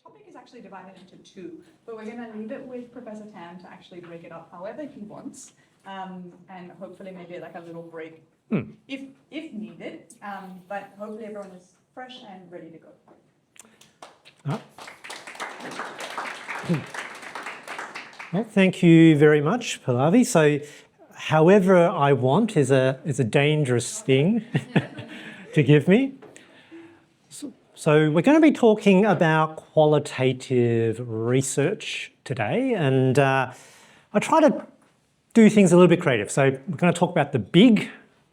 topic is actually divided into two, but we're going to leave it with Professor Tam to actually break it up however he wants, and hopefully maybe like a little break if needed, but hopefully everyone is fresh and ready to go. Well, thank you very much, Pallavi. So, however I want is a dangerous thing to give me. So we're going to be talking about qualitative research today, and I try to do things a little bit creative. So we're going to talk about the big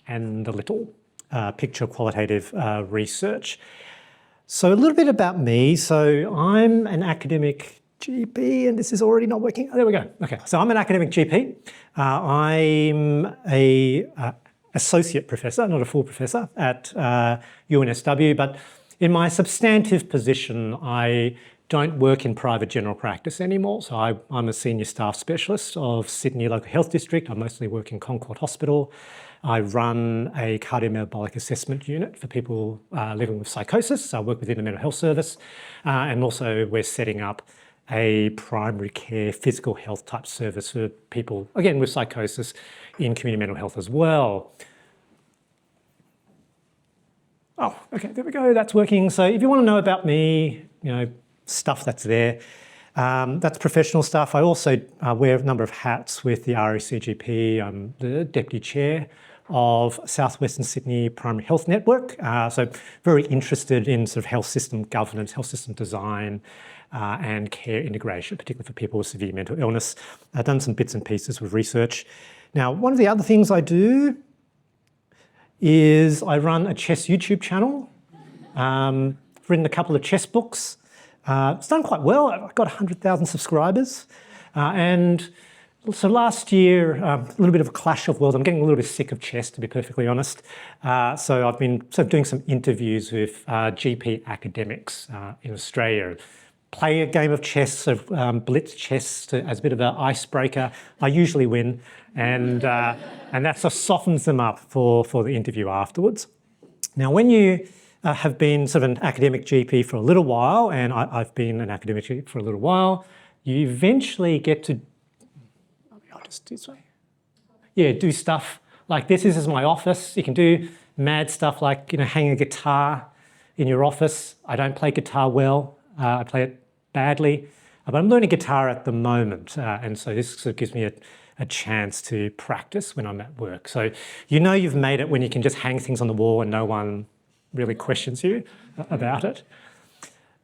and the little picture of qualitative research. So a little bit about me. So I'm an academic GP, and this is already not working. Oh, there we go. Okay, so I'm an academic GP. I'm a associate professor, not a full professor, at UNSW, but in my substantive position, I don't work in private general practice anymore. So I'm a senior staff specialist of Sydney Local Health District. I mostly work in Concord Hospital. I run a cardiometabolic assessment unit for people living with psychosis. So I work within the mental health service. And also we're setting up a primary care physical health type service for people, again, with psychosis in community mental health as well. Oh, okay, there we go, that's working. So if you want to know about me, stuff that's there, that's professional stuff. I also wear a number of hats with the RACGP. I'm the Deputy Chair of Southwestern Sydney Primary Health Network. So very interested in sort of health system governance, health system design, and care integration, particularly for people with severe mental illness. I've done some bits and pieces with research. Now, one of the other things I do is I run a chess YouTube channel. I've written a couple of chess books. It's done quite well. I've got 100,000 subscribers. And so last year, a little bit of a clash of worlds. I'm getting a little bit sick of chess, to be perfectly honest. So I've been sort of doing some interviews with GP academics in Australia. Play a game of chess, sort of blitz chess as a bit of an icebreaker. I usually win, and that sort of softens them up for the interview afterwards. Now, when you have been sort of an academic GP for a little while, and I've been an academic GP for a little while, you eventually get to, I'll just do this way. Yeah, do stuff like this. This is my office. You can do mad stuff like, hang a guitar in your office. I don't play guitar well. I play it badly, but I'm learning guitar at the moment, and so this sort of gives me a chance to practice when I'm at work. So you've made it when you can just hang things on the wall and no one really questions you about it.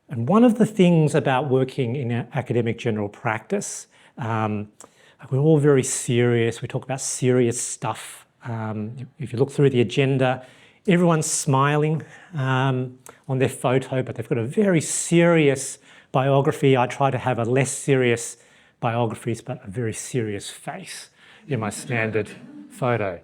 And one of the things about working in academic general practice, we're all very serious. We talk about serious stuff. If you look through the agenda, everyone's smiling on their photo, but they've got a very serious biography. I try to have a less serious biographies, but a very serious face in my standard photo.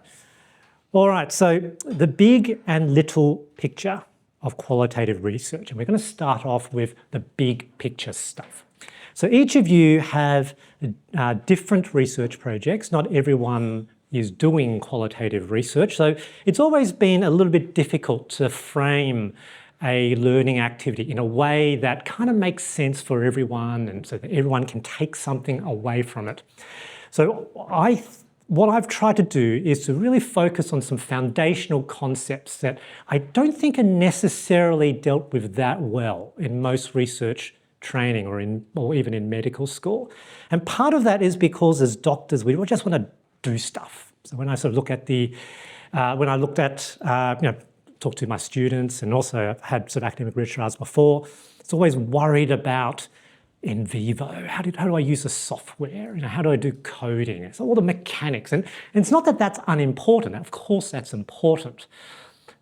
All right, so the big and little picture of qualitative research. And we're going to start off with the big picture stuff. So each of you have different research projects. Not everyone is doing qualitative research. So it's always been a little bit difficult to frame a learning activity in a way that kind of makes sense for everyone and so that everyone can take something away from it. So what I've tried to do is to really focus on some foundational concepts that I don't think are necessarily dealt with that well in most research training or even in medical school. And part of that is because as doctors, we just want to do stuff. So when I sort of look at when I looked at, talked to my students, and also I've had sort of academic registrars before, it's always worried about in vivo. How do I use the software? How do I do coding? It's all the mechanics. And it's not that that's unimportant. Of course that's important.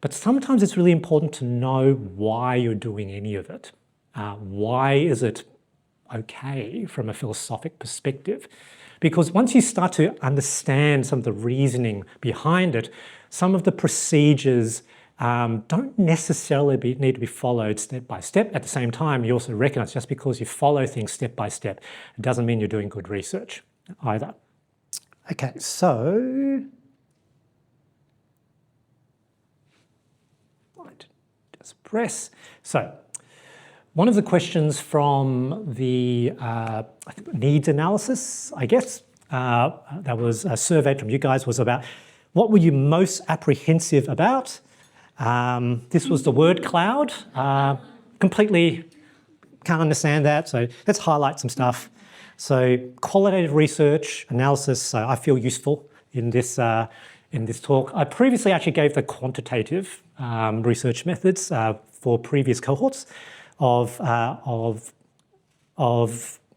But sometimes it's really important to know why you're doing any of it. Why is it okay from a philosophic perspective? Because once you start to understand some of the reasoning behind it, some of the procedures don't necessarily need to be followed step by step. At the same time, you also recognise just because you follow things step by step, it doesn't mean you're doing good research either. Okay, so just press. So One of the questions from the needs analysis, I guess, that was surveyed from you guys was about what were you most apprehensive about? This was the word cloud. Completely can't understand that, so let's highlight some stuff. So qualitative research analysis, I feel useful in this talk. I previously actually gave the quantitative research methods for previous cohorts of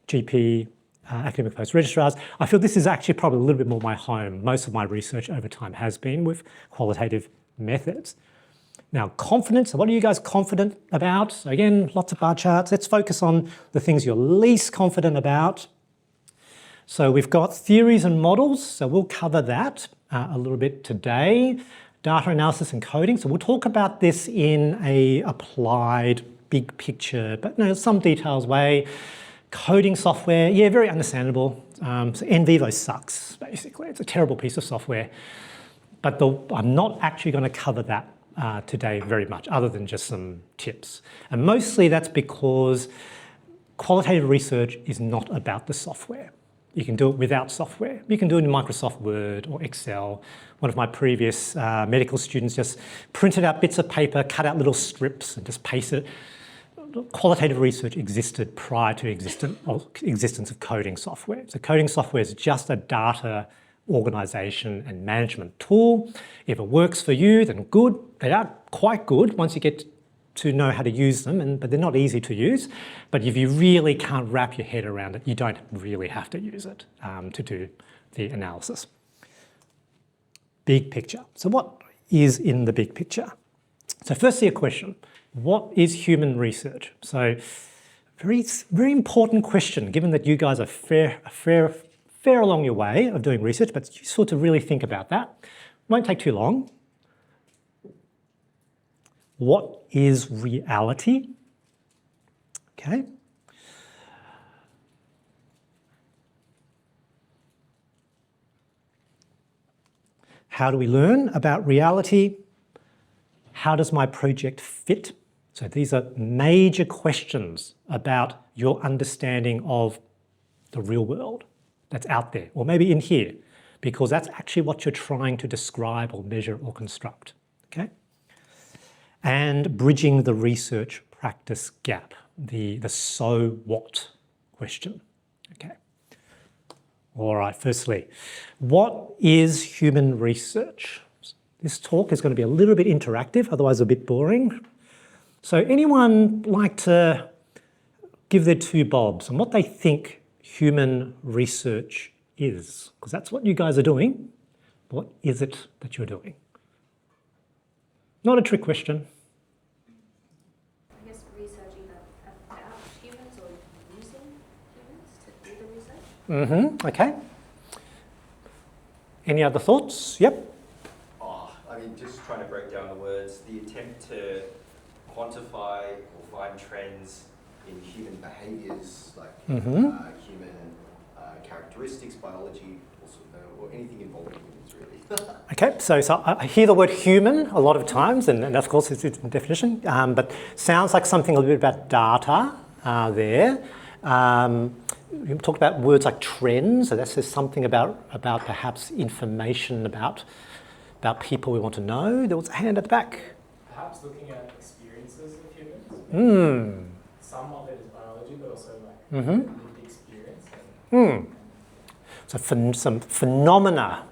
GP academic post registrars. I feel this is actually probably a little bit more my home. Most of my research over time has been with qualitative methods. Now, confidence, so what are you guys confident about? So again, lots of bar charts. Let's focus on the things you're least confident about. So we've got theories and models, so we'll cover that a little bit today. Data analysis and coding, so we'll talk about this in a applied big picture, but some details way. Coding software, yeah, very understandable. So NVivo sucks, basically. It's a terrible piece of software. But I'm not actually going to cover that today very much, other than just some tips. And mostly that's because qualitative research is not about the software. You can do it without software. You can do it in Microsoft Word or Excel. One of my previous medical students just printed out bits of paper, cut out little strips and just pasted it. Qualitative research existed prior to existence of coding software. So coding software is just a data organisation and management tool. If it works for you, then good. They are quite good once you get to know how to use them, but they're not easy to use. But if you really can't wrap your head around it, you don't really have to use it to do the analysis. Big picture. So what is in the big picture? So firstly, a question. What is human research? So very, very important question, given that you guys are fair along your way of doing research, but it's useful to really think about that. Won't take too long. What is reality? Okay. How do we learn about reality? How does my project fit? So these are major questions about your understanding of the real world that's out there, or maybe in here, because that's actually what you're trying to describe or measure or construct, okay? And bridging the research practice gap, the so what question, okay? All right, firstly, what is human research? This talk is going to be a little bit interactive, otherwise a bit boring. So anyone like to give their two bobs on what they think human research is? Because that's what you guys are doing. What is it that you're doing? Not a trick question. I guess researching about humans or using humans to do the research. Okay. Any other thoughts? Yep. I mean, just trying to break down the words, the attempt to quantify or find trends in human behaviours, like human characteristics, biology, also, or anything involving humans, really. Okay, so I hear the word human a lot of times, and of course it's a definition, but sounds like something a little bit about data there. You talked about words like trends, so that says something about perhaps information about people we want to know. There was a hand at the back. Perhaps looking at experiences of humans. Some of it is biology, but also like lived experience. So some phenomena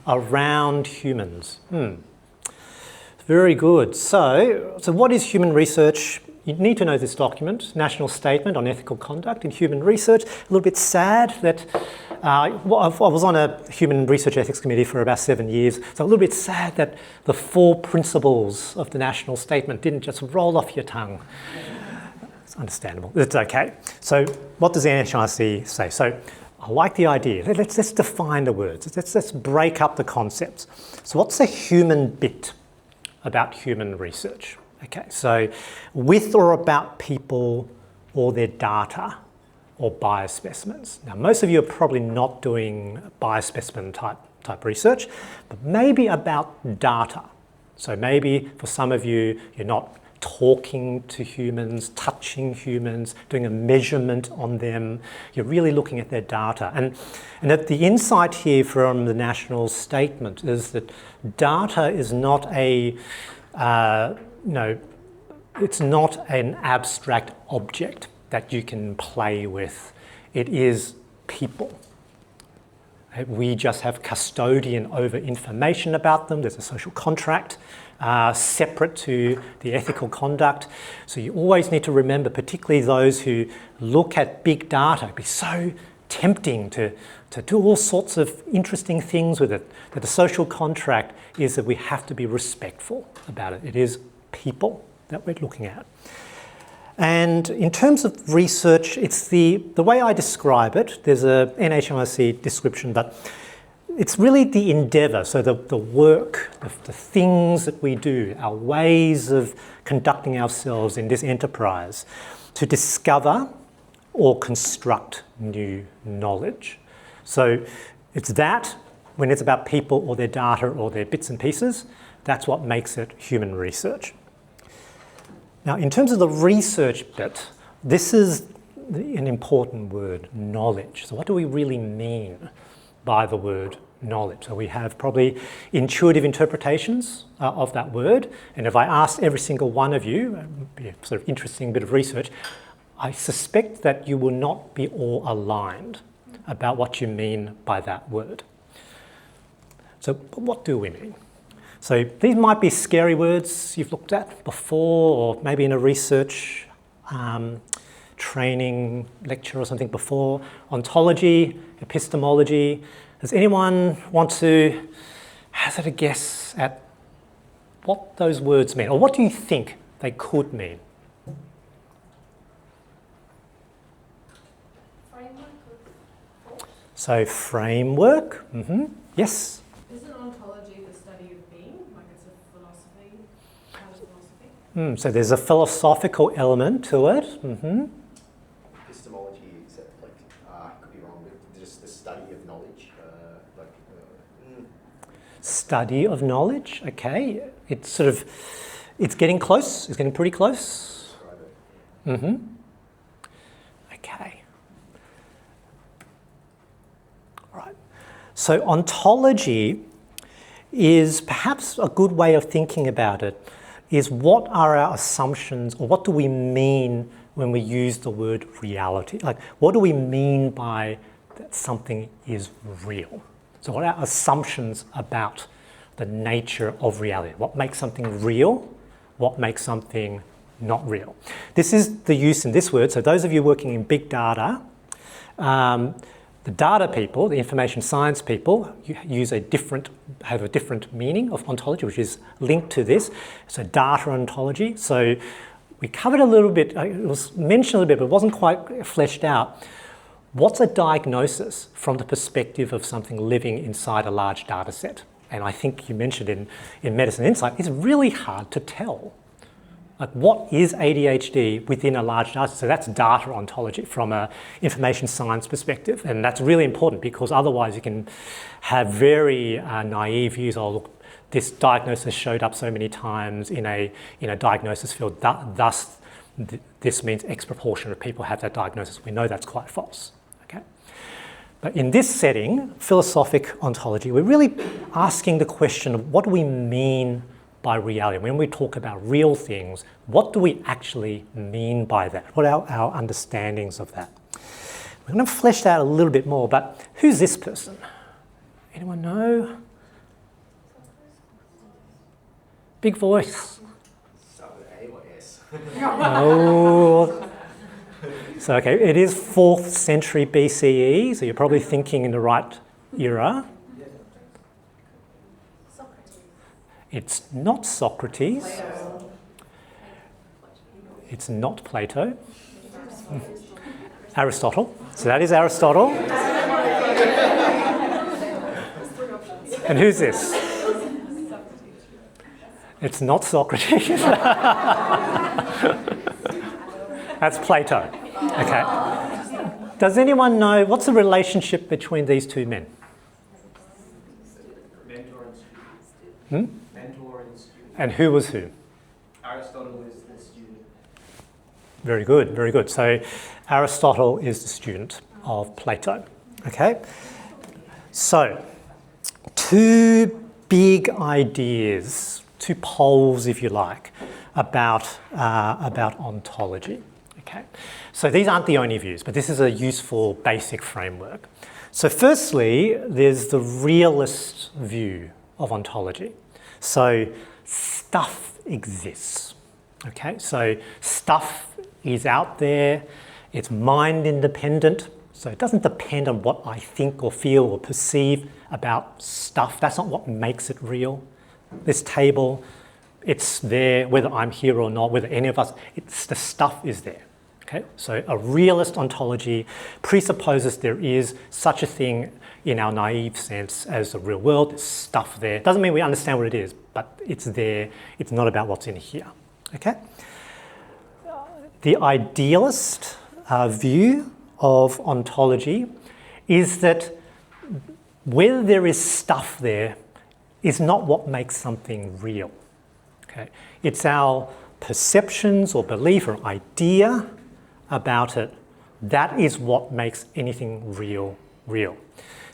around humans. Very good. So what is human research? You need to know this document, National Statement on Ethical Conduct in Human Research. A little bit sad that I was on a Human Research Ethics Committee for about 7 years, so a little bit sad that the 4 principles of the National Statement didn't just roll off your tongue. It's understandable. It's okay. So what does the NHRC say? So I like the idea. Let's define the words. Let's break up the concepts. So what's the human bit about human research? Okay, so with or about people or their data or biospecimens. Now, most of you are probably not doing biospecimen type research, but maybe about data. So maybe for some of you, you're not talking to humans, touching humans, doing a measurement on them. You're really looking at their data. And the insight here from the national statement is that data is not it's not an abstract object that you can play with. It is people. We just have custodian over information about them. There's a social contract separate to the ethical conduct. So you always need to remember, particularly those who look at big data, it'd be so tempting to do all sorts of interesting things with it, that the social contract is that we have to be respectful about it. It is people that we're looking at. And in terms of research, it's the way I describe it, there's a NHMRC description, but it's really the endeavour, so the work, the things that we do, our ways of conducting ourselves in this enterprise to discover or construct new knowledge. So it's that, when it's about people or their data or their bits and pieces, that's what makes it human research. Now, in terms of the research bit, this is an important word, knowledge. So what do we really mean by the word knowledge? So we have probably intuitive interpretations of that word. And if I asked every single one of you, it would be a sort of interesting bit of research, I suspect that you will not be all aligned about what you mean by that word. So what do we mean? So these might be scary words you've looked at before, or maybe in a research training lecture or something before. Ontology, epistemology. Does anyone want to hazard a guess at what those words mean? Or what do you think they could mean? Framework of thought. So framework, yes? Isn't ontology the study of being? Like it's a philosophy, kind of philosophy? So there's a philosophical element to it. Epistemology, is that like, I could be wrong, but just the study of knowledge, Study of knowledge, okay. It's getting close, it's getting pretty close. describe it. Okay. All right. So ontology is perhaps a good way of thinking about it, is what are our assumptions, or what do we mean when we use the word reality? Like, what do we mean by that something is real? So what are our assumptions about the nature of reality? What makes something real? What makes something not real? This is the use in this word. So those of you working in big data, the data people, the information science people, have a different meaning of ontology, which is linked to this. So data ontology. So we covered a little bit, it was mentioned a little bit, but it wasn't quite fleshed out. What's a diagnosis from the perspective of something living inside a large data set? And I think you mentioned in Medicine Insight, it's really hard to tell. Like, what is ADHD within a large data set? So that's data ontology from an information science perspective. And that's really important, because otherwise you can have very naive views. Oh, look, this diagnosis showed up so many times in a diagnosis field. Thus, this means X proportion of people have that diagnosis. We know that's quite false. Okay? But in this setting, philosophic ontology, we're really asking the question of what do we mean by reality? When we talk about real things, what do we actually mean by that? What are our understandings of that? We're going to flesh that out a little bit more, but who's this person? Anyone know? Big voice. Start with A or S? Oh. So, okay, it is 4th century BCE, so you're probably thinking in the right era. Socrates. It's not Socrates. It's not Plato. Aristotle. So that is Aristotle. And who's this? It's not Socrates. That's Plato. Okay. Does anyone know what's the relationship between these two men? Mentor and student. Mentor and student. And who was who? Aristotle is the Very good, very good. So Aristotle is the student of Plato, okay? So, two big ideas, two poles, if you like, about ontology, okay? So these aren't the only views, but this is a useful basic framework. So firstly, there's the realist view of ontology. So stuff exists, okay? So stuff is out there, it's mind independent, so it doesn't depend on what I think or feel or perceive about stuff. That's not what makes it real. This table, it's there whether I'm here or not, whether any of us, the stuff is there. Okay? So a realist ontology presupposes there is such a thing in our naive sense as the real world. There's stuff there. Doesn't mean we understand what it is, but it's there. It's not about what's in here. Okay? The idealist view of ontology is that whether there is stuff there is not what makes something real. Okay? It's our perceptions or belief or idea about it. That is what makes anything real.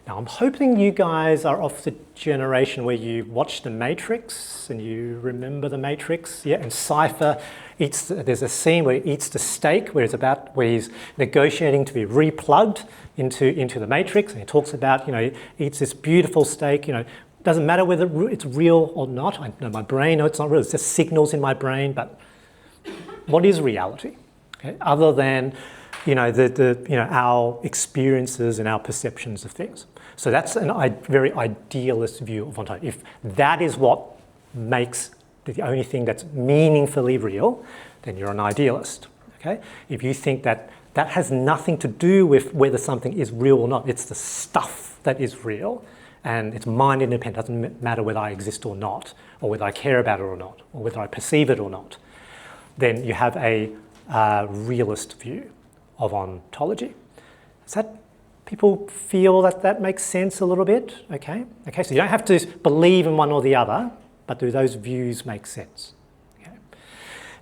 Now, I'm hoping you guys are of the generation where you watch The Matrix and you remember The Matrix. Yeah, and CIFR there's a scene where he eats the steak where he's negotiating to be replugged into the Matrix, and he talks about, he eats this beautiful steak, doesn't matter whether it's real or not. I know my brain, no, it's not real, it's just signals in my brain, but what is reality? Okay? Other than our experiences and our perceptions of things. So that's a very idealist view of ontology. If that is what makes the only thing that's meaningfully real, then you're an idealist. Okay? If you think that that has nothing to do with whether something is real or not, it's the stuff that is real, and it's mind independent. It doesn't matter whether I exist or not, or whether I care about it or not, or whether I perceive it or not, then you have a realist view of ontology. Does that people feel that makes sense a little bit? Okay, so you don't have to believe in one or the other, but do those views make sense? Okay.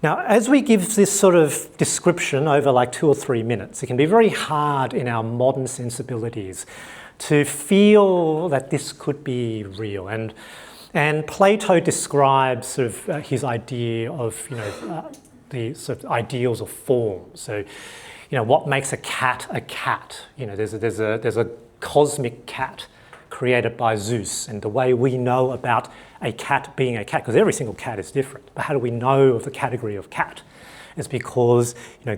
Now, as we give this sort of description over like 2 or 3 minutes, it can be very hard in our modern sensibilities to feel that this could be real. And Plato describes sort of his idea of, the sort of ideals of form. So, what makes a cat a cat? There's a cosmic cat created by Zeus, and the way we know about a cat being a cat, because every single cat is different, but how do we know of the category of cat? It's because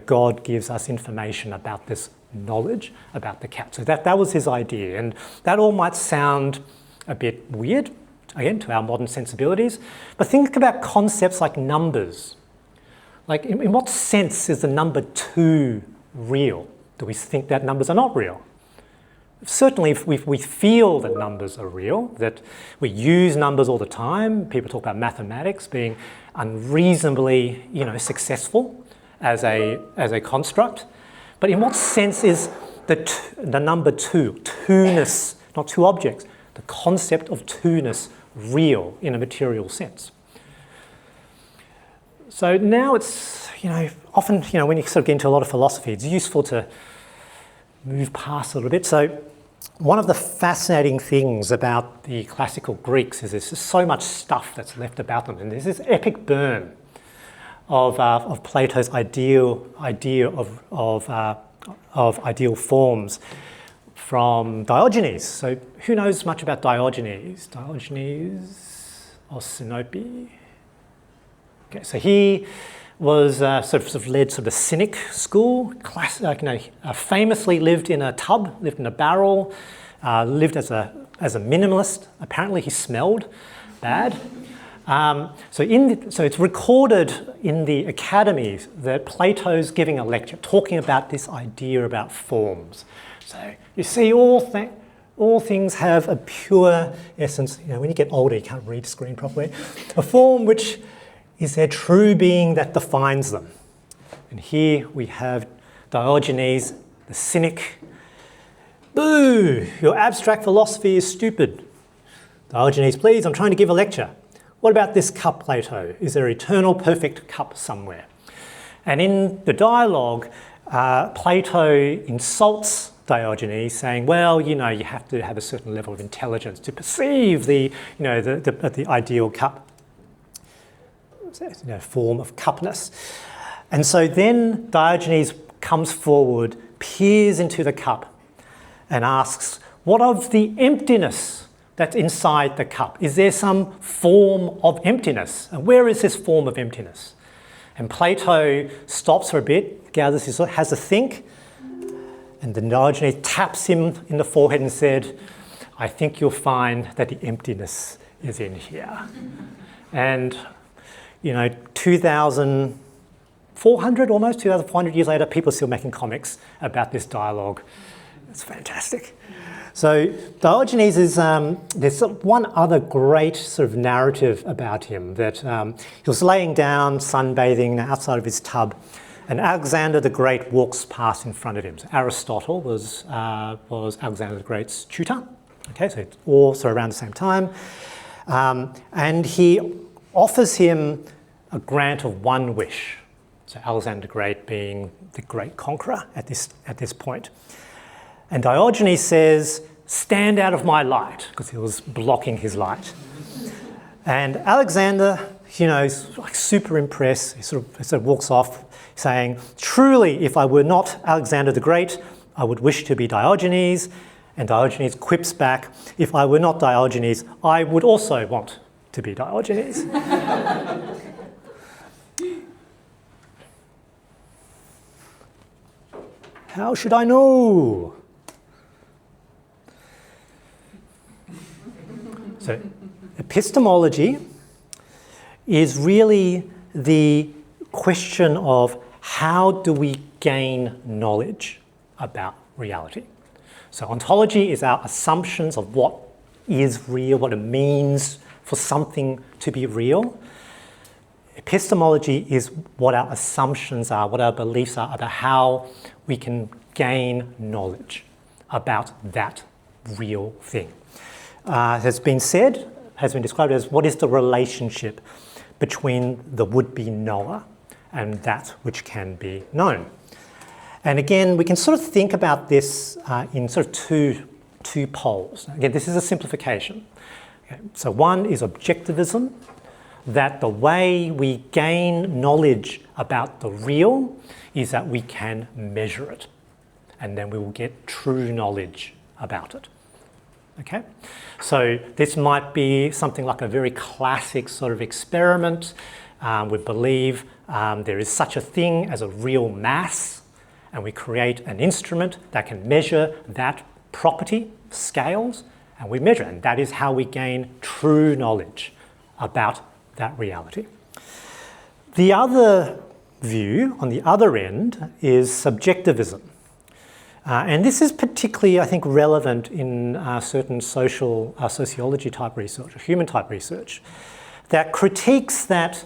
God gives us information about this knowledge about the cat. So that was his idea, and that all might sound a bit weird, again, to our modern sensibilities, but think about concepts like numbers. Like, in what sense is the number 2 real? Do we think that numbers are not real? Certainly, if we feel that numbers are real, that we use numbers all the time. People talk about mathematics being unreasonably, successful as a construct. But in what sense is the number 2, two-ness, not two objects, the concept of two-ness real in a material sense? So now it's, often, when you sort of get into a lot of philosophy, it's useful to move past a little bit. So one of the fascinating things about the classical Greeks is there's just so much stuff that's left about them. And there's this epic burn of Plato's idea of ideal forms from Diogenes. So who knows much about Diogenes? Diogenes or Sinope? Okay, so he was sort of led sort of Cynic school. Famously lived in a tub, lived in a barrel, lived as a minimalist. Apparently, he smelled bad. So it's recorded in the academies that Plato's giving a lecture talking about this idea about forms. So you see, all things have a pure essence. When you get older, you can't read screen properly. A form which is their true being that defines them. And here we have Diogenes, the cynic. Boo! Your abstract philosophy is stupid. Diogenes, please, I'm trying to give a lecture. What about this cup, Plato? Is there an eternal perfect cup somewhere? And in the dialogue, Plato insults Diogenes, saying, well, you know, you have to have a certain level of intelligence to perceive the ideal cup, form of cupness. And so then Diogenes comes forward, peers into the cup, and asks, what of the emptiness that's inside the cup? Is there some form of emptiness? And where is this form of emptiness? And Plato stops for a bit, gathers his, has a think, and then Diogenes taps him in the forehead and said, I think you'll find that the emptiness is in here. And, you know, 2,400 years later, people are still making comics about this dialogue. It's fantastic. So Diogenes is, there's one other great sort of narrative about him, that he was laying down, sunbathing outside of his tub, and Alexander the Great walks past in front of him. So Aristotle was Alexander the Great's tutor. Okay, so it's all sort of around the same time. And he offers him a grant of one wish. So Alexander the Great being the great conqueror at this point. And Diogenes says, stand out of my light, because he was blocking his light. And Alexander, you know, is like super impressed. He sort of walks off saying, truly, if I were not Alexander the Great, I would wish to be Diogenes. And Diogenes quips back, if I were not Diogenes, I would also want to be Diogenes. How should I know? So epistemology is really the question of how do we gain knowledge about reality. So ontology is our assumptions of what is real, what it means for something to be real. Epistemology is what our assumptions are, what our beliefs are about how we can gain knowledge about that real thing. Has been described as what is the relationship between the would-be knower and that which can be known. And again, we can sort of think about this in sort of two poles. Again, this is a simplification. Okay, so one is objectivism, that the way we gain knowledge about the real is that we can measure it, and then we will get true knowledge about it. Okay, so this might be something like a very classic sort of experiment. We believe there is such a thing as a real mass, and we create an instrument that can measure that property, scales, and we measure it. And that is how we gain true knowledge about that reality. The other view, on the other end, is subjectivism. And this is particularly, I think, relevant in certain sociology type research, or human type research, that critiques that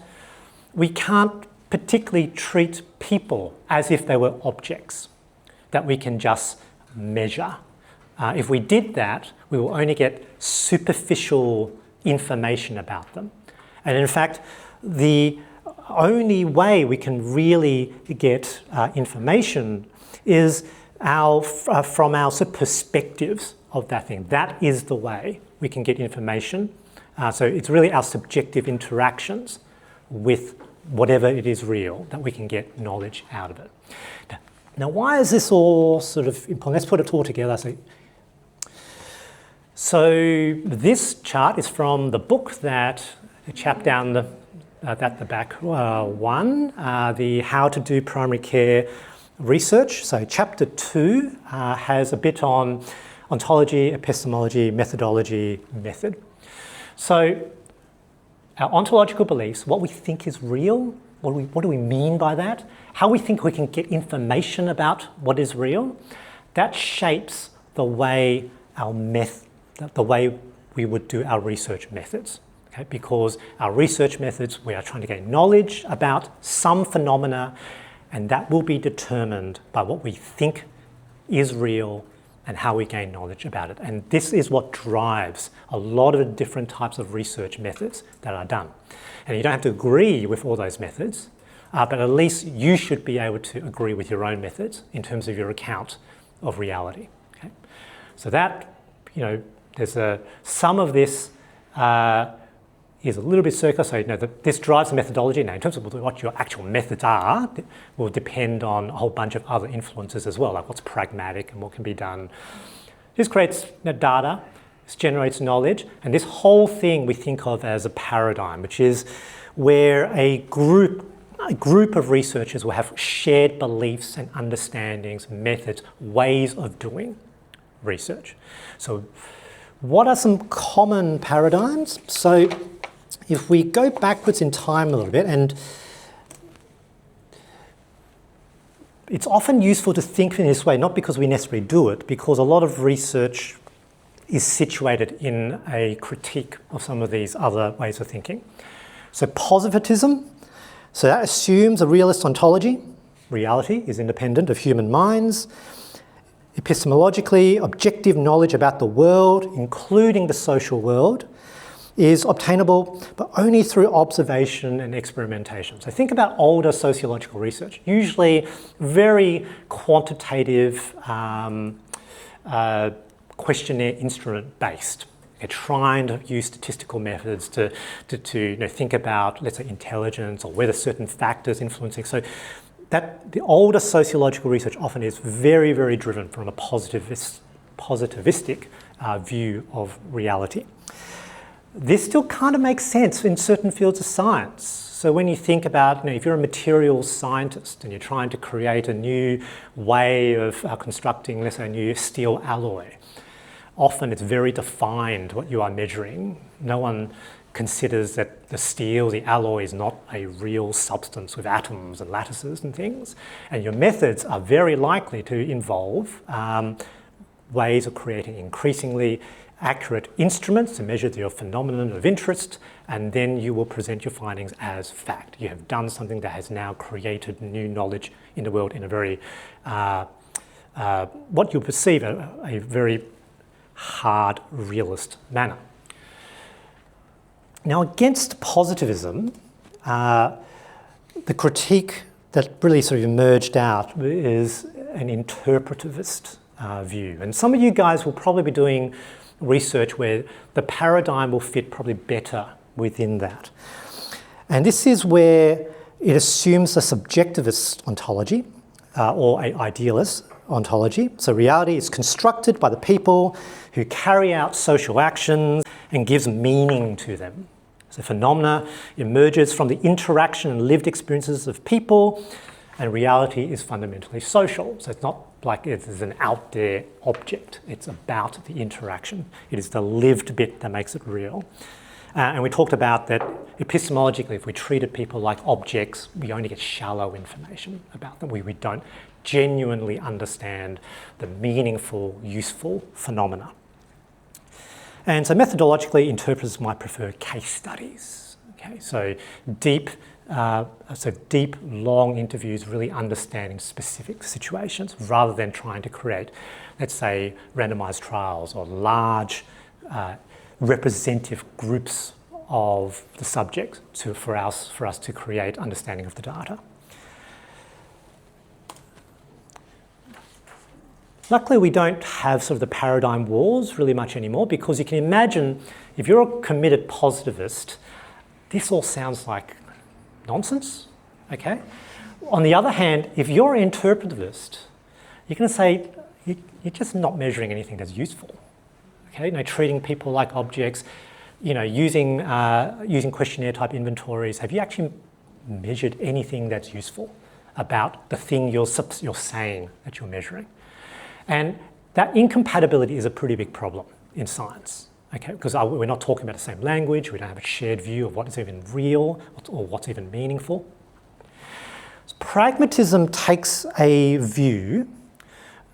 we can't particularly treat people as if they were objects that we can just measure. If we did that, we will only get superficial information about them. And in fact, the only way we can really get information is from our sort of perspectives of that thing. That is the way we can get information. So it's really our subjective interactions with whatever it is real that we can get knowledge out of it. Now, why is this all sort of important? Let's put it all together. So this chart is from the book that the chap down at the back won, the How to Do Primary Care Research. So chapter 2 has a bit on ontology, epistemology, methodology, method. So our ontological beliefs, what we think is real, what do we mean by that? How we think we can get information about what is real, that shapes the way the way we would do our research methods. Okay? Because our research methods, we are trying to gain knowledge about some phenomena, and that will be determined by what we think is real and how we gain knowledge about it. And this is what drives a lot of the different types of research methods that are done. And you don't have to agree with all those methods, but at least you should be able to agree with your own methods in terms of your account of reality. Okay? So that, there's some of this is a little bit circular, so this drives the methodology. Now, in terms of what your actual methods are, will depend on a whole bunch of other influences as well, like what's pragmatic and what can be done. This creates data, this generates knowledge, and this whole thing we think of as a paradigm, which is where a group of researchers will have shared beliefs and understandings, methods, ways of doing research. So what are some common paradigms? So if we go backwards in time a little bit, and it's often useful to think in this way, not because we necessarily do it, because a lot of research is situated in a critique of some of these other ways of thinking. So positivism, so that assumes a realist ontology. Reality is independent of human minds. Epistemologically, objective knowledge about the world, including the social world, is obtainable, but only through observation and experimentation. So think about older sociological research, usually very quantitative, questionnaire instrument based. They're trying to use statistical methods to think about, let's say, intelligence or whether certain factors influencing. So that the older sociological research often is very, very driven from a positivistic view of reality. This still kind of makes sense in certain fields of science. So when you think about, if you're a materials scientist and you're trying to create a new way of constructing, let's say, a new steel alloy, often it's very defined what you are measuring. No one considers that the steel, the alloy, is not a real substance with atoms and lattices and things. And your methods are very likely to involve ways of creating increasingly accurate instruments to measure your phenomenon of interest, and then you will present your findings as fact. You have done something that has now created new knowledge in the world in a very, what you perceive a very hard realist manner. Now, against positivism, the critique that really sort of emerged out is an interpretivist view. And some of you guys will probably be doing research where the paradigm will fit probably better within that. And this is where it assumes a subjectivist ontology or an idealist ontology. So reality is constructed by the people who carry out social actions and gives meaning to them. So phenomena emerges from the interaction and lived experiences of people, and reality is fundamentally social. So it's not like it is an out there object. It's about the interaction. It is the lived bit that makes it real. And we talked about that epistemologically, if we treated people like objects, we only get shallow information about them. We don't genuinely understand the meaningful, useful phenomena. And so methodologically, interpreters might prefer case studies. Okay, so deep, long interviews, really understanding specific situations rather than trying to create, let's say, randomized trials or large representative groups of the subject for us to create understanding of the data. Luckily, we don't have sort of the paradigm wars really much anymore, because you can imagine if you're a committed positivist, this all sounds like nonsense, okay? On the other hand, if you're an interpretivist, you're going to say you're just not measuring anything that's useful, okay? Treating people like objects, using questionnaire type inventories. Have you actually measured anything that's useful about the thing you're saying that you're measuring? And that incompatibility is a pretty big problem in science, okay? Because we're not talking about the same language, we don't have a shared view of what is even real or what's even meaningful. So pragmatism takes a view,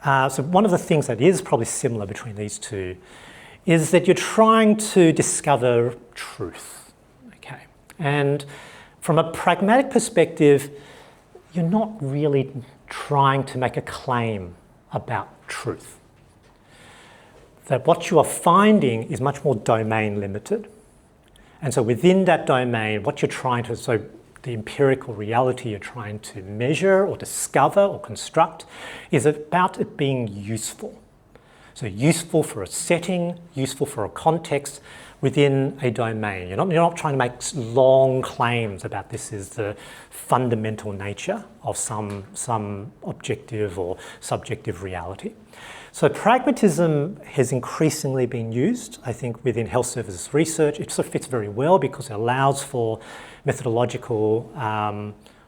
so one of the things that is probably similar between these two is that you're trying to discover truth, okay? And from a pragmatic perspective, you're not really trying to make a claim about truth. That what you are finding is much more domain limited. And so within that domain, what you're trying to, so the empirical reality you're trying to measure or discover or construct is about it being useful. So useful for a setting, useful for a context within a domain. You're not trying to make long claims about this is the fundamental nature of some objective or subjective reality. So pragmatism has increasingly been used, I think, within health services research. It sort of fits very well because it allows for methodological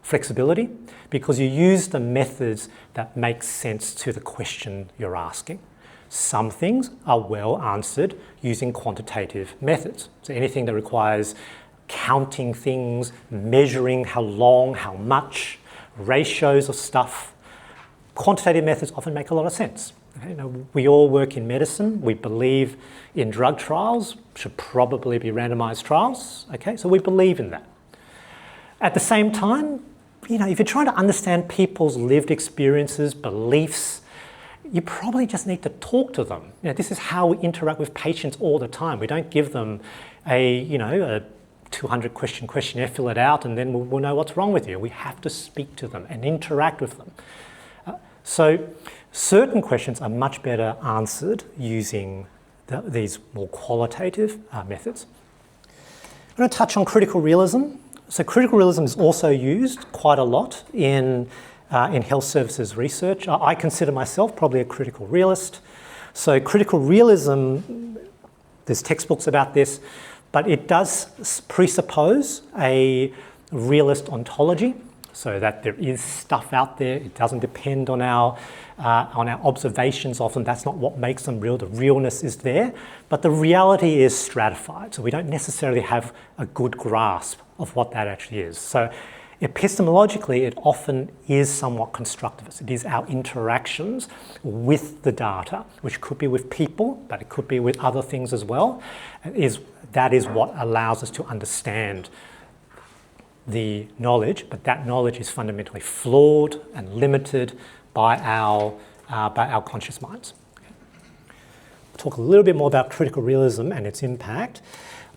flexibility, because you use the methods that make sense to the question you're asking. Some things are well answered using quantitative methods. So anything that requires counting things, measuring how long, how much, ratios of stuff, quantitative methods often make a lot of sense. Okay, we all work in medicine. We believe in drug trials, should probably be randomized trials. Okay, so we believe in that. At the same time, if you're trying to understand people's lived experiences, beliefs, you probably just need to talk to them. This is how we interact with patients all the time. We don't give them a 200 question questionnaire, fill it out, and then we'll know what's wrong with you. We have to speak to them and interact with them. So certain questions are much better answered using these more qualitative methods. I'm going to touch on critical realism. So critical realism is also used quite a lot in health services research. I consider myself probably a critical realist. So critical realism, there's textbooks about this, but it does presuppose a realist ontology, so that there is stuff out there. It doesn't depend on our observations. Often that's not what makes them real. The realness is there, but the reality is stratified. So we don't necessarily have a good grasp of what that actually is. So epistemologically, it often is somewhat constructivist. It is our interactions with the data, which could be with people, but it could be with other things as well. That is what allows us to understand the knowledge, but that knowledge is fundamentally flawed and limited by our conscious minds. Okay. We'll talk a little bit more about critical realism and its impact.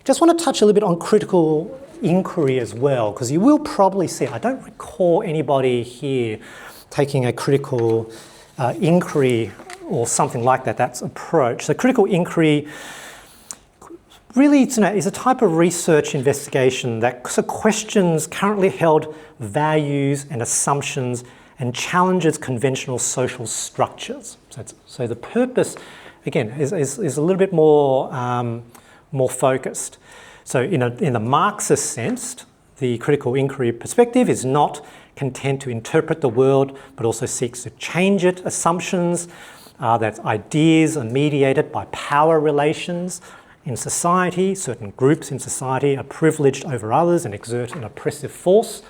Just want to touch a little bit on critical inquiry as well, because you will probably see, I don't recall anybody here taking a critical inquiry or something like that's approach. So critical inquiry really is a type of research investigation that questions currently held values and assumptions and challenges conventional social structures. So the purpose, again, is a little bit more focused. So in the Marxist sense, the critical inquiry perspective is not content to interpret the world, but also seeks to change it. Assumptions that ideas are mediated by power relations in society. Certain groups in society are privileged over others and exert an oppressive force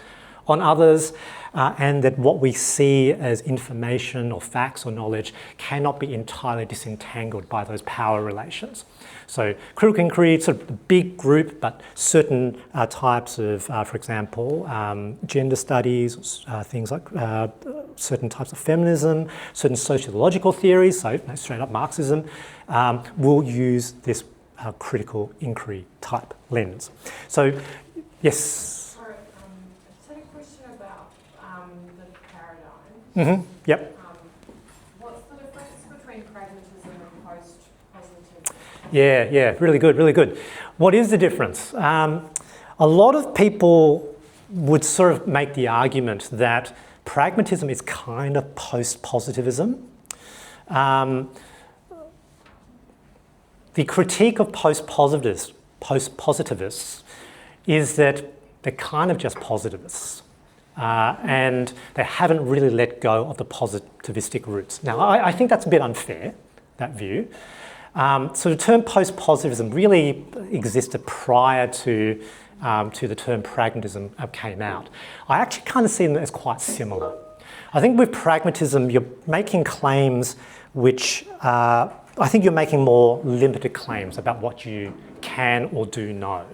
on others, and that what we see as information or facts or knowledge cannot be entirely disentangled by those power relations. So critical inquiry is sort of a big group, but certain types of, for example, gender studies, things like certain types of feminism, certain sociological theories, so straight up Marxism, will use this critical inquiry type lens. So, yes? Sorry, I just had a question about the paradigm. Mm-hmm. Yep. What's the difference between pragmatism and post-positivity? Yeah, really good. What is the difference? A lot of people would sort of make the argument that pragmatism is kind of post-positivism. The critique of post-positivists is that they're kind of just positivists and they haven't really let go of the positivistic roots. Now, I think that's a bit unfair, that view. So the term post-positivism really existed prior to the term pragmatism came out. I actually kind of see them as quite similar. I think with pragmatism, you're making claims which I think you're making more limited claims about what you can or do know.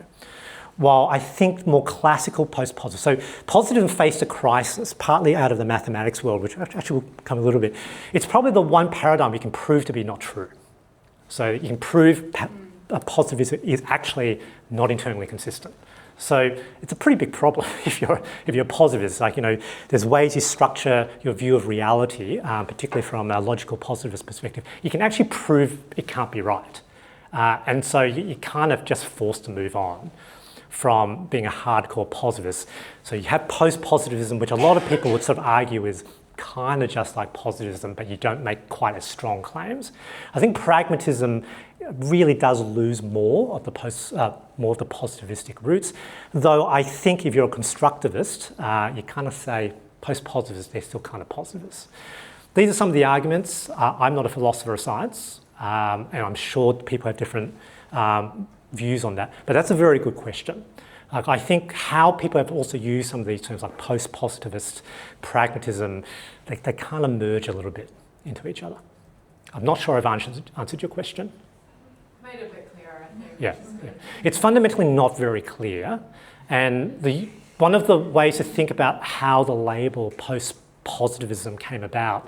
While I think more classical post-positive, so positivism faced a crisis, partly out of the mathematics world, which actually will come a little bit. It's probably the one paradigm you can prove to be not true. So you can prove positivism is actually not internally consistent. So it's a pretty big problem if you're a positivist. Like, there's ways you structure your view of reality, particularly from a logical positivist perspective. You can actually prove it can't be right. And so you're kind of just forced to move on from being a hardcore positivist. So you have post-positivism, which a lot of people would sort of argue is kind of just like positivism, but you don't make quite as strong claims. I think pragmatism really does lose more of the positivistic roots, though I think if you're a constructivist, you kind of say post-positivists, they're still kind of positivists. These are some of the arguments. I'm not a philosopher of science, and I'm sure people have different views on that, but that's a very good question. Like, I think how people have also used some of these terms like post-positivist, pragmatism, they kind of merge a little bit into each other. I'm not sure I've answered your question. Made it a bit clearer, I think. Yeah. It's fundamentally not very clear, and one of the ways to think about how the label post-positivism came about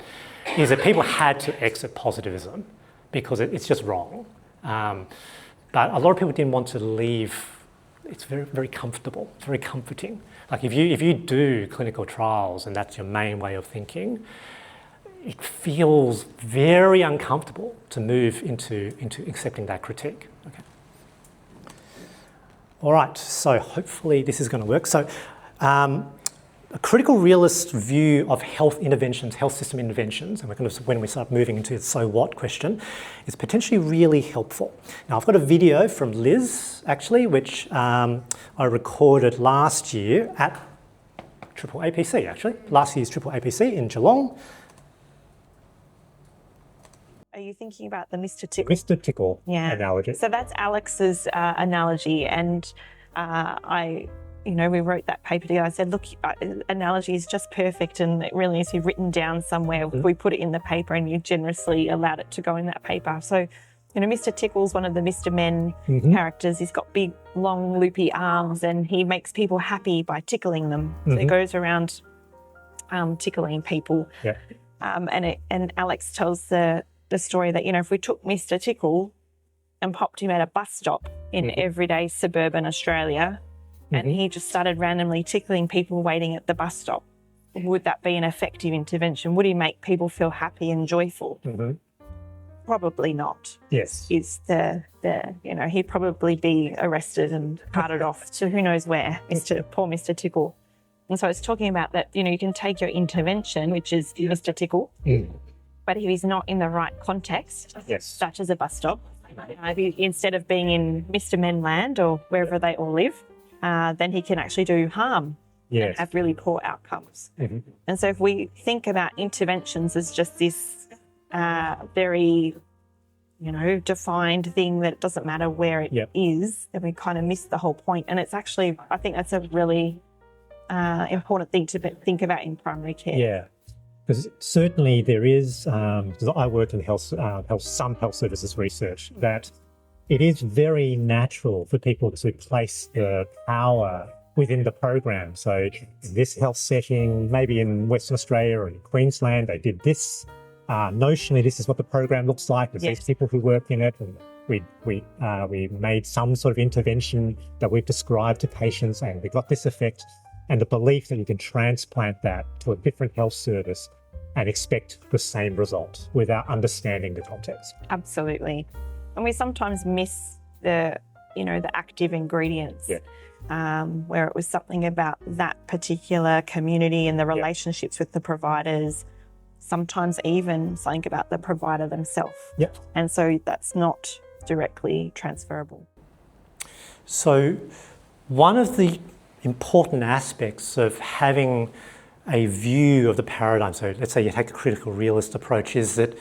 is that people had to exit positivism because it's just wrong. But a lot of people didn't want to leave. It's very, very comfortable. It's very comforting. Like if you do clinical trials and that's your main way of thinking, it feels very uncomfortable to move into accepting that critique. Okay. All right. So hopefully this is going to work. So a critical realist view of health interventions, health system interventions, and when we start moving into the so what question, is potentially really helpful. Now, I've got a video from Liz, actually, which I recorded last year at Triple APC, actually. Last year's Triple APC in Geelong. Are you thinking about the Mr. Tickle? Mr. Tickle analogy. So that's Alex's analogy, and we wrote that paper together. I said, look, analogy is just perfect and it really needs to be written down somewhere. We put it in the paper and you generously allowed it to go in that paper. So, Mr. Tickle's one of the Mr. Men characters. He's got big, long, loopy arms and he makes people happy by tickling them. So he goes around tickling people. Yeah. And Alex tells the story that, if we took Mr. Tickle and popped him at a bus stop in everyday suburban Australia, and he just started randomly tickling people waiting at the bus stop, would that be an effective intervention? Would he make people feel happy and joyful? Probably not. Yes. Is he'd probably be arrested and carted off to who knows where, poor Mr. Tickle. And so it's talking about that, you can take your intervention, which is Mr. Tickle, but if he's not in the right context, such as a bus stop, instead of being in Mr. Men land or wherever they all live, then he can actually do harm and have really poor outcomes. And so if we think about interventions as just this very, defined thing that doesn't matter where it is, then we kind of miss the whole point. And it's actually, I think that's a really important thing to think about in primary care. Yeah, because certainly there is, because I work in some health services research, that it is very natural for people to place the power within the program. So in this health setting, maybe in Western Australia or in Queensland, they did this. Notionally, this is what the program looks like. There's these people who work in it, and we made some sort of intervention that we've described to patients, and we got this effect. And the belief that you can transplant that to a different health service and expect the same result without understanding the context. Absolutely. And we sometimes miss the active ingredients, where it was something about that particular community and the relationships with the providers, sometimes even something about the provider themselves. And so that's not directly transferable. So one of the important aspects of having a view of the paradigm, so let's say you take a critical realist approach, is that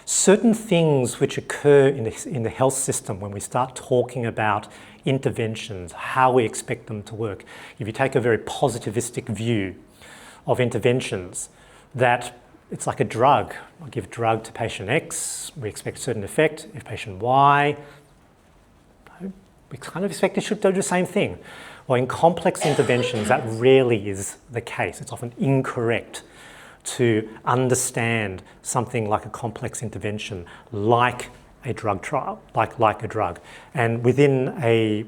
certain things which occur in the health system when we start talking about interventions, how we expect them to work. If you take a very positivistic view of interventions, that it's like a drug. I give drug to patient X, we expect a certain effect. If patient Y, we kind of expect it should do the same thing. Well, in complex interventions, that rarely is the case. It's often incorrect to understand something like a complex intervention, like a drug trial, like a drug. And within a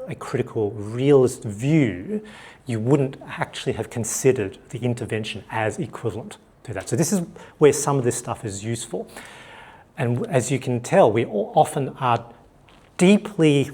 a critical realist view, you wouldn't actually have considered the intervention as equivalent to that. So this is where some of this stuff is useful. And as you can tell, we often are deeply,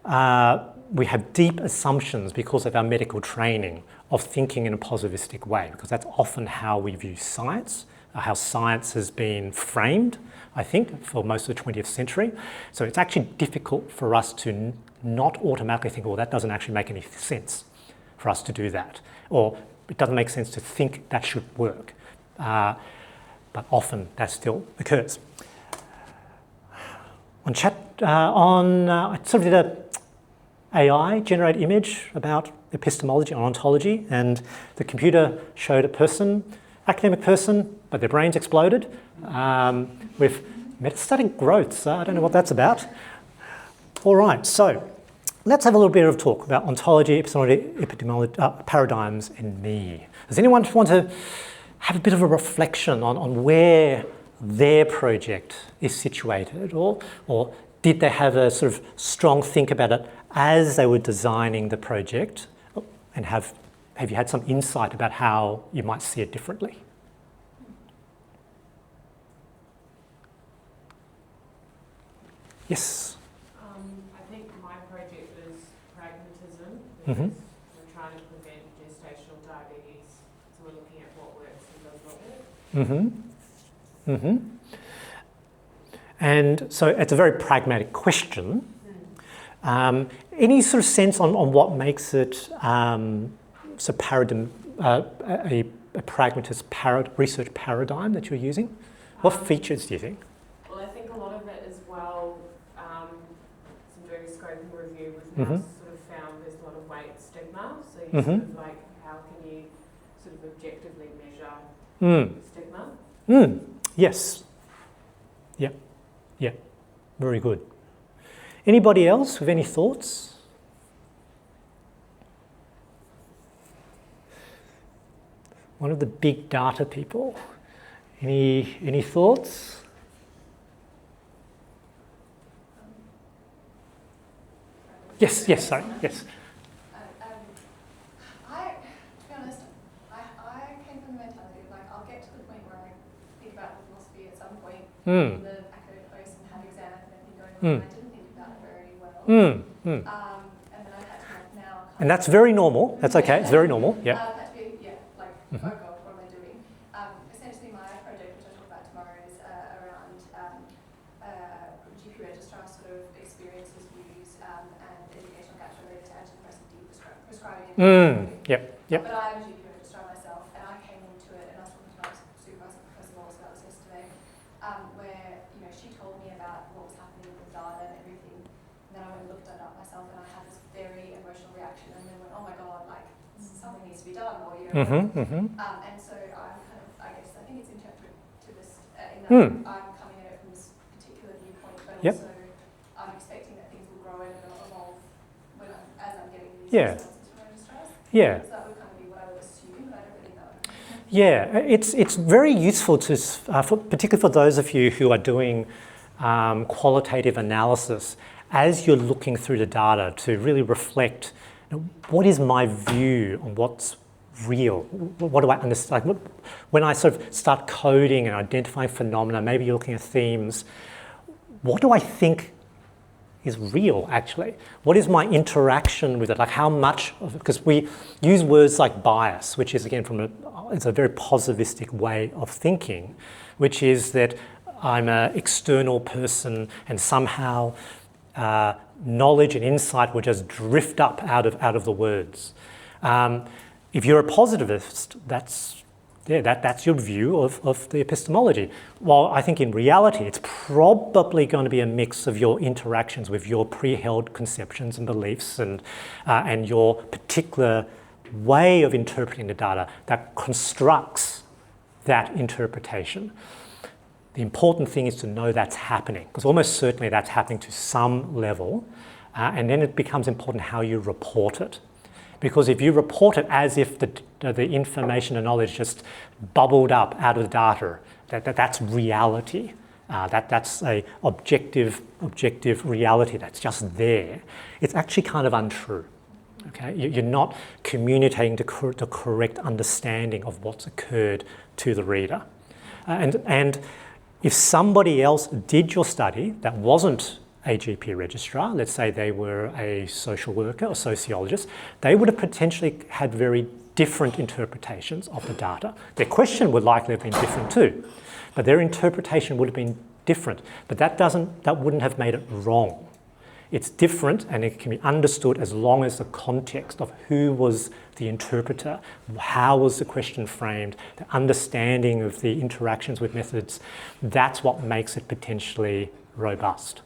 we have deep assumptions because of our medical training of thinking in a positivistic way, because that's often how we view science, how science has been framed, I think, for most of the 20th century. So it's actually difficult for us to not automatically think, well, that doesn't actually make any sense for us to do that. Or it doesn't make sense to think that should work. But often that still occurs. I sort of did a AI generate image about epistemology and ontology, and the computer showed a person, academic person, but their brains exploded with metastatic growths. I don't know what that's about. All right, so let's have a little bit of talk about ontology, epistemology, paradigms, and me. Does anyone want to have a bit of a reflection on where their project is situated, or did they have a sort of strong think about it as they were designing the project, and have you had some insight about how you might see it differently? Yes? I think my project is pragmatism, Mm-hmm. because we're trying to prevent gestational diabetes, so we're looking at what works and does not work. Mm-hmm. Mm-hmm. And so it's a very pragmatic question. Any sort of sense on what makes it so paradigm, a pragmatist research paradigm that you're using? What features do you think? Well, I think a lot of it as well, some doing a scoping review, we've now sort of found there's a lot of weight stigma, so you sort of like, how can you sort of objectively measure stigma? Yes. Yep. Yep. Very good. Anybody else with any thoughts? One of the big data people. Any thoughts? Yes, sorry, yes. To be honest, I came from the mentality of like, I'll get to the point where I think about philosophy at some point in the academic post and have exams and everything going on. And I didn't think about it very well. And then I had to like now. And that's very normal. That's okay. It's very normal. Yeah. Had to be, like, oh God, what am I doing? Essentially, my project, which I'll talk about tomorrow, is around GP registrar sort of experiences, views, and educational gaps related to antidepressant prescribing. Yep. But I'm a GP registrar myself, and I came into it, and I was talking to my supervisor, Professor Wallace, about this yesterday, where she told me about what was happening with data and everything. And then I went and looked it up myself, and I had this very emotional reaction, and then went, oh my God, like something needs to be done, or and so I'm kind of, I think it's interpretivist in that I'm coming at it from this particular viewpoint, but also I'm expecting that things will grow and evolve as I'm getting these responses from registrars. Yeah. So that would kind of be what I would assume, but I don't really know. Yeah, it's very useful to, particularly for those of you who are doing qualitative analysis, as you're looking through the data, to really reflect, what is my view on what's real? What do I understand? Like, when I sort of start coding and identifying phenomena, maybe you're looking at themes, what do I think is real, actually? What is my interaction with it? Like, how much of it? Because we use words like bias, which is, again, it's a very positivistic way of thinking, which is that I'm an external person and somehow knowledge and insight will just drift up out of the words. If you're a positivist, that's your view of the epistemology. While I think in reality, it's probably going to be a mix of your interactions with your pre-held conceptions and beliefs and your particular way of interpreting the data that constructs that interpretation. The important thing is to know that's happening, because almost certainly that's happening to some level, and then it becomes important how you report it. Because if you report it as if the information and knowledge just bubbled up out of the data, that's reality, That's a objective reality that's just there. It's actually kind of untrue. Okay, you're not communicating the correct understanding of what's occurred to the reader. And if somebody else did your study that wasn't a GP registrar, let's say they were a social worker or sociologist, they would have potentially had very different interpretations of the data. Their question would likely have been different too, but their interpretation would have been different. But that wouldn't have made it wrong. It's different, and it can be understood as long as the context of who was the interpreter, how was the question framed, the understanding of the interactions with methods, that's what makes it potentially robust.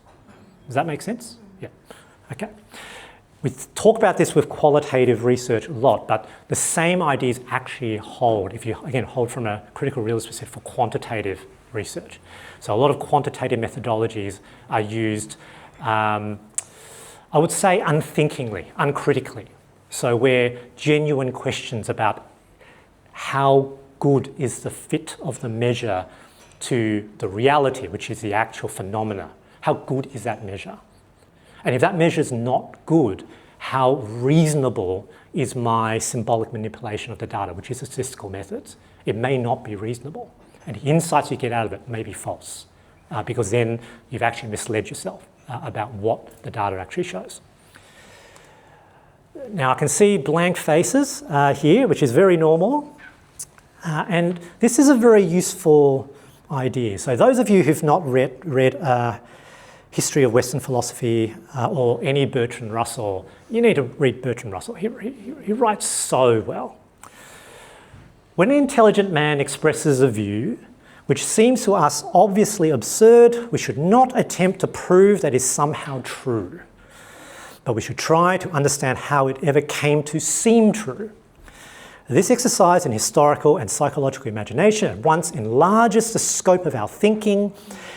Does that make sense? Yeah. Okay. We talk about this with qualitative research a lot, but the same ideas actually hold, if you, again, hold from a critical realist perspective for quantitative research. So a lot of quantitative methodologies are used, I would say unthinkingly, uncritically. So where genuine questions about how good is the fit of the measure to the reality, which is the actual phenomena, how good is that measure? And if that measure is not good, how reasonable is my symbolic manipulation of the data, which is statistical methods? It may not be reasonable. And the insights you get out of it may be false, because then you've actually misled yourself about what the data actually shows. Now I can see blank faces here, which is very normal. And this is a very useful idea. So those of you who've not read History of Western Philosophy or any Bertrand Russell, you need to read Bertrand Russell. He writes so well. When an intelligent man expresses a view which seems to us obviously absurd, we should not attempt to prove that is somehow true, but we should try to understand how it ever came to seem true. This exercise in historical and psychological imagination at once enlarges the scope of our thinking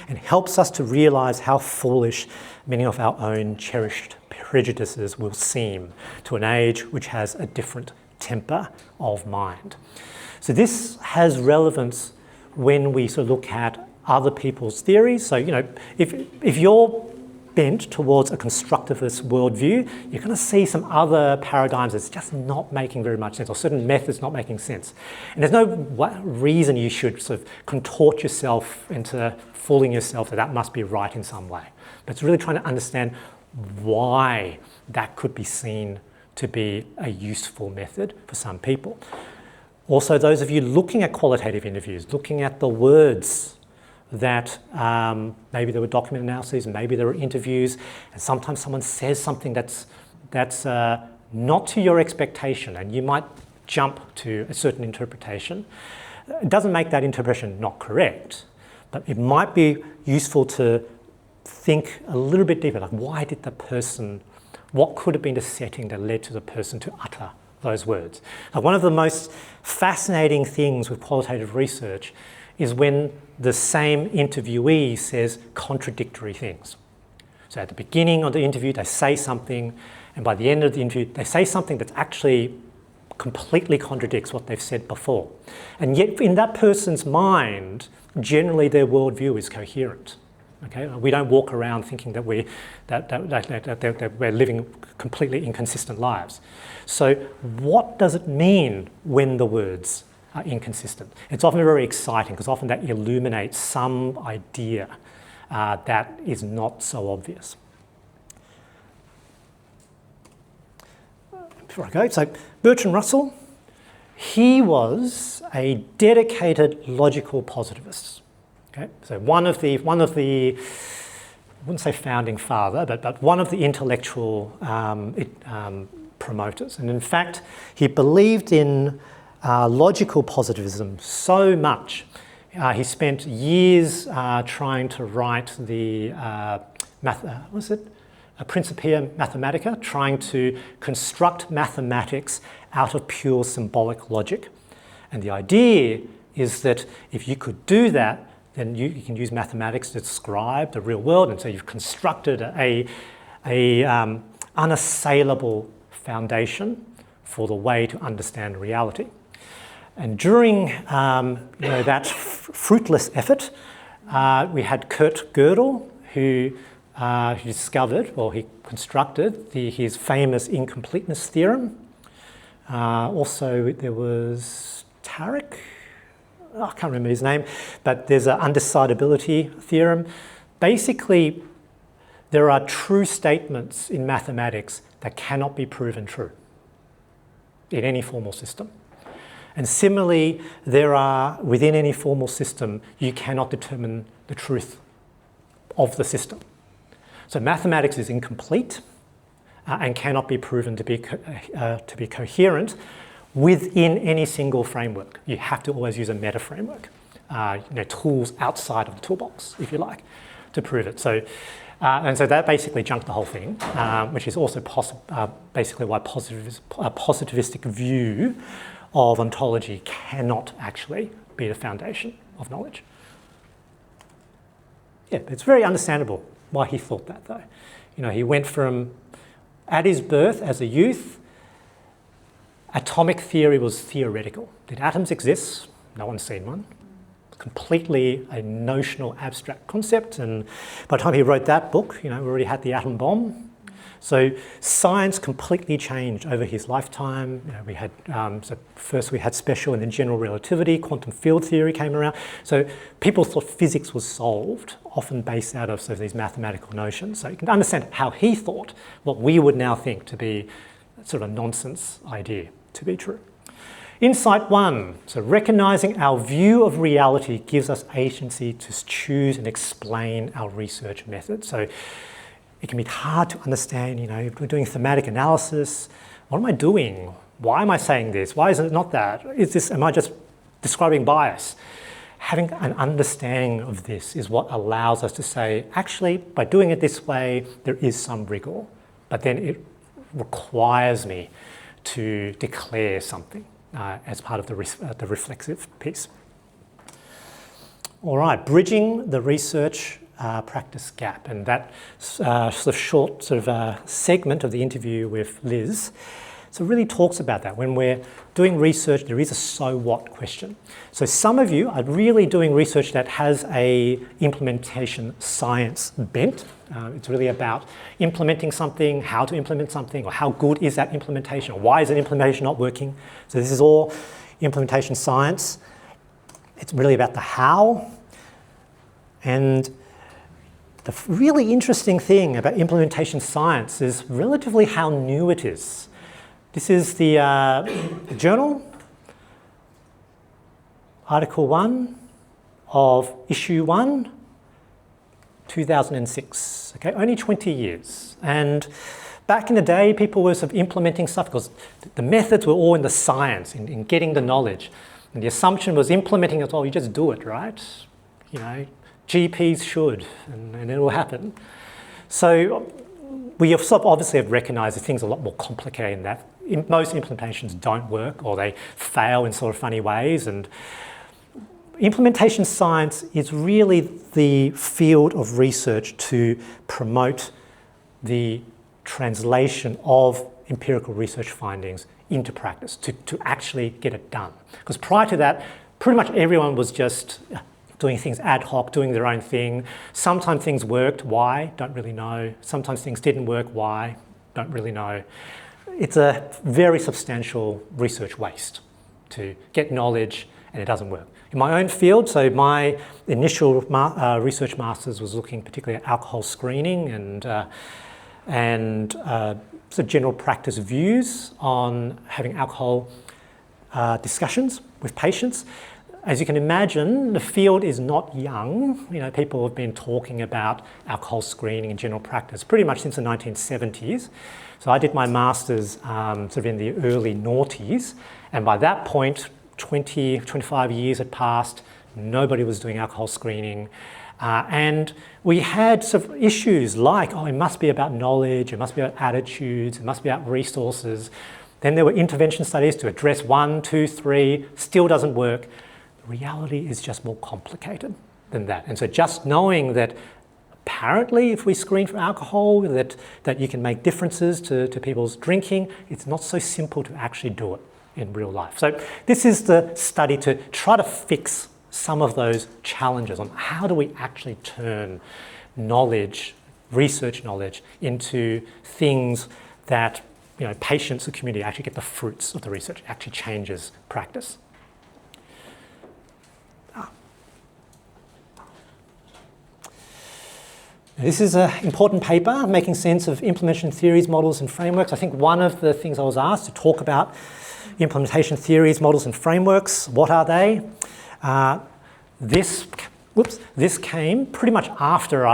and helps us to realise how foolish many of our own cherished prejudices will seem to an age which has a different temper of mind. So this has relevance when we sort of look at other people's theories. So, you know, if you're bent towards a constructivist worldview, you're going to see some other paradigms that's just not making very much sense, or certain methods not making sense. And there's no reason you should sort of contort yourself into fooling yourself that must be right in some way. But it's really trying to understand why that could be seen to be a useful method for some people. Also, those of you looking at qualitative interviews, looking at the words that maybe there were document analyses, maybe there were interviews, and sometimes someone says something that's not to your expectation, and you might jump to a certain interpretation. It doesn't make that interpretation not correct, but it might be useful to think a little bit deeper, like why did the person, what could have been the setting that led to the person to utter those words? Now, one of the most fascinating things with qualitative research is when the same interviewee says contradictory things. So at the beginning of the interview, they say something, and by the end of the interview, they say something that actually completely contradicts what they've said before. And yet in that person's mind, generally their worldview is coherent. Okay? We don't walk around thinking that we're living completely inconsistent lives. So what does it mean when the words are inconsistent? It's often very exciting because often that illuminates some idea that is not so obvious. Before I go, so Bertrand Russell, he was a dedicated logical positivist. Okay, so one of the I wouldn't say founding father, but one of the intellectual promoters. And in fact, he believed in logical positivism so much. He spent years trying to write the Principia Mathematica, trying to construct mathematics out of pure symbolic logic. And the idea is that if you could do that, then you can use mathematics to describe the real world, and so you've constructed a unassailable foundation for the way to understand reality. And during that fruitless effort, We had Kurt Gödel, who discovered, or he constructed, his famous incompleteness theorem. Also, there was Tarek, I can't remember his name, but there's an undecidability theorem. Basically, there are true statements in mathematics that cannot be proven true in any formal system. And similarly, there are, within any formal system, you cannot determine the truth of the system. So mathematics is incomplete and cannot be proven to be coherent within any single framework. You have to always use a meta framework, tools outside of the toolbox, if you like, to prove it. So, and so that basically junked the whole thing, which is also basically why a positivistic view of ontology cannot actually be the foundation of knowledge. Yeah, it's very understandable why he thought that, though. He went from, at his birth as a youth, atomic theory was theoretical. Did atoms exist? No one's seen one. Completely a notional abstract concept, and by the time he wrote that book, we already had the atom bomb. So science completely changed over his lifetime. We had so first we had special and then general relativity, quantum field theory came around. So people thought physics was solved, often based out of these mathematical notions. So you can understand how he thought what we would now think to be sort of a nonsense idea to be true. Insight 1, so recognising our view of reality gives us agency to choose and explain our research method. So it can be hard to understand, if we're doing thematic analysis, what am I doing? Why am I saying this? Why is it not that? Am I just describing bias? Having an understanding of this is what allows us to say, actually, by doing it this way, there is some rigour, but then it requires me to declare something as part of the reflexive piece. All right, bridging the research practice gap, and that sort of short segment of the interview with Liz really talks about that. When we're doing research, there is a so what question. So some of you are really doing research that has a implementation science bent. It's really about implementing something, how to implement something, or how good is that implementation, or why is an implementation not working. So this is all implementation science. It's really about the how. And the really interesting thing about implementation science is relatively how new it is. This is the journal, Article 1 of Issue 1, 2006. Okay, only 20 years. And back in the day, people were sort of implementing stuff because the methods were all in the science, in getting the knowledge. And the assumption was implementing it, well, you just do it, right? GPs should, and it will happen. So we have obviously have recognised that things are a lot more complicated than that. Most implementations don't work, or they fail in sort of funny ways. And implementation science is really the field of research to promote the translation of empirical research findings into practice, to actually get it done. Because prior to that, pretty much everyone was just doing things ad hoc, doing their own thing. Sometimes things worked, why? Don't really know. Sometimes things didn't work, why? Don't really know. It's a very substantial research waste to get knowledge and it doesn't work. In my own field, so my initial research master's was looking particularly at alcohol screening and sort of general practice views on having alcohol discussions with patients. As you can imagine, the field is not young. People have been talking about alcohol screening in general practice pretty much since the 1970s. So I did my master's sort of in the early noughties, and by that point, 20, 25 years had passed, nobody was doing alcohol screening. And we had sort of issues like, it must be about knowledge, it must be about attitudes, it must be about resources. Then there were intervention studies to address 1, 2, 3, still doesn't work. The reality is just more complicated than that. And so just knowing that apparently if we screen for alcohol, that you can make differences to people's drinking, it's not so simple to actually do it in real life. So this is the study to try to fix some of those challenges on how do we actually turn knowledge, research knowledge, into things that patients, the community actually get the fruits of the research, actually changes practice. This is an important paper, making sense of implementation theories, models and frameworks. I think one of the things I was asked to talk about, implementation theories, models and frameworks, what are they? This came pretty much after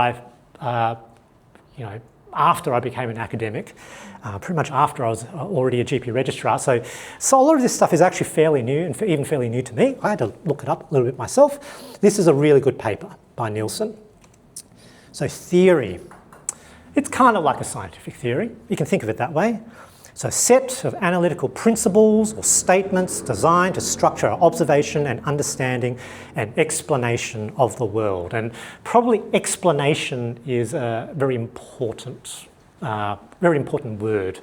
after I became an academic, pretty much after I was already a GP registrar. So a lot of this stuff is actually fairly new, and even fairly new to me. I had to look it up a little bit myself. This is a really good paper by Nielsen. So theory, it's kind of like a scientific theory. You can think of it that way. So a set of analytical principles or statements designed to structure our observation and understanding and explanation of the world. And probably explanation is a very important word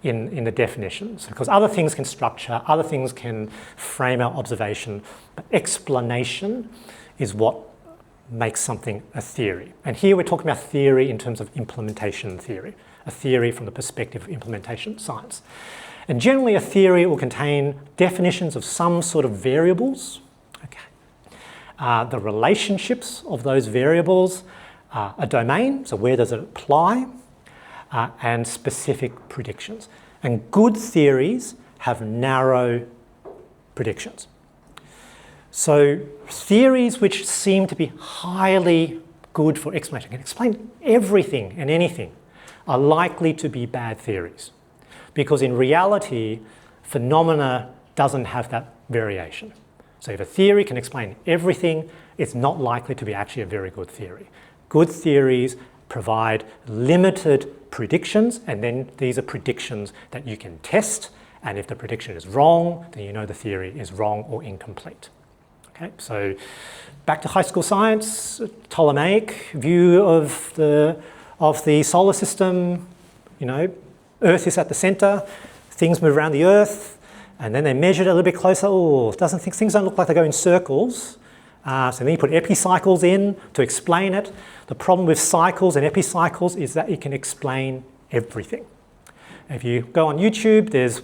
in the definitions, because other things can structure, other things can frame our observation, but explanation is what makes something a theory. And here we're talking about theory in terms of implementation theory, a theory from the perspective of implementation science. And generally a theory will contain definitions of some sort of variables, the relationships of those variables, a domain, so where does it apply, and specific predictions. And good theories have narrow predictions. So theories which seem to be highly good for explanation, can explain everything and anything, are likely to be bad theories. Because in reality, phenomena doesn't have that variation. So if a theory can explain everything, it's not likely to be actually a very good theory. Good theories provide limited predictions, and then these are predictions that you can test, and if the prediction is wrong, then you know the theory is wrong or incomplete. Okay, so back to high school science, Ptolemaic view of the solar system, Earth is at the center, things move around the Earth, and then they measured it a little bit closer. Oh, things don't look like they go in circles. So then you put epicycles in to explain it. The problem with cycles and epicycles is that it can explain everything. If you go on YouTube, there's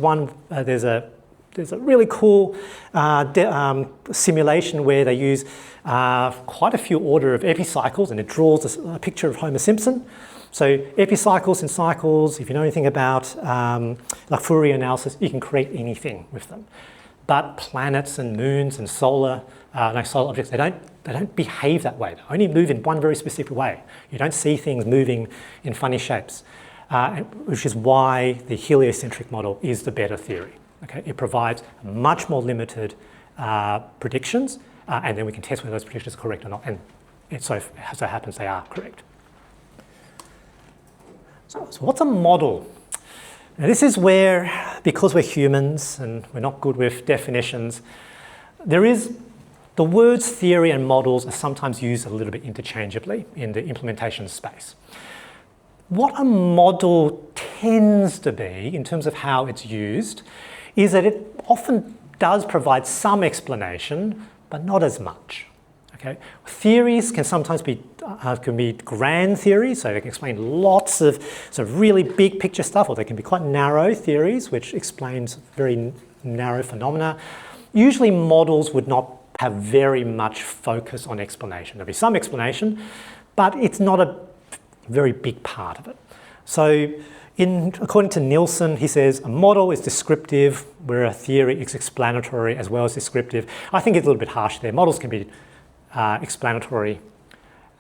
a really cool simulation where they use quite a few order of epicycles, and it draws a picture of Homer Simpson. So epicycles and cycles, if you know anything about like Fourier analysis, you can create anything with them. But planets and moons and solar objects, they don't behave that way. They only move in one very specific way. You don't see things moving in funny shapes, which is why the heliocentric model is the better theory. Okay, it provides much more limited predictions, and then we can test whether those predictions are correct or not, and it so happens they are correct. So what's a model? Now this is where, because we're humans and we're not good with definitions, the words theory and models are sometimes used a little bit interchangeably in the implementation space. What a model tends to be, in terms of how it's used, is that it often does provide some explanation, but not as much. Okay? Theories can sometimes be grand theories, so they can explain lots of really big picture stuff, or they can be quite narrow theories, which explains very narrow phenomena. Usually models would not have very much focus on explanation. There'll be some explanation, but it's not a very big part of it. So according to Nielsen, he says a model is descriptive, where a theory is explanatory as well as descriptive. I think it's a little bit harsh there. Models can be explanatory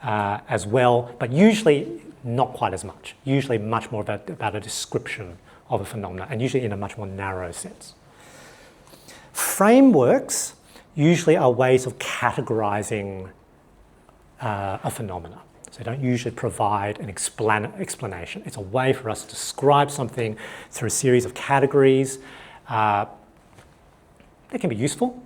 as well, but usually not quite as much. Usually much more about a description of a phenomenon, and usually in a much more narrow sense. Frameworks usually are ways of categorizing a phenomena. So they don't usually provide an explanation. It's a way for us to describe something through a series of categories. They can be useful.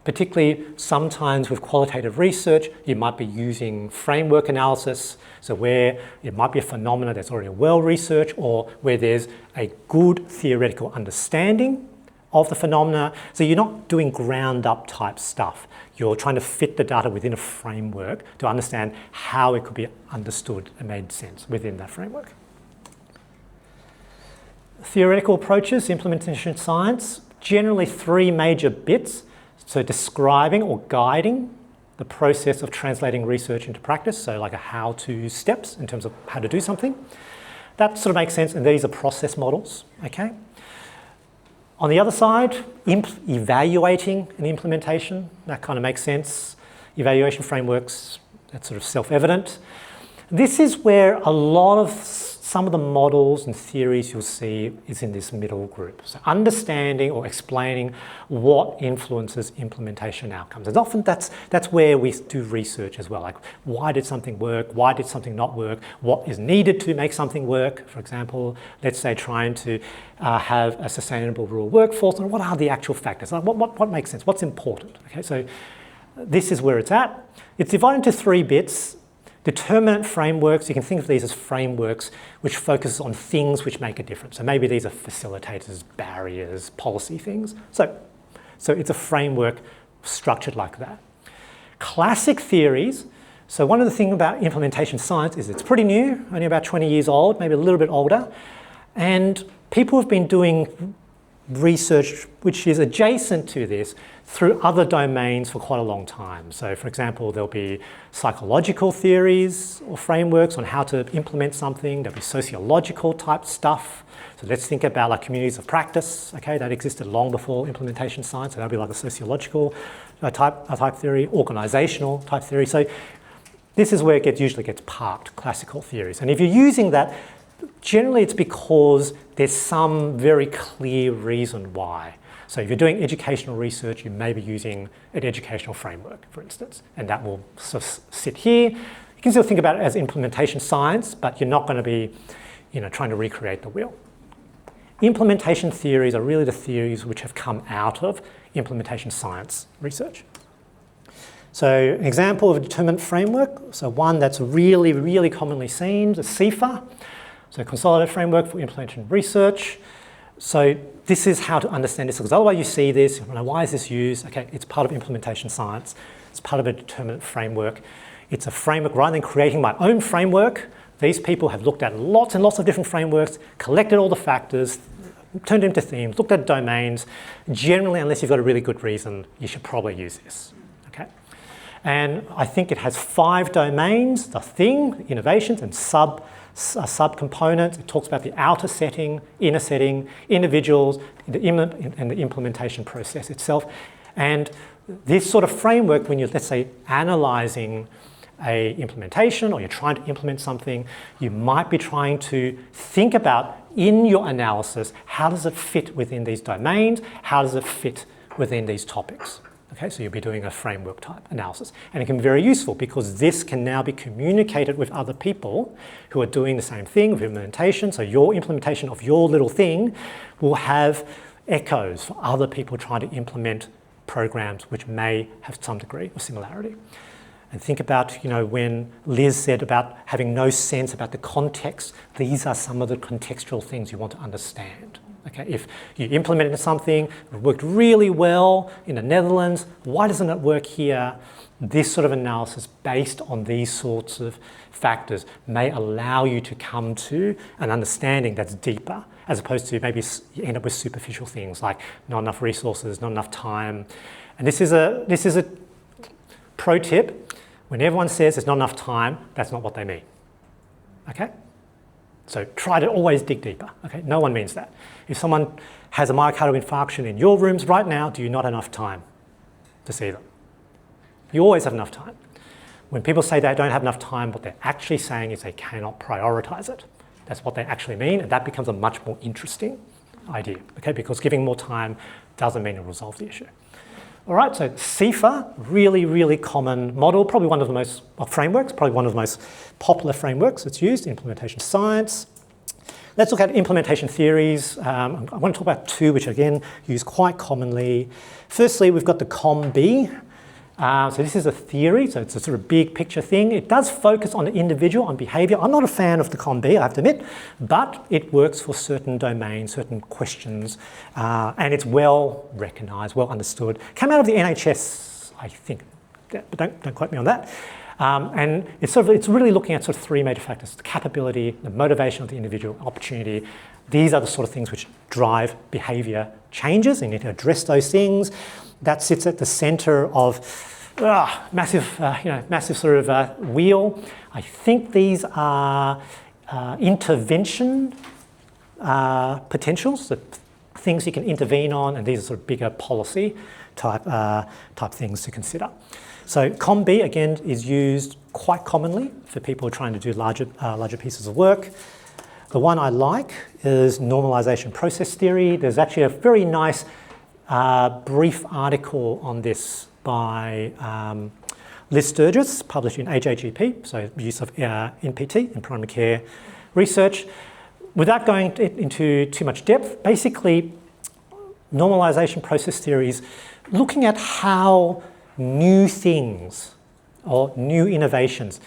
Particularly sometimes with qualitative research, you might be using framework analysis, so where it might be a phenomena that's already well researched, or where there's a good theoretical understanding of the phenomena. So you're not doing ground up type stuff. You're trying to fit the data within a framework to understand how it could be understood and made sense within that framework. Theoretical approaches, implementation science, generally 3 major bits. So describing or guiding the process of translating research into practice, so like a how-to steps in terms of how to do something. That sort of makes sense, and these are process models, okay? On the other side, evaluating an implementation, that kind of makes sense. Evaluation frameworks, that's sort of self-evident. This is where a lot of some of the models and theories you'll see is in this middle group. So understanding or explaining what influences implementation outcomes. And often that's where we do research as well, like why did something work, why did something not work, what is needed to make something work. For example, let's say trying to have a sustainable rural workforce, and what are the actual factors? Like what makes sense, what's important? Okay, so this is where it's at. It's divided into 3 bits. Determinant frameworks, you can think of these as frameworks which focus on things which make a difference. So maybe these are facilitators, barriers, policy things. So it's a framework structured like that. Classic theories. So one of the things about implementation science is it's pretty new, only about 20 years old, maybe a little bit older. And people have been doing research which is adjacent to this through other domains for quite a long time. So for example, there'll be psychological theories or frameworks on how to implement something. There'll be sociological type stuff. So let's think about like communities of practice, okay, that existed long before implementation science. So that'll be like a sociological type theory, organizational type theory. So this is where it usually gets parked, classical theories. And if you're using that, generally it's because there's some very clear reason why. So if you're doing educational research, you may be using an educational framework, for instance, and that will sort of sit here. You can still think about it as implementation science, but you're not going to be, trying to recreate the wheel. Implementation theories are really the theories which have come out of implementation science research. So an example of a determinant framework, so one that's really, really commonly seen, the CIFR. So consolidated framework for implementation research. So this is how to understand this, because otherwise you see this, why is this used? Okay, it's part of implementation science. It's part of a determinant framework. It's a framework. Rather than creating my own framework, these people have looked at lots and lots of different frameworks, collected all the factors, turned them into themes, looked at domains. Generally, unless you've got a really good reason, you should probably use this, okay? And I think it has 5 domains: the thing, innovations, and subcomponents. It talks about the outer setting, inner setting, individuals, and the implementation process itself. And this sort of framework, when you're, let's say, analysing a implementation or you're trying to implement something, you might be trying to think about in your analysis, how does it fit within these domains? How does it fit within these topics? Okay, so you'll be doing a framework type analysis. And it can be very useful because this can now be communicated with other people who are doing the same thing with implementation. So your implementation of your little thing will have echoes for other people trying to implement programs which may have some degree of similarity. And think about, when Liz said about having no sense about the context, these are some of the contextual things you want to understand. Okay, if you implemented something, it worked really well in the Netherlands, why doesn't it work here? This sort of analysis based on these sorts of factors may allow you to come to an understanding that's deeper, as opposed to maybe you end up with superficial things like not enough resources, not enough time. And this is a pro tip. When everyone says there's not enough time, that's not what they mean. Okay? So try to always dig deeper, okay? No one means that. If someone has a myocardial infarction in your rooms right now, do you not have enough time to see them? You always have enough time. When people say they don't have enough time, what they're actually saying is they cannot prioritize it. That's what they actually mean, and that becomes a much more interesting idea, okay? Because giving more time doesn't mean it'll resolve the issue. All right, so CIFR, really, really common model, probably one of the most, frameworks, probably one of the most popular frameworks that's used, implementation science. Let's look at implementation theories. I want to talk about 2, which again, used quite commonly. Firstly, we've got the COM-B, So this is a theory, so it's a sort of big picture thing. It does focus on the individual, on behaviour. I'm not a fan of the COM-B, I have to admit, but it works for certain domains, certain questions, and it's well recognised, well understood. Came out of the NHS, I think, but don't quote me on that. And it's really looking at sort of three major factors: the capability, the motivation of the individual, opportunity. These are the sort of things which drive behaviour changes, and you need to address those things. That sits at the centre of massive sort of wheel. I think these are intervention potentials, the things you can intervene on, and these are sort of bigger policy type things to consider. So COM-B, again, is used quite commonly for people trying to do larger pieces of work. The one I like is normalization process theory. There's actually a very nice brief article on this by Liz Sturgis, published in AJGP, so use of NPT, in primary care research. Without going into too much depth, basically, normalization process theory is looking at how new things or new innovations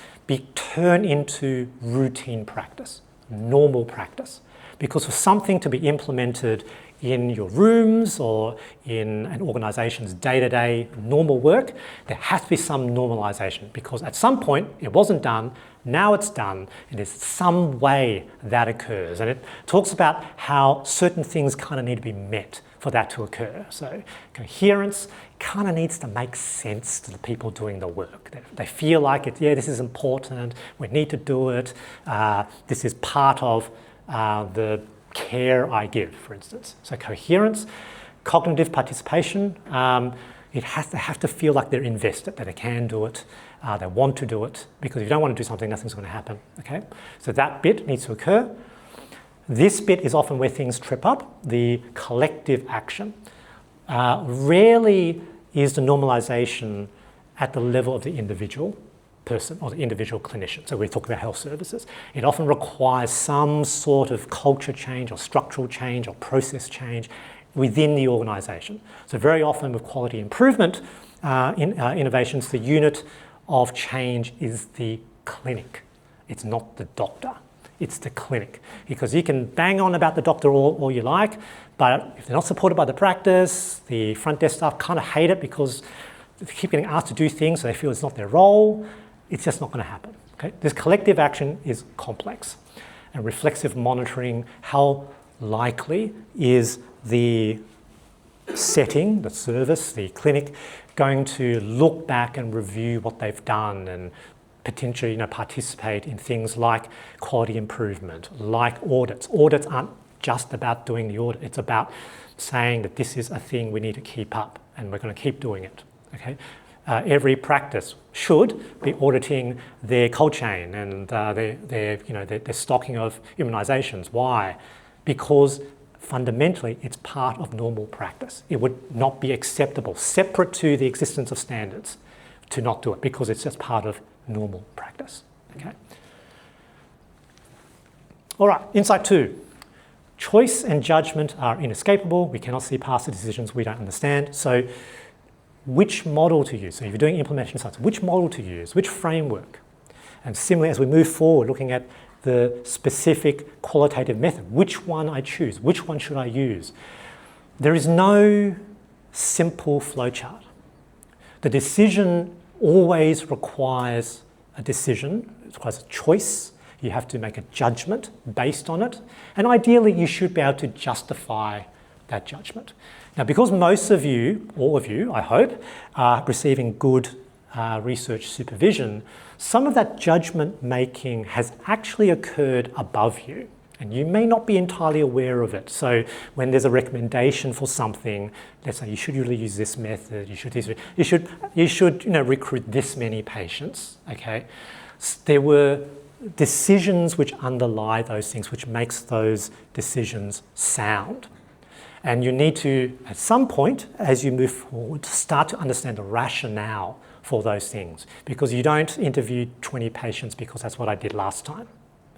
turn into routine practice, normal practice. Because for something to be implemented in your rooms or in an organisation's day-to-day normal work, there has to be some normalisation, because at some point it wasn't done, now it's done, and there's some way that occurs. And it talks about how certain things kind of need to be met for that to occur. So coherence kind of needs to make sense to the people doing the work. They feel like it, yeah, this is important, we need to do it, this is part of the care I give, for instance. So coherence, cognitive participation, they have to feel like they're invested, that they can do it, they want to do it, because if you don't want to do something, nothing's going to happen, okay? So that bit needs to occur. This bit is often where things trip up, the collective action. Rarely is the normalisation at the level of the individual person or the individual clinician. So we talk about health services. It often requires some sort of culture change or structural change or process change within the organisation. So very often with quality improvement innovations, the unit of change is the clinic. It's not the doctor. It's the clinic. Because you can bang on about the doctor all you like, but if they're not supported by the practice, the front desk staff kind of hate it because they keep getting asked to do things, so they feel it's not their role. It's just not going to happen. Okay? This collective action is complex. And reflexive monitoring, how likely is the setting, the service, the clinic, going to look back and review what they've done and potentially participate in things like quality improvement, like audits. Audits aren't just about doing the audit. It's about saying that this is a thing we need to keep up and we're going to keep doing it. Okay? Every practice should be auditing their cold chain and their stocking of immunisations. Why? Because fundamentally it's part of normal practice. It would not be acceptable, separate to the existence of standards, to not do it, because it's just part of normal practice. Okay. All right, insight 2. Choice and judgment are inescapable. We cannot see past the decisions we don't understand. So which model to use? So if you're doing implementation science, which model to use, which framework? And similarly, as we move forward, looking at the specific qualitative method, which one I choose, which one should I use? There is no simple flowchart. The decision always requires a decision, it requires a choice. You have to make a judgment based on it. And ideally, you should be able to justify that judgment. Now, because most of you, all of you, I hope, are receiving good research supervision, some of that judgment making has actually occurred above you, and you may not be entirely aware of it. So when there's a recommendation for something, let's say you should usually use this method, you should recruit this many patients, okay? There were decisions which underlie those things, which makes those decisions sound. And you need to, at some point, as you move forward, start to understand the rationale for those things. Because you don't interview 20 patients because that's what I did last time.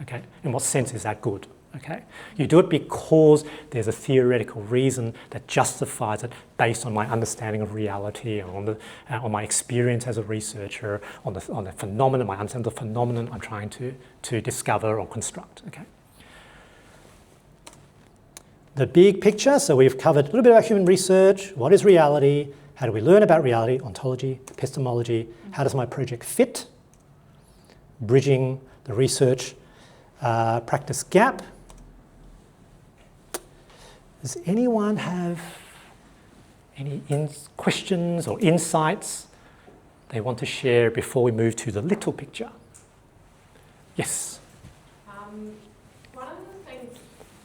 Okay? In what sense is that good? Okay? You do it because there's a theoretical reason that justifies it based on my understanding of reality and on my experience as a researcher, on the phenomenon, my understanding of the phenomenon I'm trying to discover or construct. Okay? The big picture, so we've covered a little bit about human research, what is reality, how do we learn about reality, ontology, epistemology, how does my project fit, bridging the research practice gap. Does anyone have any questions or insights they want to share before we move to the little picture? Yes? One of the things,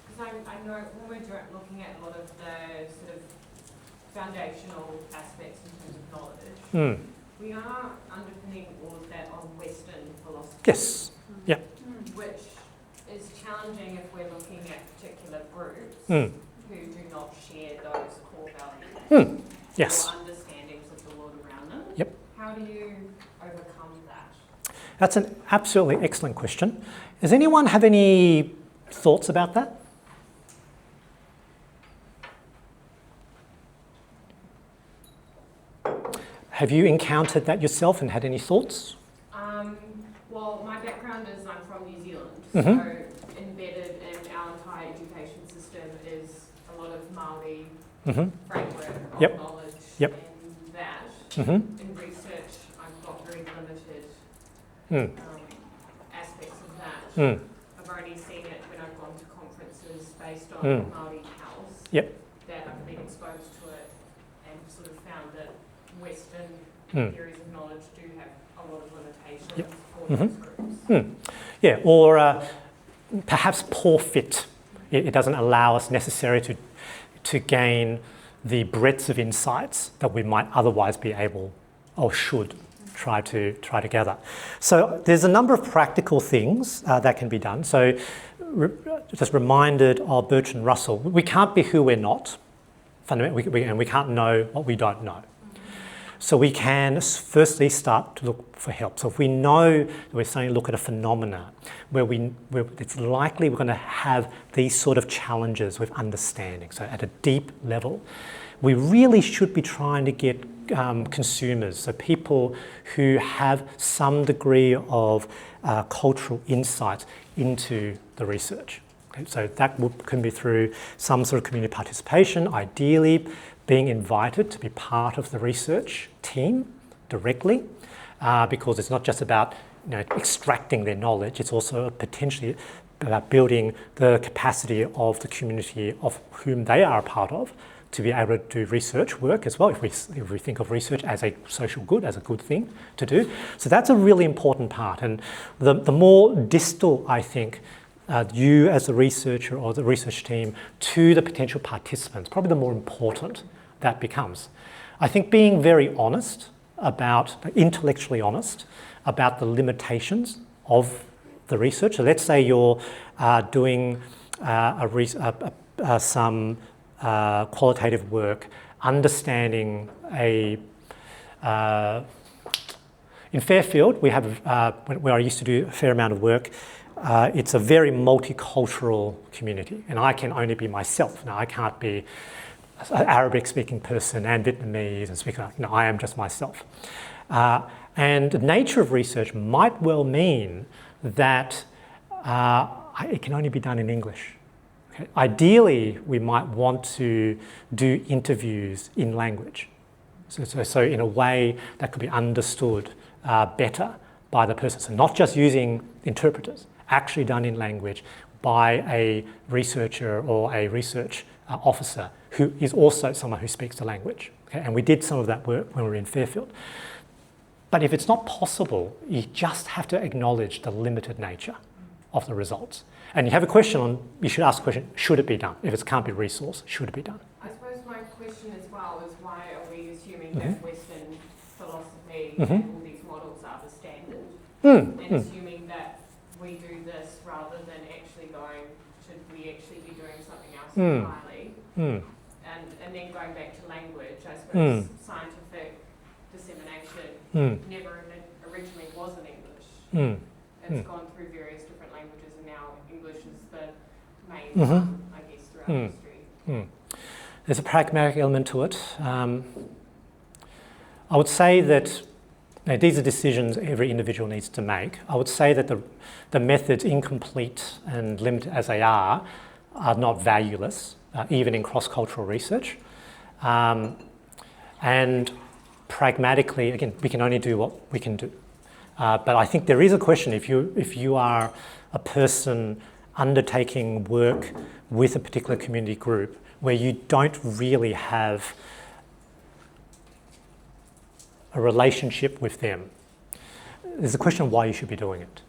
because I know when we're looking at a lot of the sort of foundational aspects in terms of knowledge, we are underpinning all of that on Western philosophy. Yes. Yeah. Which is challenging if we're looking at particular groups who do not share those core values Yes. or understandings of the world around them. Yep. How do you overcome that? That's an absolutely excellent question. Does anyone have any thoughts about that? Have you encountered that yourself and had any thoughts? Well, my background is I'm from New Zealand, so embedded in our entire education system is a lot of Māori framework of knowledge and that. In research, I've got very limited aspects of that. I've only seen it when I've gone to conferences based on Māori house that I've been exposed to it and sort of found that Western theories of knowledge do have a lot of limitations for those groups. Yeah, or perhaps poor fit. It doesn't allow us necessarily to gain the breadth of insights that we might otherwise be able or should try to gather. So there's a number of practical things that can be done. So just reminded of Bertrand Russell, we can't be who we're not, fundamentally, and we can't know what we don't know. So we can firstly start to look for help. So if we know that we're starting to look at a phenomena where it's likely we're going to have these sort of challenges with understanding, so at a deep level, we really should be trying to get consumers, so people who have some degree of cultural insight into the research. Okay, so that can be through some sort of community participation, ideally being invited to be part of the research team directly, because it's not just about extracting their knowledge, it's also potentially about building the capacity of the community of whom they are a part of to be able to do research work as well, if we think of research as a social good, as a good thing to do. So that's a really important part. And the more distal, I think, you as a researcher or the research team to the potential participants, probably the more important that becomes. I think being very honest about, intellectually honest about the limitations of the research. So let's say you're doing some qualitative work, understanding in Fairfield, we have, where I used to do a fair amount of work, it's a very multicultural community, and I can only be myself. Now, I can't be an Arabic-speaking person and Vietnamese and speak, I am just myself. And the nature of research might well mean that it can only be done in English. Okay. Ideally, we might want to do interviews in language. So in a way that could be understood better by the person. So not just using interpreters, actually done in language by a researcher or a research officer who is also someone who speaks the language. Okay? And we did some of that work when we were in Fairfield. But if it's not possible, you just have to acknowledge the limited nature of the results. And you have a question on, you should ask the question, should it be done? If it can't be resourced, should it be done? I suppose my question as well is why are we assuming that Western philosophy and all these models are the standard? And assuming that we do this rather than actually going, should we actually be doing something else entirely? And then going back to language, I suppose scientific dissemination never originally was in English. It's gone through various different languages, and now English is the main one, I guess, throughout history. There's a pragmatic element to it. I would say that these are decisions every individual needs to make. I would say that the methods, incomplete and limited as they are not valueless, even in cross-cultural research. And pragmatically, again, we can only do what we can do. But I think there is a question, if you are a person undertaking work with a particular community group where you don't really have a relationship with them, there's a question of why you should be doing it.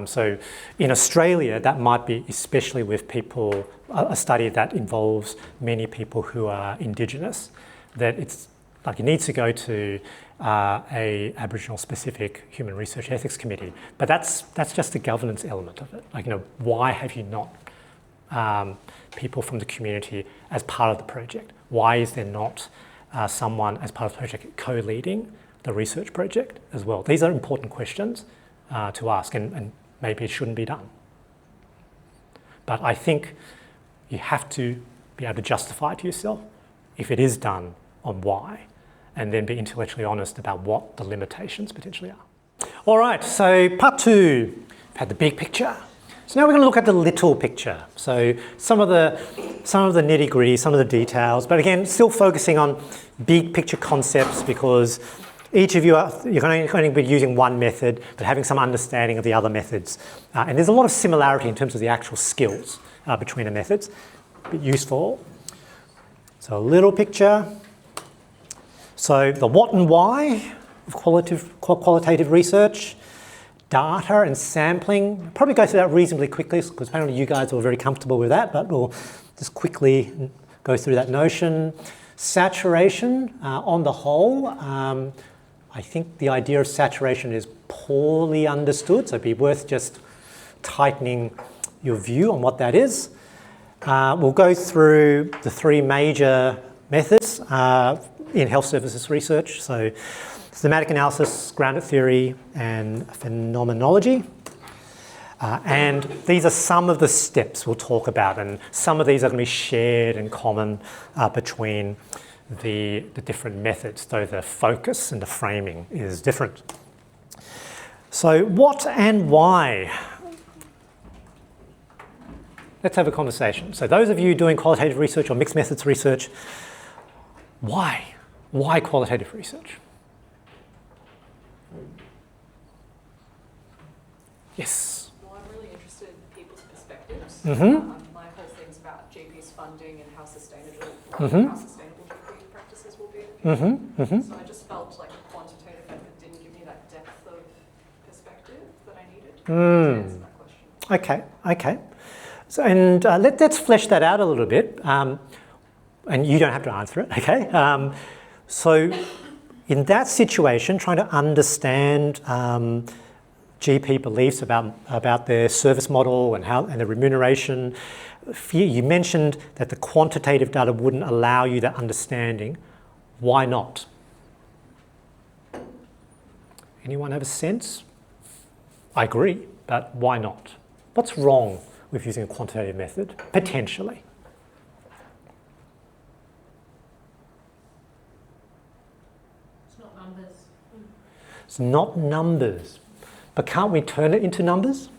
So in Australia, that might be especially with people, a study that involves many people who are Indigenous, that it's like it needs to go to a Aboriginal specific human research ethics committee. But that's just the governance element of it. Like, why have you not people from the community as part of the project? Why is there not someone as part of the project co-leading the research project as well? These are important questions to ask, and maybe it shouldn't be done. But I think you have to be able to justify to yourself if it is done on why, and then be intellectually honest about what the limitations potentially are. All right, so part 2, we've had the big picture. So now we're going to look at the little picture. So some of the nitty-gritty, some of the details, but again, still focusing on big picture concepts, because each of you're going to be using one method, but having some understanding of the other methods. And there's a lot of similarity in terms of the actual skills between the methods. Be useful. So a little picture. So the what and why of qualitative research, data and sampling. Probably go through that reasonably quickly, because apparently you guys are very comfortable with that, but we'll just quickly go through that notion. Saturation, on the whole, I think the idea of saturation is poorly understood, so it'd be worth just tightening your view on what that is. We'll go through the 3 major methods in health services research, so thematic analysis, grounded theory, and phenomenology. And these are some of the steps we'll talk about, and some of these are going to be shared and common between the different methods, though the focus and the framing is different. So what and why? Let's have a conversation. So those of you doing qualitative research or mixed methods research, why? Why qualitative research? Yes? Well, I'm really interested in people's perspectives. Mm-hmm. My whole thing's about GP's funding and how sustainable GP practices will be. Mm-hmm. Mm-hmm. So I just felt like a quantitative method didn't give me that depth of perspective that I needed to answer that question. Okay. So, and let's flesh that out a little bit. And you don't have to answer it, okay? So in that situation, trying to understand GP beliefs about their service model and the remuneration, you mentioned that the quantitative data wouldn't allow you that understanding. Why not? Anyone have a sense? I agree, but why not? What's wrong with using a quantitative method, potentially? It's not numbers. But can't we turn it into numbers?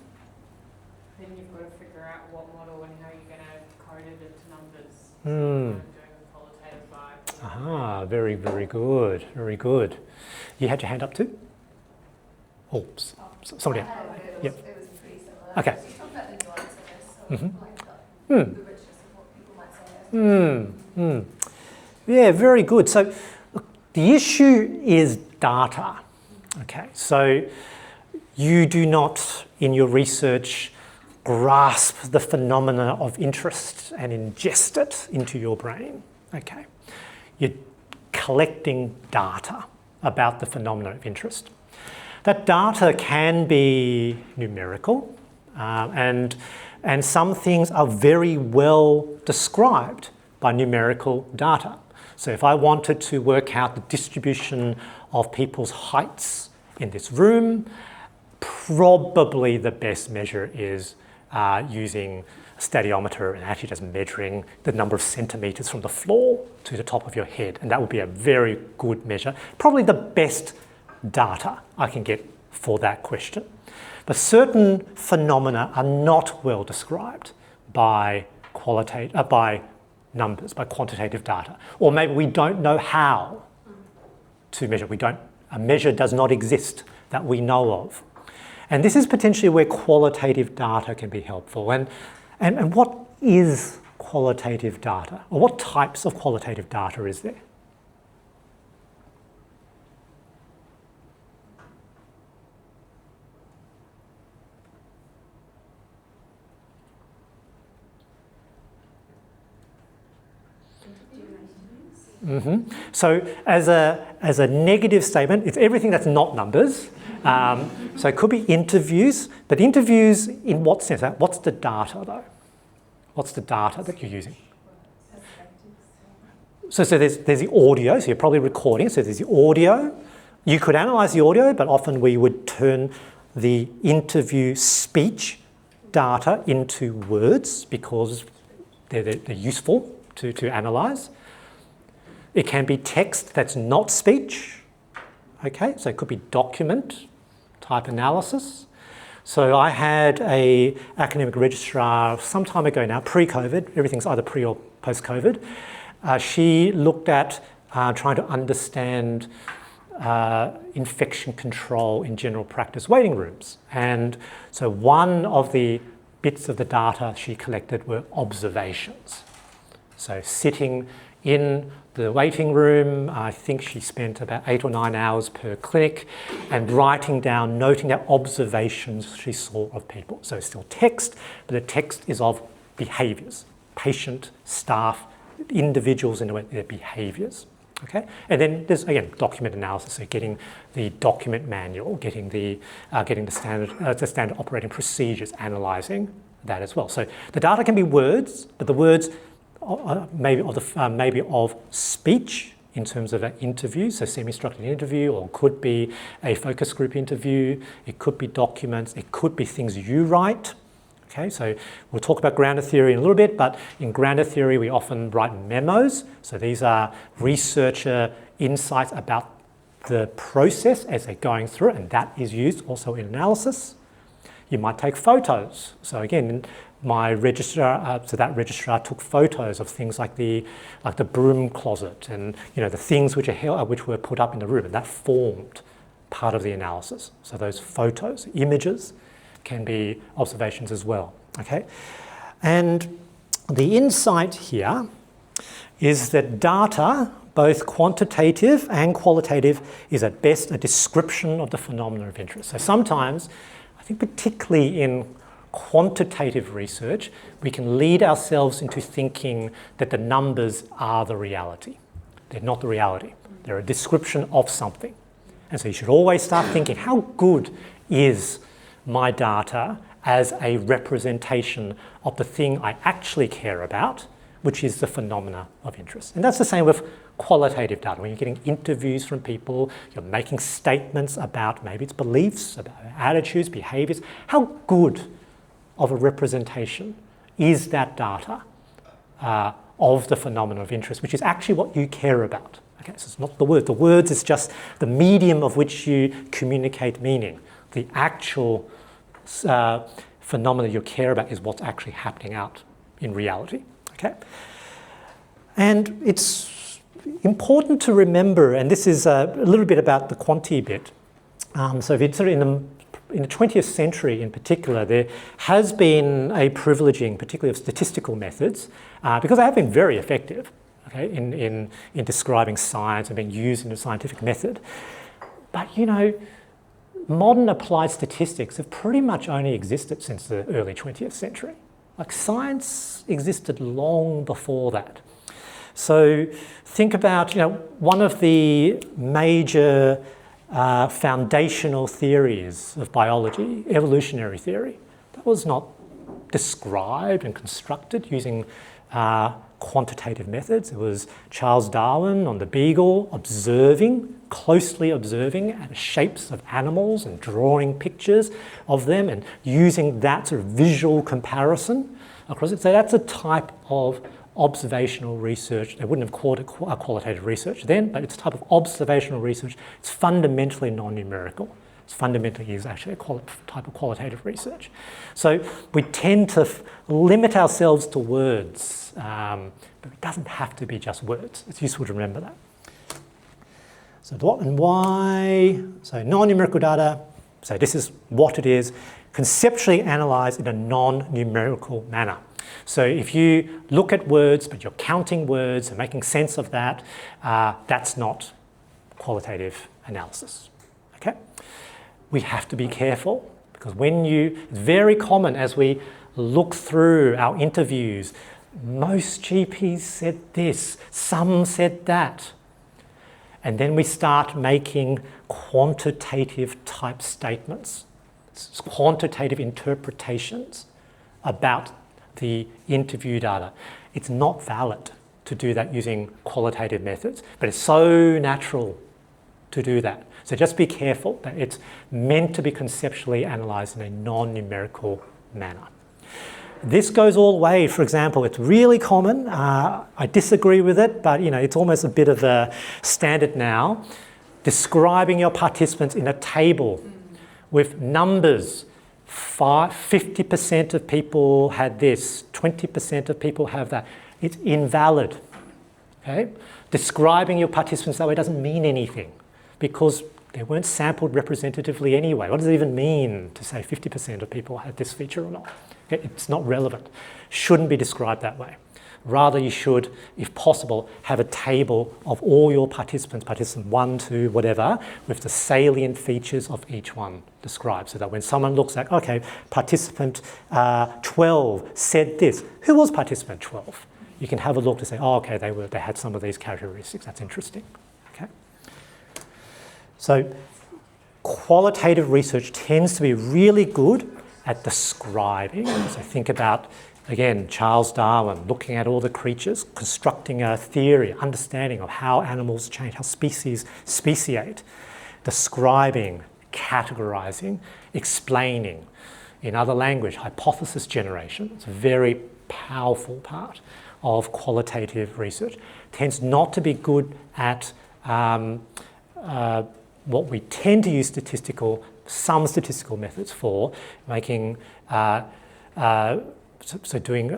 Then you've got to figure out what model and how you're going to code it into numbers. Hmm. So I'm doing a qualitative vibe. Aha, very, very good, very good. You had your hand up too? Oops, somebody else. Yep. It was pretty similar. Okay. So you talked about the nuance of this, so Mhm. like the richness of what people might say. Yeah, very good. So look, the issue is data. Okay, so you do not, in your research, grasp the phenomena of interest and ingest it into your brain. Okay, you're collecting data about the phenomena of interest. That data can be numerical, and some things are very well described by numerical data. So if I wanted to work out the distribution of people's heights in this room, probably the best measure is using a stadiometer and actually just measuring the number of centimetres from the floor to the top of your head. And that would be a very good measure, probably the best data I can get for that question. But certain phenomena are not well described by numbers, by quantitative data. Or maybe we don't know how to measure. A measure does not exist that we know of. And this is potentially where qualitative data can be helpful. And what is qualitative data? Or what types of qualitative data is there? So as a negative statement, it's everything that's not numbers. So it could be interviews, but interviews in what sense? What's the data though? What's the data that you're using? So there's the audio, so you're probably recording, so there's the audio. You could analyse the audio, but often we would turn the interview speech data into words because they're useful to analyse. It can be text that's not speech, okay? So it could be document type analysis. So I had an academic registrar some time ago now, pre-COVID, everything's either pre or post-COVID. She looked at trying to understand infection control in general practice waiting rooms. And so one of the bits of the data she collected were observations. So sitting in the waiting room, I think she spent about 8 or 9 hours per clinic and writing down, noting down observations she saw of people. So it's still text, but the text is of behaviours, patient, staff, individuals in their behaviours. Okay, and then there's again document analysis, so getting the document manual, getting the standard operating procedures, analysing that as well. So the data can be words, but the words maybe of speech in terms of an interview, so semi-structured interview, or could be a focus group interview. It could be documents. It could be things you write. Okay, so we'll talk about grounded theory in a little bit, but in grounded theory we often write memos. So these are researcher insights about the process as they're going through it, and that is used also in analysis. You might take photos. So again, my registrar, so that registrar took photos of things like the broom closet and the things which were put up in the room, and that formed part of the analysis. So those photos, images, can be observations as well, okay? And the insight here is that data, both quantitative and qualitative, is at best a description of the phenomena of interest. So sometimes, I think particularly in quantitative research, we can lead ourselves into thinking that the numbers are the reality. They're not the reality. They're a description of something. And so you should always start thinking, how good is my data as a representation of the thing I actually care about, which is the phenomena of interest. And that's the same with qualitative data. When you're getting interviews from people, you're making statements about maybe it's beliefs, about attitudes, behaviours. How good of a representation is that data of the phenomena of interest, which is actually what you care about? Okay, so it's not the word. The words is just the medium of which you communicate meaning. The actual phenomena you care about is what's actually happening out in reality. Okay, and it's important to remember, and this is a little bit about the quanti bit. So if it's sort of in the 20th century in particular, there has been a privileging, particularly of statistical methods, because they have been very effective, okay, in describing science and being used in a scientific method. But modern applied statistics have pretty much only existed since the early 20th century. Like science existed long before that. So think about, one of the major foundational theories of biology, evolutionary theory, that was not described and constructed using quantitative methods. It was Charles Darwin on the Beagle closely observing shapes of animals and drawing pictures of them and using that sort of visual comparison across it. So that's a type of observational research. They wouldn't have called it qualitative research then, but it's a type of observational research. It's fundamentally non-numerical. It's fundamentally is actually a type of qualitative research. So we tend to limit ourselves to words, but it doesn't have to be just words. It's useful to remember that. So the what and why, so non-numerical data, so this is what it is, conceptually analysed in a non-numerical manner. So if you look at words, but you're counting words and making sense of that, that's not qualitative analysis, okay? We have to be careful because it's very common as we look through our interviews, most GPs said this, some said that. And then we start making quantitative type statements, quantitative interpretations about the interview data. It's not valid to do that using qualitative methods, but it's so natural to do that. So just be careful that it's meant to be conceptually analysed in a non-numerical manner. This goes all the way, for example, it's really common. I disagree with it, but it's almost a bit of a standard now. Describing your participants in a table with numbers. 50% of people had this, 20% of people have that. It's invalid. Okay? Describing your participants that way doesn't mean anything because they weren't sampled representatively anyway. What does it even mean to say 50% of people had this feature or not? Okay? It's not relevant. Shouldn't be described that way. Rather, you should, if possible, have a table of all your participants, participant 1, 2, whatever, with the salient features of each one described. So that when someone looks at, okay, participant 12 said this, who was participant 12? You can have a look to say, oh, okay, they had some of these characteristics. That's interesting. Okay. So qualitative research tends to be really good at describing. So think about, again, Charles Darwin, looking at all the creatures, constructing a theory, understanding of how animals change, how species speciate, describing, categorizing, explaining. In other language, hypothesis generation. It's a very powerful part of qualitative research. Tends not to be good at what we tend to use some statistical methods for, making so doing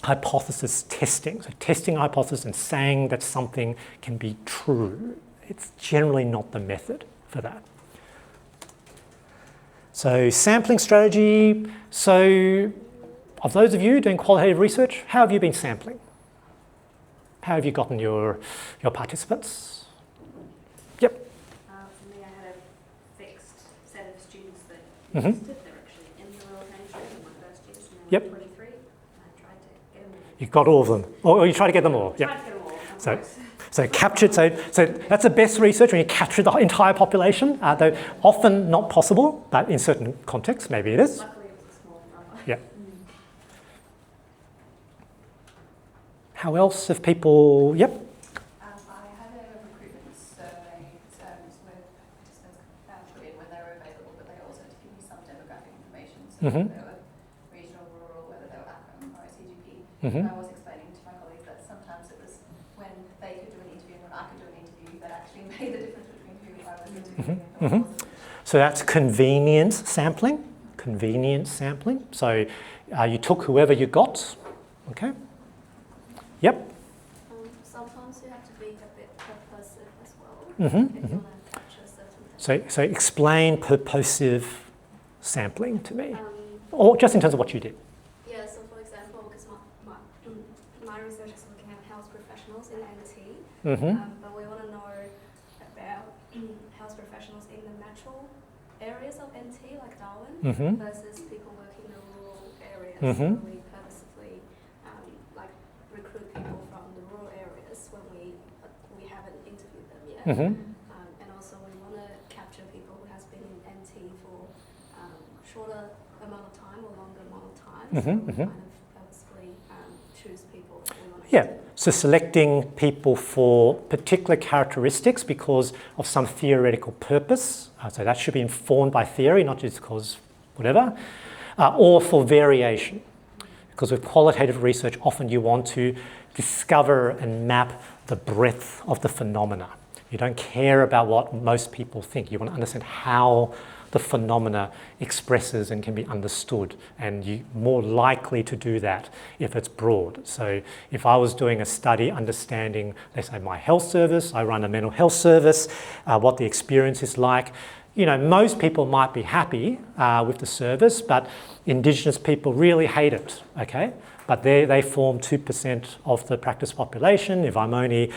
hypothesis testing, so testing a hypothesis and saying that something can be true. It's generally not the method for that. So sampling strategy. So of those of you doing qualitative research, how have you been sampling? How have you gotten your participants? Yep. For me, I had a fixed set of students that existed. Yep. 23. I tried to get them. You got all of them, or you try to get them all. Tried Yep. to get them all. So captured. So that's the best research when you capture the entire population. Though often not possible, but in certain contexts maybe it is. Luckily, it was a small number. Yeah. How else have people? Yep. I had a recruitment survey with participants through it when they were available, but they also had to give me some demographic information. So whether they were regional, rural, whether they were ACRM or RACGP. And I was explaining to my colleagues that sometimes it was when they could do an interview and when I could do an interview that actually made the difference between who I was interviewing and who I wasn't. So that's convenience sampling. Convenience sampling. So you took whoever you got. Okay. Yep. Sometimes you have to be a bit purposive as well. If you want to capture certain things. So explain purposive sampling to me, or just in terms of what you did. Yeah, so for example, because my research is looking at health professionals in NT, but we want to know about health professionals in the natural areas of NT, like Darwin, versus people working in the rural areas. So we purposefully recruit people from the rural areas when we haven't interviewed them yet. And also we want to capture people who has been in NT for shorter amount of time or longer amount of time. So we kind of purposefully choose people we want Yeah, so selecting people for particular characteristics because of some theoretical purpose. So that should be informed by theory, not just because whatever, or for variation. Because with qualitative research, often you want to discover and map the breadth of the phenomena. You don't care about what most people think. You want to understand how the phenomena expresses and can be understood, and you're more likely to do that if it's broad. So if I was doing a study understanding, let's say, my health service, I run a mental health service, what the experience is like, you know, most people might be happy with the service, but Indigenous people really hate it, okay? But they form 2% of the practice population. If I'm only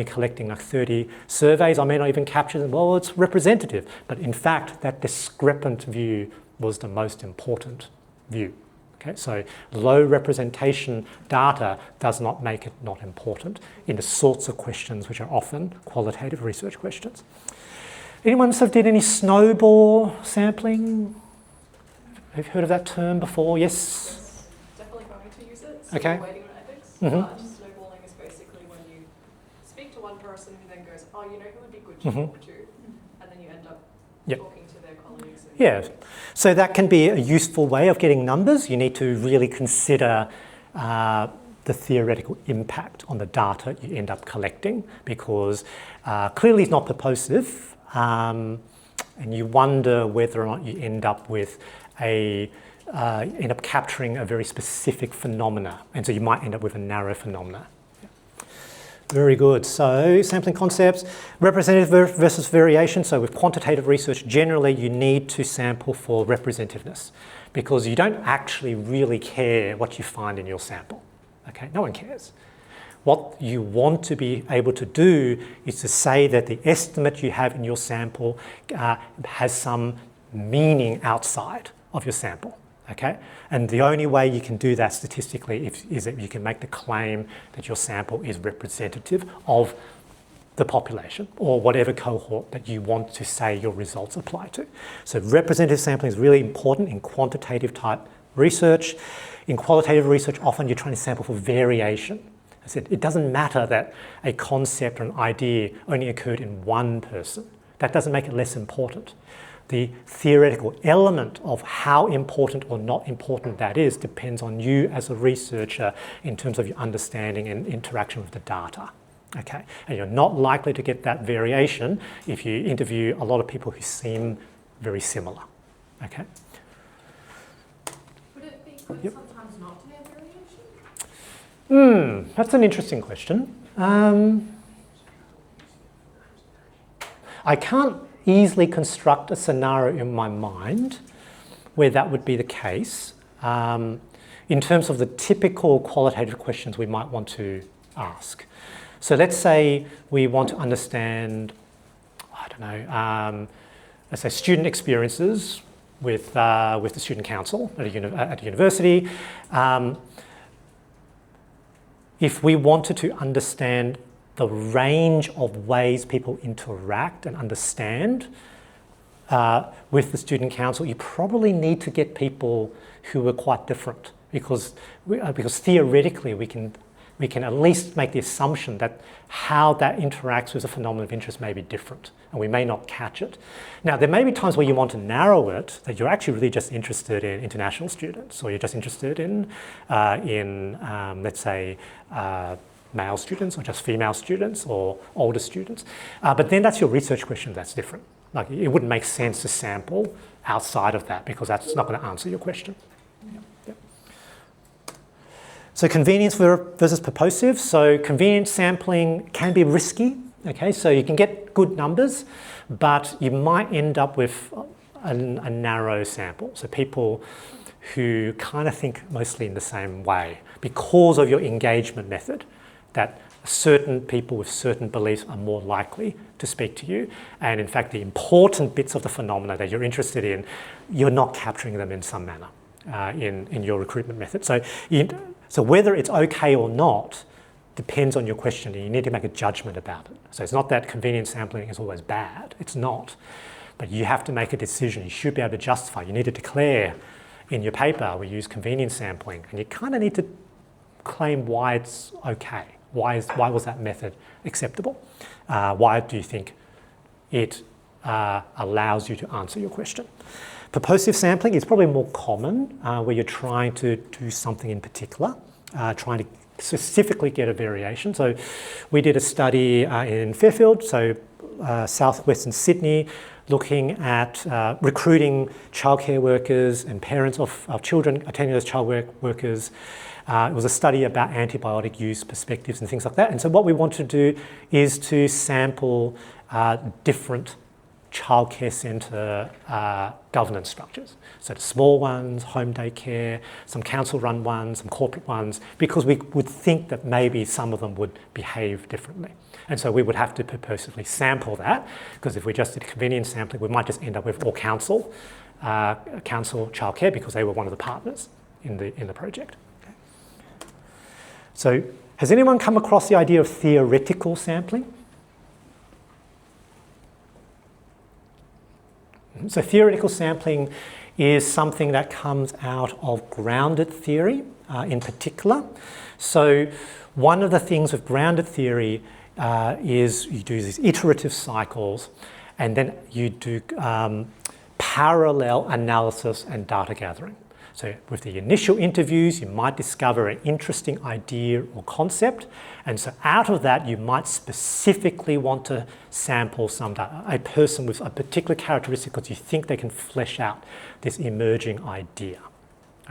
collecting like 30 surveys, I may not even capture them. Well, it's representative. But in fact, that discrepant view was the most important view. Okay, so low representation data does not make it not important in the sorts of questions which are often qualitative research questions. Anyone sort of did any snowball sampling? Have you heard of that term before? Yes? Definitely going to use it. So Okay. we're waiting on ethics. Mhm. But snowballing is basically when you speak to one person who then goes, oh, you know who would be good to talk to? And then you end up Yep. talking to their colleagues. And Yeah, so that can be a useful way of getting numbers. You need to really consider the theoretical impact on the data you end up collecting, because clearly it's not purposive, and you wonder whether or not you end up with end up capturing a very specific phenomena, and so you might end up with a narrow phenomena. Very good. So sampling concepts, representative versus variation. So with quantitative research, generally you need to sample for representativeness, because you don't actually really care what you find in your sample. Okay, no one cares. What you want to be able to do is to say that the estimate you have in your sample has some meaning outside of your sample. Okay, and the only way you can do that statistically is that you can make the claim that your sample is representative of the population or whatever cohort that you want to say your results apply to. So representative sampling is really important in quantitative type research. In qualitative research, often you're trying to sample for variation. I said it doesn't matter that a concept or an idea only occurred in one person. That doesn't make it less important. The theoretical element of how important or not important that is depends on you as a researcher in terms of your understanding and interaction with the data. Okay, and you're not likely to get that variation if you interview a lot of people who seem very similar. Okay. Would it be good Yep. sometimes not to have variation? That's an interesting question. I can't easily construct a scenario in my mind where that would be the case in terms of the typical qualitative questions we might want to ask. So let's say we want to understand, I don't know, let's say student experiences with the student council at a university. If we wanted to understand the range of ways people interact and understand with the student council, you probably need to get people who are quite different, because theoretically we can at least make the assumption that how that interacts with a phenomenon of interest may be different, and we may not catch it. Now, there may be times where you want to narrow it, that you're actually really just interested in international students, or you're just interested in let's say, male students or just female students or older students. But then that's your research question, that's different. Like, it wouldn't make sense to sample outside of that because that's not going to answer your question. Yeah. So convenience versus purposive. So convenience sampling can be risky. Okay, so you can get good numbers, but you might end up with a narrow sample. So people who kind of think mostly in the same way because of your engagement method, that certain people with certain beliefs are more likely to speak to you. And in fact, the important bits of the phenomena that you're interested in, you're not capturing them in some manner in your recruitment method. So whether it's okay or not depends on your question, and you need to make a judgment about it. So it's not that convenience sampling is always bad. It's not. But you have to make a decision. You should be able to justify. You need to declare in your paper, we use convenience sampling, and you kind of need to claim why it's okay. Why was that method acceptable? Why do you think it allows you to answer your question? Purposive sampling is probably more common, where you're trying to do something in particular, trying to specifically get a variation. So we did a study in Fairfield, so southwestern Sydney, looking at recruiting childcare workers and parents of children attending those child workers. It was a study about antibiotic use perspectives and things like that. And so what we wanted to do is to sample different childcare centre governance structures. So the small ones, home daycare, some council-run ones, some corporate ones, because we would think that maybe some of them would behave differently. And so we would have to purposefully sample that, because if we just did convenience sampling, we might just end up with all council childcare, because they were one of the partners in the project. Okay. So has anyone come across the idea of theoretical sampling? So theoretical sampling is something that comes out of grounded theory in particular. So one of the things with grounded theory is you do these iterative cycles, and then you do parallel analysis and data gathering. So with the initial interviews, you might discover an interesting idea or concept, and so out of that, you might specifically want to sample a person with a particular characteristic because you think they can flesh out this emerging idea.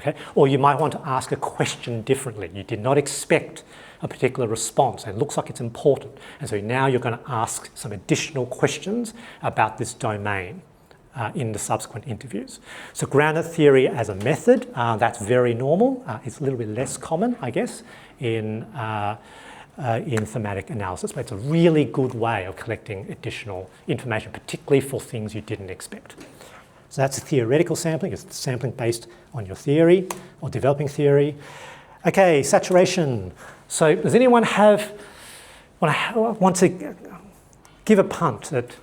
Okay? Or you might want to ask a question differently. You did not expect a particular response, and it looks like it's important. And so now you're going to ask some additional questions about this domain in the subsequent interviews. So grounded theory as a method, that's very normal. It's a little bit less common, I guess, in thematic analysis, but it's a really good way of collecting additional information, particularly for things you didn't expect. So that's theoretical sampling. It's sampling based on your theory or developing theory. Okay, saturation. So does anyone want to give a punt at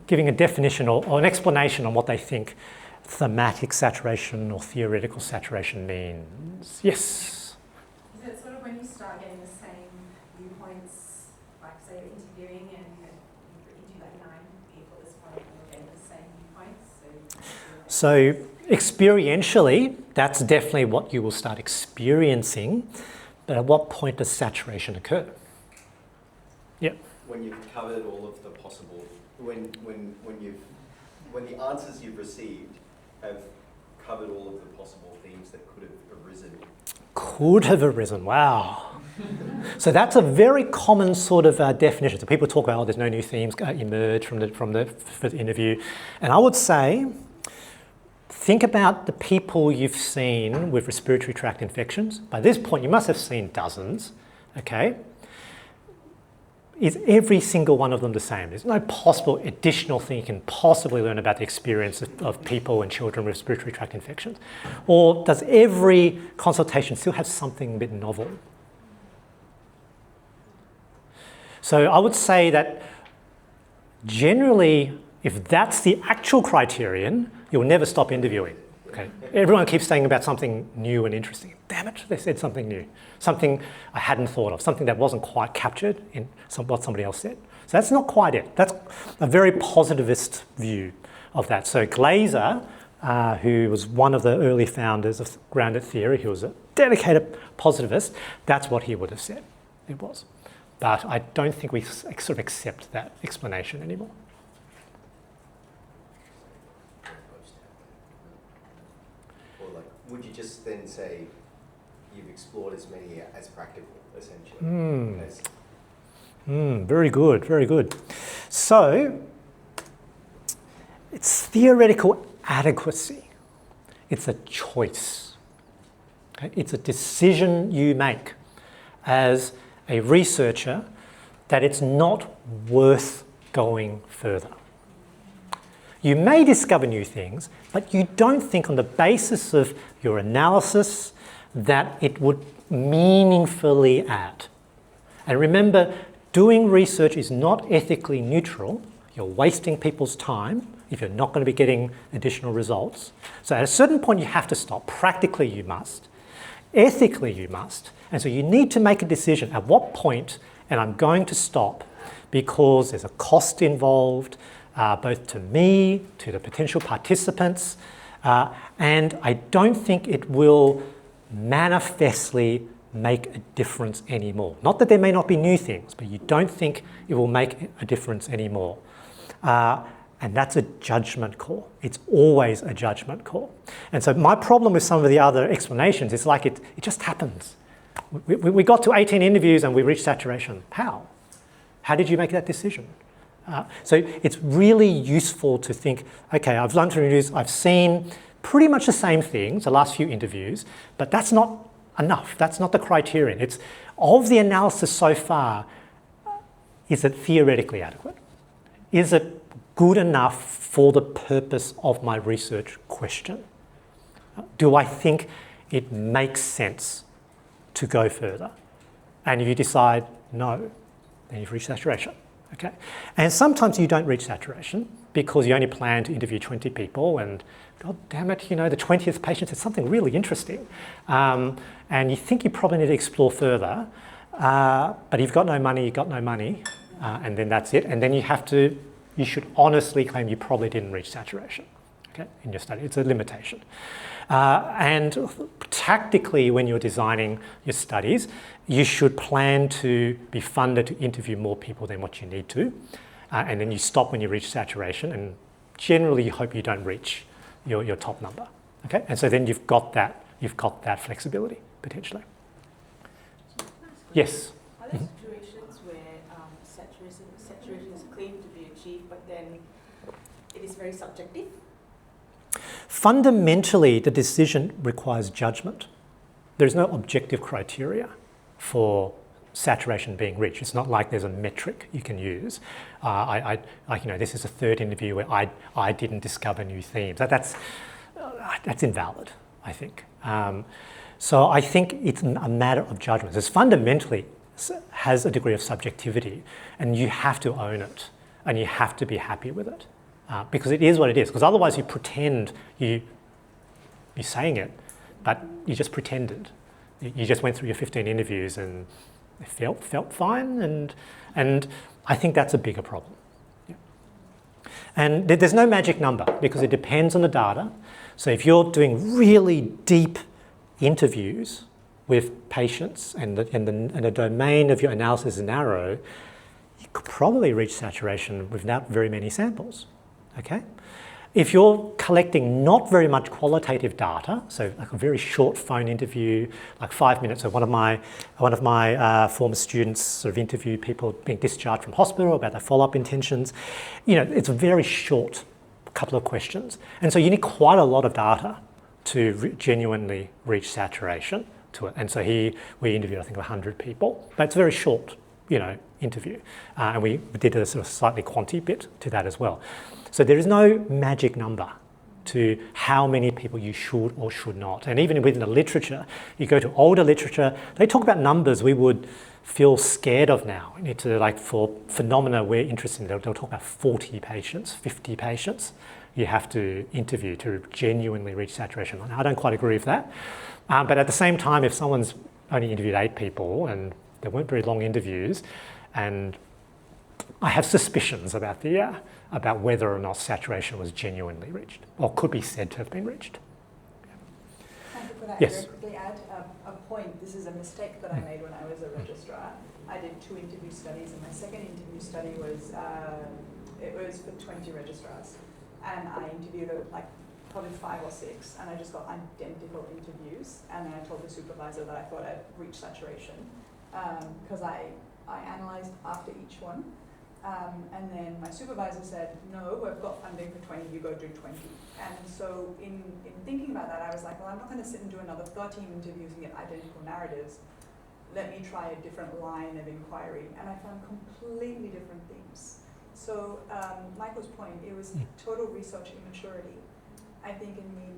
giving a definition or an explanation on what they think thematic saturation or theoretical saturation means? Yes? Is it sort of when you start getting the same viewpoints, like say you're interviewing and you do like 9 people at this point and you're getting the same viewpoints? So experientially, that's definitely what you will start experiencing, but at what point does saturation occur? Yep. When you've covered all of the possible, when the answers you've received have covered all of the possible themes that could have arisen. Could have arisen, wow. So that's a very common sort of definition. So people talk about, oh, there's no new themes emerge from the interview. And I would say, think about the people you've seen with respiratory tract infections. By this point, you must have seen dozens, okay? Is every single one of them the same? There's no possible additional thing you can possibly learn about the experience of people and children with respiratory tract infections. Or does every consultation still have something a bit novel? So I would say that generally, if that's the actual criterion, you'll never stop interviewing. Okay. Everyone keeps saying about something new and interesting. Damn it, they said something new. Something I hadn't thought of, something that wasn't quite captured in what somebody else said. So that's not quite it. That's a very positivist view of that. So Glaser, who was one of the early founders of grounded theory, who was a dedicated positivist, that's what he would have said it was. But I don't think we sort of accept that explanation anymore. Would you just then say you've explored as many as practical, essentially? Very good, very good. So it's theoretical adequacy. It's a choice. Okay? It's a decision you make as a researcher that it's not worth going further. You may discover new things, but you don't think on the basis of your analysis that it would meaningfully add. And remember, doing research is not ethically neutral. You're wasting people's time if you're not going to be getting additional results. So at a certain point, you have to stop. Practically, you must. Ethically, you must. And so you need to make a decision at what point, and I'm going to stop because there's a cost involved, both to me, to the potential participants, and I don't think it will manifestly make a difference anymore. Not that there may not be new things, but you don't think it will make a difference anymore. And that's a judgment call. It's always a judgment call. And so my problem with some of the other explanations is like it just happens. We got to 18 interviews and we reached saturation. How? How did you make that decision? So it's really useful to think, okay, I've done 3 interviews, I've seen pretty much the same things, the last few interviews, but that's not enough. That's not the criterion. It's of the analysis so far, is it theoretically adequate? Is it good enough for the purpose of my research question? Do I think it makes sense to go further? And if you decide no, then you've reached saturation. Okay? And sometimes you don't reach saturation because you only plan to interview 20 people and God damn it, you know, the 20th patient said something really interesting. And you think you probably need to explore further, but you've got no money, you've got no money, and then that's it. And then you should honestly claim you probably didn't reach saturation, okay, in your study. It's a limitation. And tactically, when you're designing your studies, you should plan to be funded to interview more people than what you need to. And then you stop when you reach saturation, and generally you hope you don't reach your top number, okay? And so then you've got that flexibility, potentially. Yes? Are there situations where saturation is claimed to be achieved, but then it is very subjective? Fundamentally, the decision requires judgment. There's no objective criteria for saturation being reached. It's not like there's a metric you can use. This is a 3rd interview where I didn't discover new themes. That's invalid, I think. So I think it's a matter of judgment. It's fundamentally has a degree of subjectivity, and you have to own it, and you have to be happy with it, because it is what it is. Because otherwise, you pretend you're saying it, but you just pretended. You just went through your 15 interviews and it felt fine, and I think that's a bigger problem. Yeah. And there's no magic number because it depends on the data. So if you're doing really deep interviews with patients and the domain of your analysis is narrow, you could probably reach saturation without very many samples. Okay? If you're collecting not very much qualitative data, so like a very short phone interview, like 5 minutes, so one of my former students sort of interviewed people being discharged from hospital about their follow-up intentions. You know, it's a very short couple of questions. And so you need quite a lot of data to genuinely reach saturation to it. And so we interviewed, I think, 100 people, but it's a very short, interview. And we did a sort of slightly quantity bit to that as well. So there is no magic number to how many people you should or should not. And even within the literature, you go to older literature, they talk about numbers we would feel scared of now. You need to, like, for phenomena we're interested in, they'll talk about 40 patients, 50 patients you have to interview to genuinely reach saturation. I don't quite agree with that. But at the same time, if someone's only interviewed 8 people and they weren't very long interviews, and I have suspicions about about whether or not saturation was genuinely reached, or could be said to have been reached. Could I Yes. quickly add a point? This is a mistake that I made when I was a registrar. I did 2 interview studies, and my second interview study was it was for 20 registrars, and I interviewed probably 5 or 6, and I just got identical interviews, and then I told the supervisor that I thought I'd reached saturation because I analysed after each one. And then my supervisor said, no, we've got funding for 20, you go do 20. And so in thinking about that, I was like, well, I'm not going to sit and do another 13 interviews and get identical narratives. Let me try a different line of inquiry. And I found completely different themes. So Michael's point, it was total research immaturity, I think, in me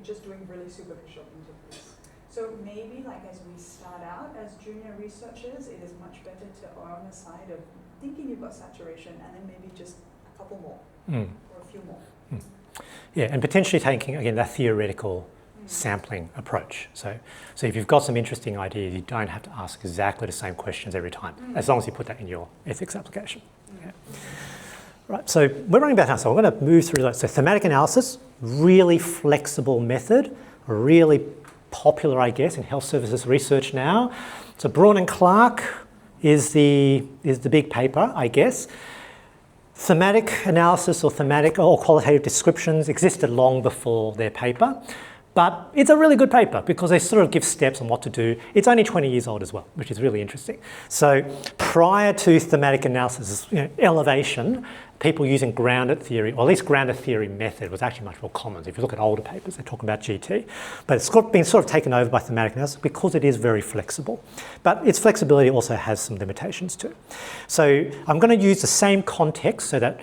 just doing really superficial interviews. So maybe as we start out as junior researchers, it is much better to err on the side of thinking you've got saturation and then maybe just a couple more or a few more. Yeah, and potentially taking, again, that theoretical sampling approach. So if you've got some interesting ideas, you don't have to ask exactly the same questions every time, as long as you put that in your ethics application. Okay. Right, so we're running about now, so I'm going to move through that. So thematic analysis, really flexible method, really popular, I guess, in health services research now. So Braun and Clark is the big paper, I guess. Thematic analysis or thematic or qualitative descriptions existed long before their paper, but it's a really good paper because they sort of give steps on what to do. It's only 20 years old as well, which is really interesting. So prior to thematic analysis, elevation, people using grounded theory, or at least grounded theory method, was actually much more common. If you look at older papers, they're talking about GT. But it's been sort of taken over by thematic analysis because it is very flexible. But its flexibility also has some limitations too. So I'm going to use the same context so that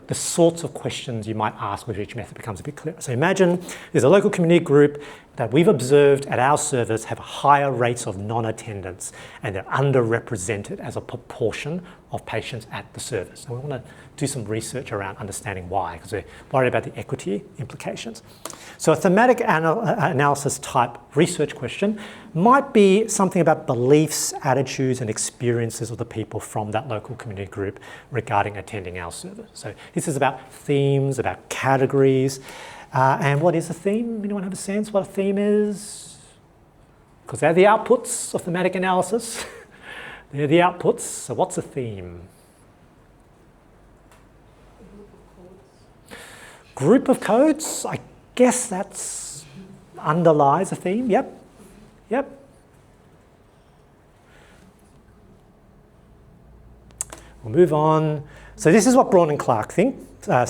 the sorts of questions you might ask with each method becomes a bit clearer. So imagine there's a local community group that we've observed at our service have higher rates of non-attendance, and they're underrepresented as a proportion of patients at the service. So we want to do some research around understanding why, because we're worried about the equity implications. So a thematic analysis type research question might be something about beliefs, attitudes, and experiences of the people from that local community group regarding attending our service. So this is about themes, about categories. And what is a theme? Anyone have a sense what a theme is? Because they're the outputs of thematic analysis. They're the outputs. So what's a theme? Group of codes. I guess that's underlies a theme. Yep. We'll move on. So this is what Braun and Clark think. A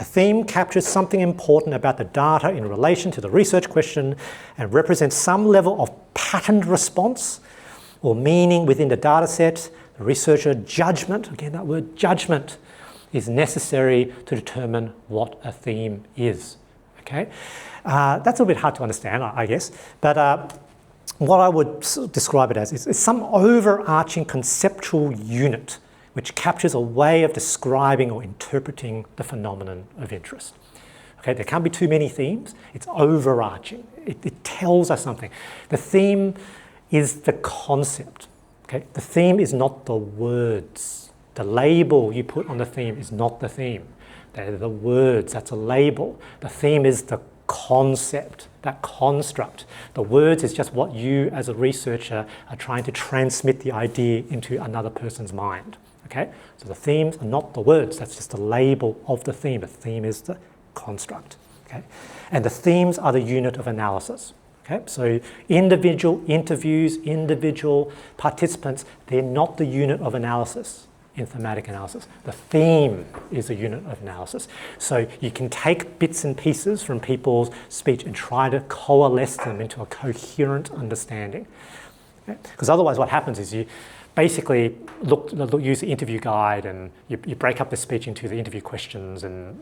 theme captures something important about the data in relation to the research question and represents some level of patterned response or meaning within the data set. The researcher judgment, again that word judgment, is necessary to determine what a theme is. Okay, that's a little bit hard to understand, I guess, but what I would describe it as is some overarching conceptual unit which captures a way of describing or interpreting the phenomenon of interest. Okay, there can't be too many themes. It's overarching. It tells us something. The theme is the concept. Okay, the theme is not the words. The label you put on the theme is not the theme. They're the words. That's a label. The theme is the concept, that construct. The words is just what you as a researcher are trying to transmit the idea into another person's mind. Okay, so the themes are not the words, that's just the label of the theme. The theme is the construct. Okay, and the themes are the unit of analysis. Okay, so individual interviews, individual participants, they're not the unit of analysis in thematic analysis. The theme is a unit of analysis. So you can take bits and pieces from people's speech and try to coalesce them into a coherent understanding. Because otherwise what happens is you basically use the interview guide and you break up the speech into the interview questions and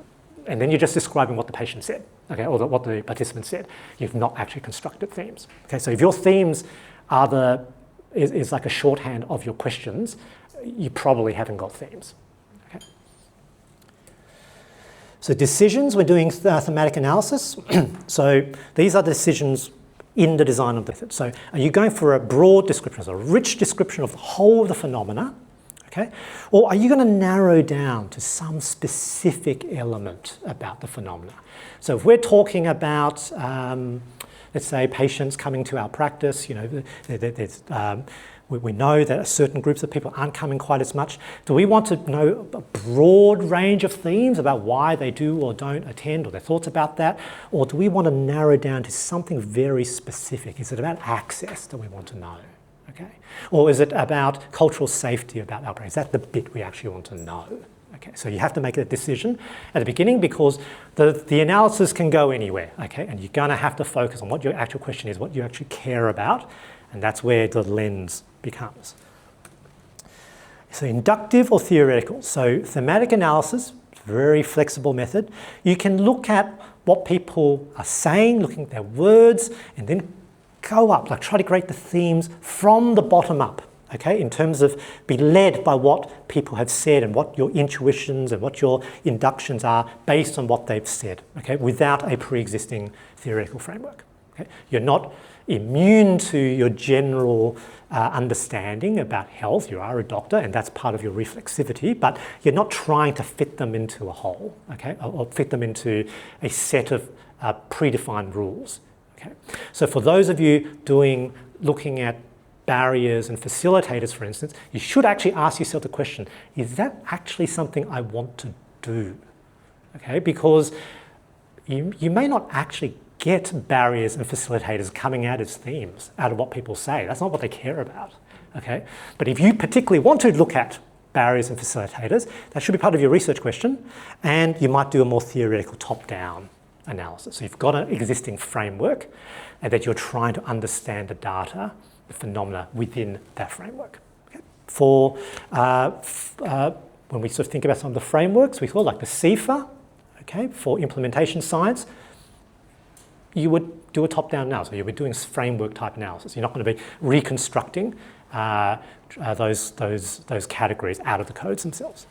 then you're just describing what the patient said, okay, or what the participant said. You've not actually constructed themes. Okay, so if your themes are is like a shorthand of your questions, you probably haven't got themes. Okay. So decisions, we're doing thematic analysis. So these are the decisions in the design of the method. So are you going for a broad description, so a rich description of the whole of the phenomena, okay? Or are you going to narrow down to some specific element about the phenomena? So if we're talking about, let's say, patients coming to our practice, we know that certain groups of people aren't coming quite as much. Do we want to know a broad range of themes about why they do or don't attend or their thoughts about that? Or do we want to narrow down to something very specific? Is it about access that we want to know? Okay. Or is it about cultural safety about outbreaks? Is that the bit we actually want to know? Okay, so you have to make a decision at the beginning because the analysis can go anywhere, okay? And you're going to have to focus on what your actual question is, what you actually care about, and that's where the lens becomes. So inductive or theoretical. So thematic analysis, very flexible method. You can look at what people are saying, looking at their words, and then go up, like try to create the themes from the bottom up. okay, in terms of be led by what people have said and what your intuitions and what your inductions are based on what they've said, okay, without a pre-existing theoretical framework. Okay? You're not immune to your general understanding about health. You are a doctor and that's part of your reflexivity, but you're not trying to fit them into a hole, okay, or fit them into a set of predefined rules. Okay? So for those of you looking at barriers and facilitators, for instance, you should actually ask yourself the question, is that actually something I want to do? Okay, because you may not actually get barriers and facilitators coming out as themes, out of what people say. That's not what they care about, okay? But if you particularly want to look at barriers and facilitators, that should be part of your research question, and you might do a more theoretical top-down analysis. So you've got an existing framework and that you're trying to understand the data, the phenomena within that framework. Okay? When we sort of think about some of the frameworks, we call like the CIFR, okay, for implementation science, you would do a top-down analysis. You would be doing framework type analysis. You're not going to be reconstructing those categories out of the codes themselves.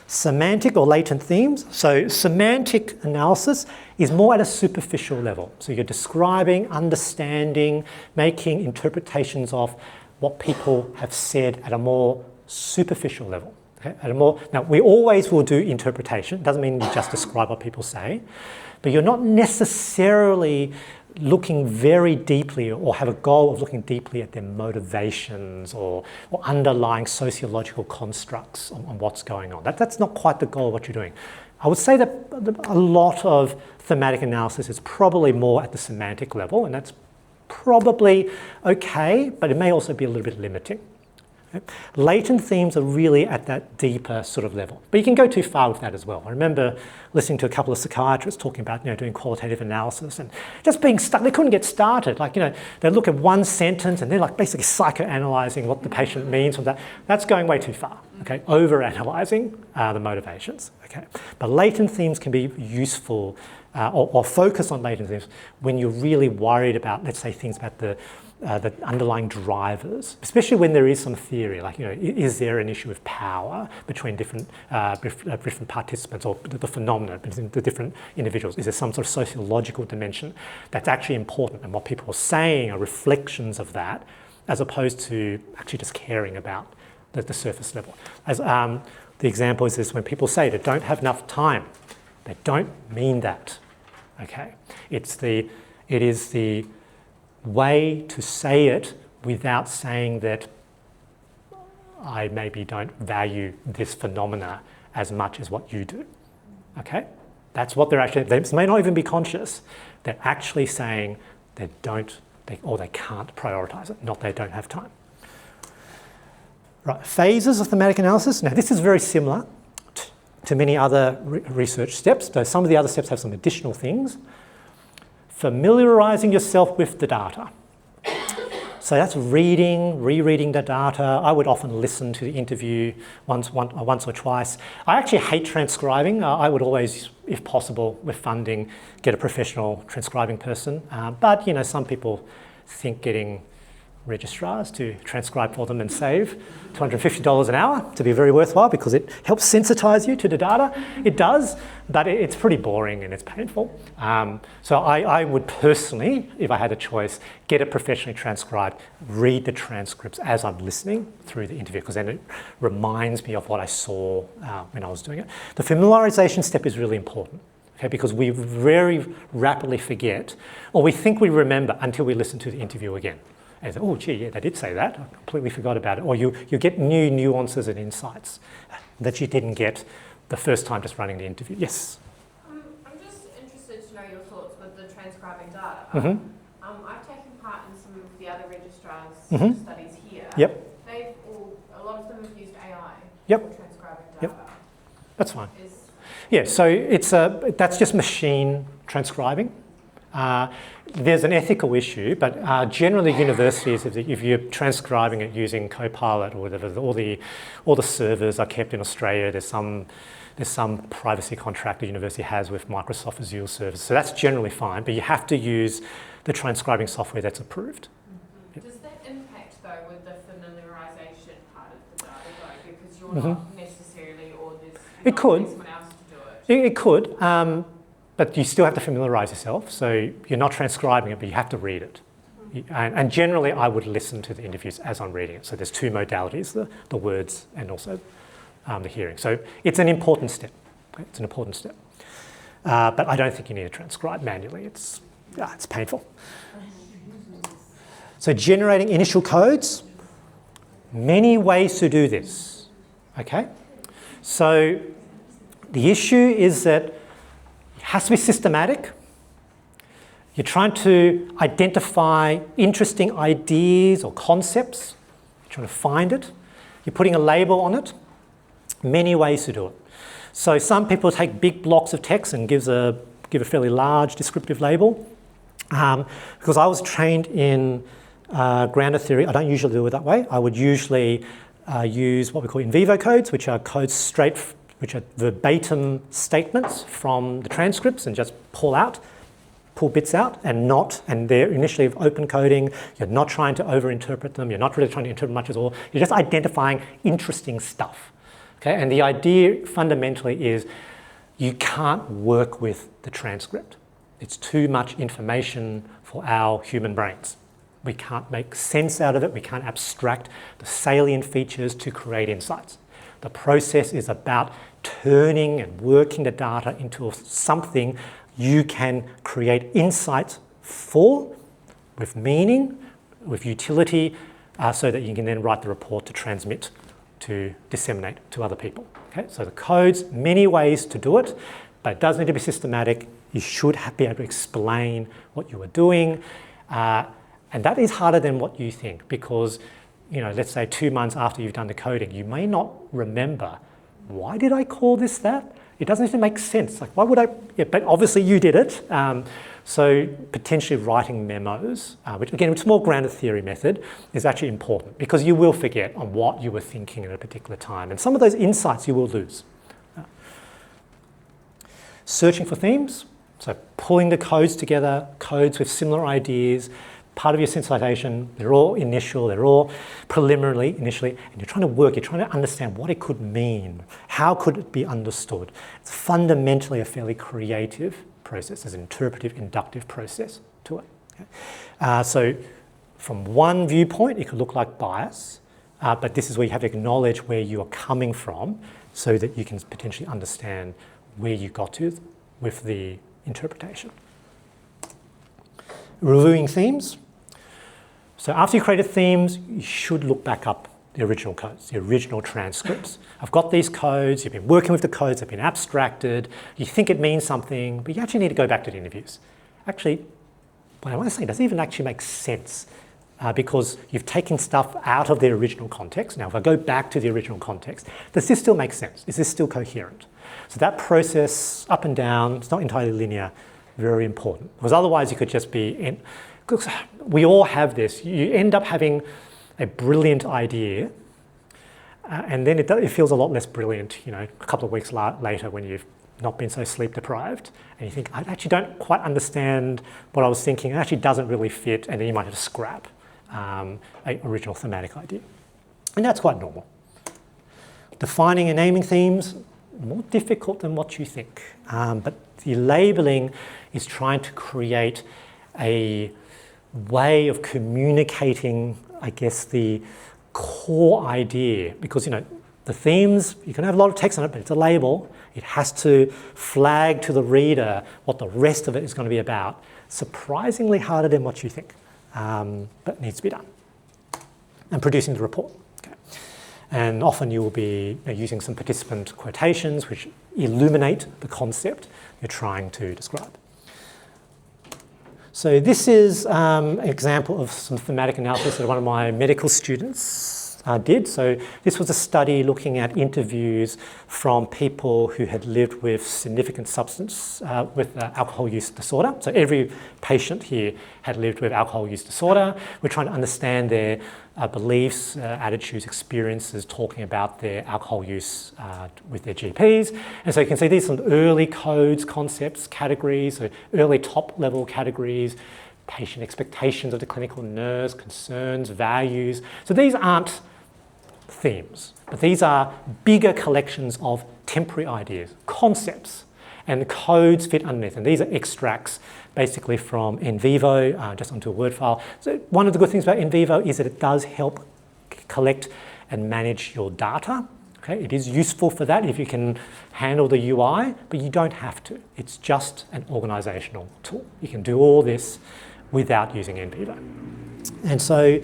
Semantic or latent themes. So semantic analysis is more at a superficial level. So you're describing, understanding, making interpretations of what people have said at a more superficial level. Okay? Now, we always will do interpretation. It doesn't mean you just describe what people say, but you're not necessarily looking very deeply or have a goal of looking deeply at their motivations or underlying sociological constructs on what's going on. That's not quite the goal of what you're doing. I would say that a lot of thematic analysis is probably more at the semantic level, and that's probably okay, but it may also be a little bit limiting. Latent themes are really at that deeper sort of level, but you can go too far with that as well. I remember listening to a couple of psychiatrists talking about, doing qualitative analysis and just being stuck. They couldn't get started. Like, they look at one sentence and they're like basically psychoanalyzing what the patient means from that. That's going way too far. Okay, over-analyzing the motivations. Okay, but latent themes can be useful or focus on latent themes when you're really worried about, let's say, things about the underlying drivers, especially when there is some theory, like, is there an issue of power between different participants or the phenomena between the different individuals? Is there some sort of sociological dimension that's actually important, and what people are saying are reflections of that, as opposed to actually just caring about the surface level? As the example is this: when people say they don't have enough time, they don't mean that. Okay, it is the way to say it without saying that I maybe don't value this phenomena as much as what you do. Okay? That's what they may not even be conscious. They're actually saying they can't prioritize it, not they don't have time. Right, phases of thematic analysis. Now, this is very similar to many other research steps, though some of the other steps have some additional things. Familiarising yourself with the data. So that's rereading the data. I would often listen to the interview once or twice. I actually hate transcribing. I would always, if possible, with funding, get a professional transcribing person. But some people think getting registrars to transcribe for them and save $250 an hour to be very worthwhile, because it helps sensitise you to the data. It does, but it's pretty boring and it's painful. So I would personally, if I had a choice, get it professionally transcribed, read the transcripts as I'm listening through the interview, because then it reminds me of what I saw when I was doing it. The familiarisation step is really important. Okay, because we very rapidly forget, or we think we remember until we listen to the interview again. And say, oh, gee, yeah, they did say that. I completely forgot about it. Or you get new nuances and insights that you didn't get the first time just running the interview. Yes? I'm just interested to know your thoughts with the transcribing data. Mm-hmm. I've taken part in some of the other registrars Mm-hmm. studies here. Yep. A lot of them have used AI Yep. for transcribing data. Yep. That's fine. Yeah, so that's just machine transcribing. There's an ethical issue, but generally universities, if you're transcribing it using Copilot or whatever, all the servers are kept in Australia. There's some privacy contract the university has with Microsoft Azure servers, so that's generally fine. But you have to use the transcribing software that's approved. Does that impact though with the not necessarily, or there's It not could. someone else to do it. It could, but you still have to familiarise yourself. So you're not transcribing it, but you have to read it. And generally, I would listen to the interviews as I'm reading it. So there's two modalities, the words and also the hearing. So it's an important step. Okay? It's an important step. But I don't think you need to transcribe manually. It's painful. So generating initial codes, many ways to do this. Okay? So the issue is that it has to be systematic. You're trying to identify interesting ideas or concepts. You're trying to find it. You're putting a label on it. Many ways to do it. So some people take big blocks of text and give a fairly large descriptive label. Because I was trained in grammar theory, I don't usually do it that way. I would usually use what we call in vivo codes, which are codes which are verbatim statements from the transcripts, and just pull bits out, and they're initially open coding. You're not trying to overinterpret them. You're not really trying to interpret much at all. You're just identifying interesting stuff. Okay? And the idea fundamentally is you can't work with the transcript. It's too much information for our human brains. We can't make sense out of it. We can't abstract the salient features to create insights. The process is about turning and working the data into something you can create insights for, with meaning, with utility, so that you can then write the report to transmit, to disseminate to other people. Okay? So the codes, many ways to do it, but it does need to be systematic. You should be able to explain what you are doing. And that is harder than what you think, because, let's say 2 months after you've done the coding, you may not remember, why did I call this that? It doesn't even make sense. Like, why would I? Yeah, but obviously you did it. So potentially writing memos, which is a more grounded theory method, is actually important, because you will forget on what you were thinking at a particular time. And some of those insights you will lose. Searching for themes, so pulling the codes together, codes with similar ideas, part of your sensitization, they're all initial, they're all preliminary initially, and you're trying to understand what it could mean. How could it be understood? It's fundamentally a fairly creative process. There's an interpretive, inductive process to it. Okay? So from one viewpoint, it could look like bias, but this is where you have to acknowledge where you are coming from so that you can potentially understand where you got to with the interpretation. Reviewing themes. So after you created themes, you should look back up the original codes, the original transcripts. I've got these codes, you've been working with the codes, they've been abstracted, you think it means something, but you actually need to go back to the interviews. Actually, what I want to say doesn't even actually make sense because you've taken stuff out of their original context. Now, if I go back to the original context, does this still make sense? Is this still coherent? So that process, up and down, it's not entirely linear, very important. Because otherwise you could just be, we all have this, you end up having a brilliant idea and then it feels a lot less brilliant, a couple of weeks later when you've not been so sleep deprived and you think, I actually don't quite understand what I was thinking, it actually doesn't really fit, and then you might have to scrap an original thematic idea. And that's quite normal. Defining and naming themes, more difficult than what you think. But the labeling is trying to create a way of communicating, I guess, the core idea. Because, the themes, you can have a lot of text on it, but it's a label. It has to flag to the reader what the rest of it is going to be about. Surprisingly harder than what you think, but needs to be done. And producing the report. And often you will be using some participant quotations which illuminate the concept you're trying to describe. So this is an example of some thematic analysis that one of my medical students did. So this was a study looking at interviews from people who had lived with significant substance, with alcohol use disorder. So every patient here had lived with alcohol use disorder. We're trying to understand their beliefs, attitudes, experiences, talking about their alcohol use with their GPs. And so you can see these are some early codes, concepts, categories, so early top-level categories, patient expectations of the clinical nurse, concerns, values. So these aren't themes. But these are bigger collections of temporary ideas, concepts, and the codes fit underneath. And these are extracts basically from NVivo, just onto a Word file. So one of the good things about NVivo is that it does help collect and manage your data. Okay, it is useful for that if you can handle the UI, but you don't have to. It's just an organizational tool. You can do all this without using NVivo. And so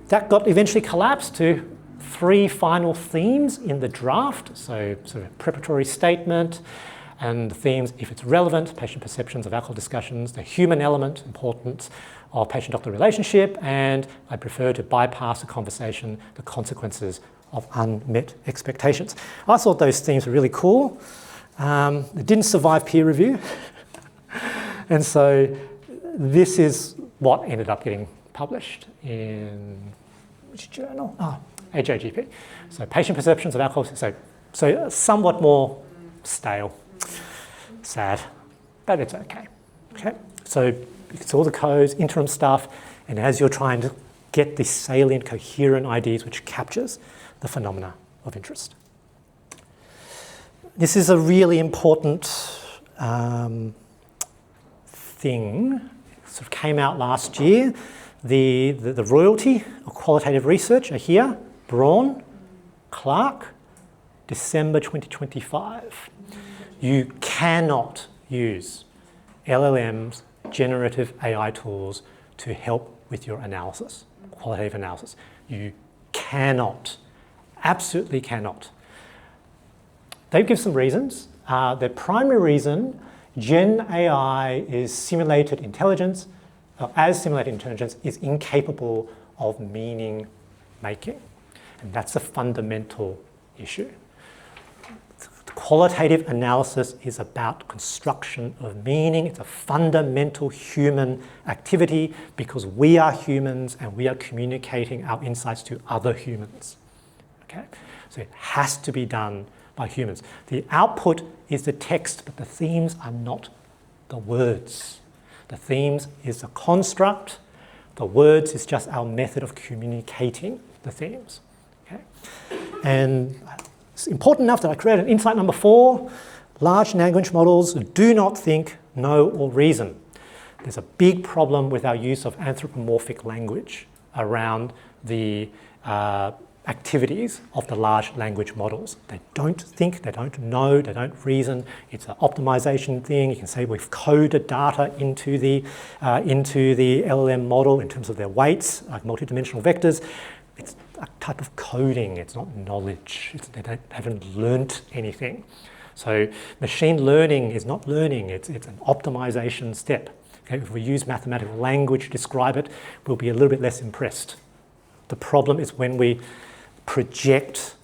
that got eventually collapsed to 3 final themes in the draft. So sort of preparatory statement, and the themes, if it's relevant, patient perceptions of alcohol discussions, the human element, importance of patient-doctor relationship, and I prefer to bypass the conversation, the consequences of unmet expectations. I thought those themes were really cool. They didn't survive peer review. And so this is what ended up getting published in, which journal? AJGP. So patient perceptions of alcohol, so somewhat more stale, sad, but it's okay. Okay, so it's all the codes, interim stuff, and as you're trying to get these salient, coherent ideas which captures the phenomena of interest. This is a really important thing. It sort of came out last year. The royalty of qualitative research are here. Braun, Clark, December 2025. You cannot use LLMs, generative AI tools to help with your analysis, qualitative analysis. You cannot, absolutely cannot. They give some reasons. The primary reason, GenAI is simulated intelligence, as simulated intelligence is incapable of meaning making. And that's a fundamental issue. Qualitative analysis is about construction of meaning. It's a fundamental human activity because we are humans and we are communicating our insights to other humans. Okay? So it has to be done by humans. The output is the text, but the themes are not the words. The themes is a construct. The words is just our method of communicating the themes. Okay? And it's important enough that I created insight number 4. Large language models do not think, know, or reason. There's a big problem with our use of anthropomorphic language around the activities of the large language models. They don't think, they don't know, they don't reason. It's an optimization thing. You can say we've coded data into the LLM model in terms of their weights, like multidimensional vectors. It's a type of coding, it's not knowledge. They haven't learnt anything. So machine learning is not learning, it's an optimization step. Okay? If we use mathematical language to describe it, we'll be a little bit less impressed. The problem is when we project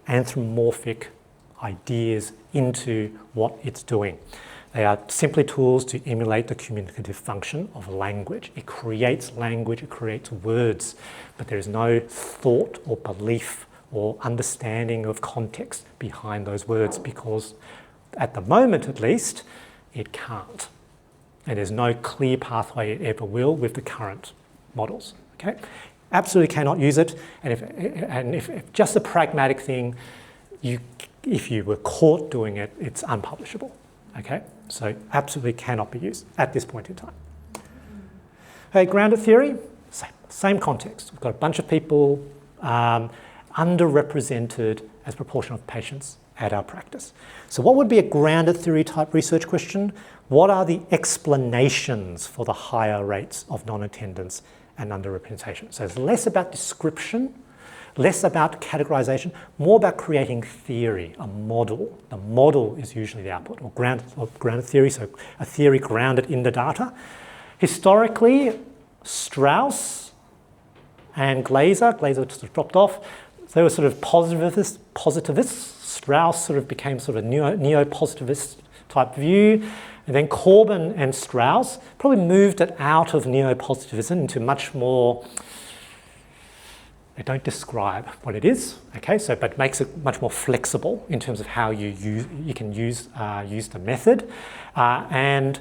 anthropomorphic ideas into what it's doing. They are simply tools to emulate the communicative function of language. It creates language, it creates words, but there is no thought or belief or understanding of context behind those words because at the moment at least, it can't. And there's no clear pathway it ever will with the current models, okay? Absolutely cannot use it, and if just a pragmatic thing, if you were caught doing it, it's unpublishable, okay? So absolutely cannot be used at this point in time. Okay, grounded theory, same context. We've got a bunch of people underrepresented as proportion of patients at our practice. So what would be a grounded theory type research question? What are the explanations for the higher rates of non-attendance and underrepresentation? So it's less about description, less about categorization, more about creating theory, a model. The model is usually the output, or grounded theory, so a theory grounded in the data. Historically, Strauss and Glaser sort of dropped off. They were sort of positivists. Strauss sort of became sort of neo-positivist type view. And then Corbin and Strauss probably moved it out of neo-positivism into much more, they don't describe what it is, okay, so but makes it much more flexible in terms of how you can use the method. And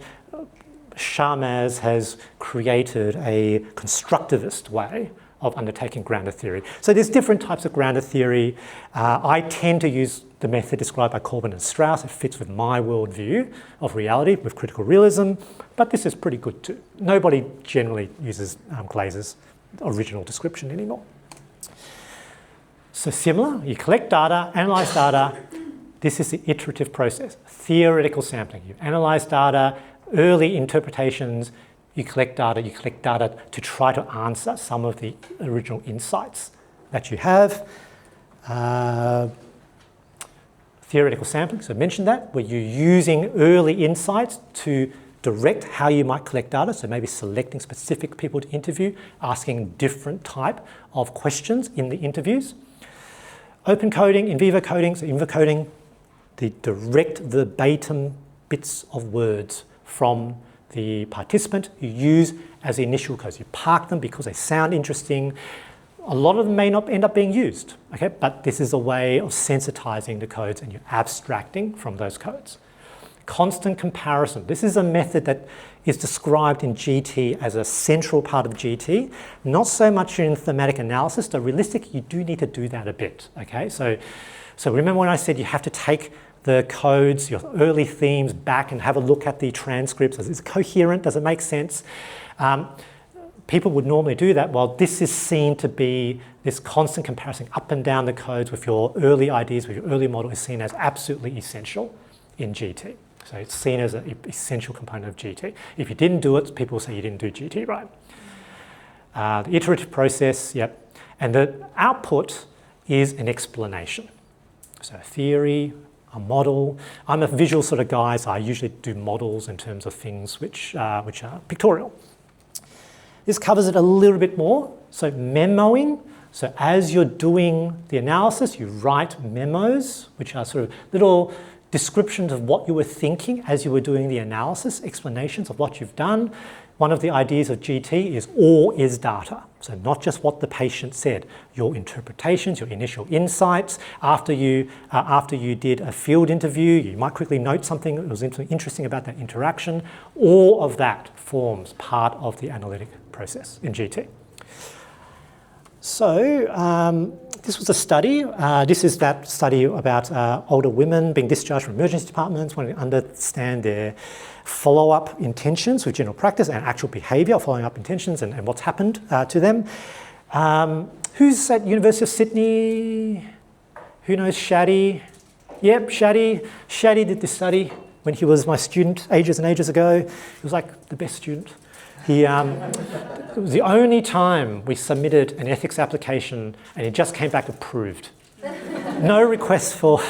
Sharmaz has created a constructivist way of undertaking grounded theory. So there's different types of grounded theory. I tend to use the method described by Corbin and Strauss. It fits with my worldview of reality with critical realism, but this is pretty good too. Nobody generally uses Glaser's original description anymore. So similar, you collect data, analyze data. This is the iterative process, theoretical sampling. You analyze data, early interpretations, you collect data to try to answer some of the original insights that you have. Theoretical sampling, so I mentioned that, where you're using early insights to direct how you might collect data, so maybe selecting specific people to interview, asking different type of questions in the interviews. Open coding, in vivo coding, so in vivo coding, the direct verbatim bits of words from the participant you use as the initial codes. You park them because they sound interesting. A lot of them may not end up being used, okay? But this is a way of sensitizing the codes and you're abstracting from those codes. Constant comparison. This is a method that is described in GT as a central part of GT, not so much in thematic analysis, though realistic, you do need to do that a bit, okay? So remember when I said you have to take the codes, your early themes back and have a look at the transcripts. Is it coherent? Does it make sense? People would normally do that. Well, this is seen to be this constant comparison up and down the codes with your early ideas, with your early model is seen as absolutely essential in GT. So it's seen as an essential component of GT. If you didn't do it, people will say you didn't do GT right. The iterative process, yep. And the output is an explanation. So theory, a model. I'm a visual sort of guy, so I usually do models in terms of things which are pictorial. This covers it a little bit more. So memoing. So as you're doing the analysis, you write memos, which are sort of little descriptions of what you were thinking as you were doing the analysis, explanations of what you've done. One of the ideas of GT is all is data. So not just what the patient said, your interpretations, your initial insights. After you did a field interview, you might quickly note something that was interesting about that interaction. All of that forms part of the analytic process in GT. So this was a study. This is that study about older women being discharged from emergency departments, wanting to understand their follow-up intentions with general practice and actual behaviour, following up intentions and what's happened to them. Who's at University of Sydney? Who knows Shadi? Yep, Shadi. Shadi did this study when he was my student ages and ages ago. He was like the best student. It was the only time we submitted an ethics application and it just came back approved. No request for,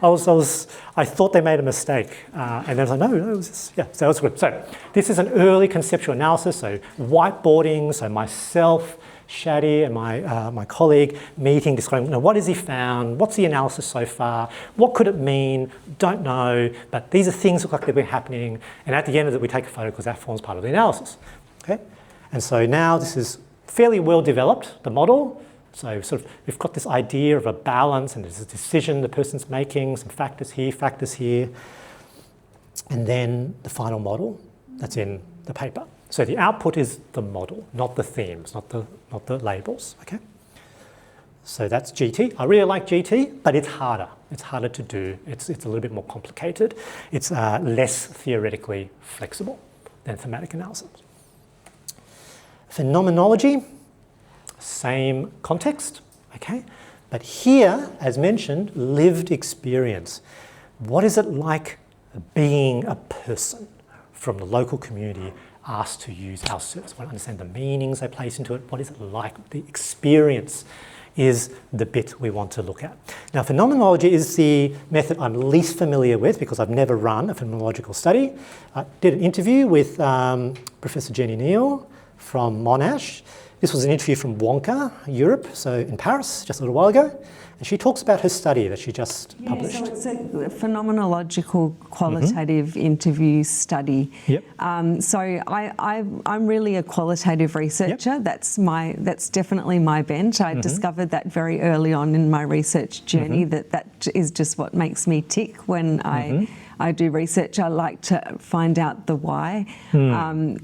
I thought they made a mistake. And I was like, no, it was just, yeah, so it was good. So this is an early conceptual analysis, so whiteboarding, so myself, Shadi and my colleague meeting, describing, what has he found? What's the analysis so far? What could it mean? Don't know, but these are things that look like they've been happening. And at the end of it, we take a photo because that forms part of the analysis. Okay? And so now this is fairly well developed, the model. So sort of we've got this idea of a balance and there's a decision the person's making, some factors here, and then the final model that's in the paper. So the output is the model, not the themes, not the labels, okay? So that's GT. I really like GT, but it's harder. It's harder to do. It's a little bit more complicated. It's less theoretically flexible than thematic analysis. Phenomenology, same context, okay? But here, as mentioned, lived experience. What is it like being a person from the local community asked to use our service? I want to understand the meanings they place into it. What is it like? The experience is the bit we want to look at. Now, phenomenology is the method I'm least familiar with because I've never run a phenomenological study. I did an interview with Professor Jenny Neal from Monash. This was an interview from Wonka, Europe, so in Paris, just a little while ago. And she talks about her study that she just published. So it's a phenomenological qualitative interview study. Yep. So I'm really a qualitative researcher. Yep. That's definitely my bent. I discovered that very early on in my research journey that is just what makes me tick when I do research, I like to find out the why and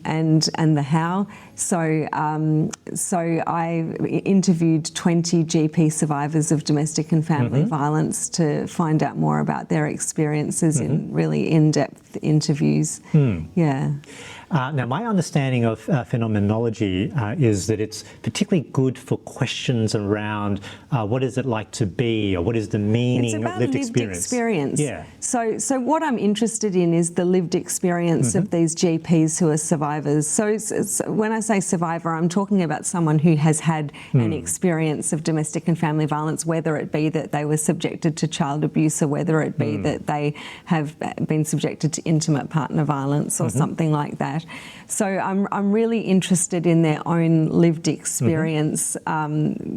the how. So I interviewed 20 GP survivors of domestic and family violence to find out more about their experiences in really in-depth interviews. Yeah. Now, my understanding of phenomenology is that it's particularly good for questions around what is it like to be, or what is the meaning of lived experience. Yeah. So what I'm interested in is the lived experience of these GPs who are survivors. So when I say survivor, I'm talking about someone who has had an experience of domestic and family violence, whether it be that they were subjected to child abuse or whether it be that they have been subjected to intimate partner violence or something like that. So I'm really interested in their own lived experience.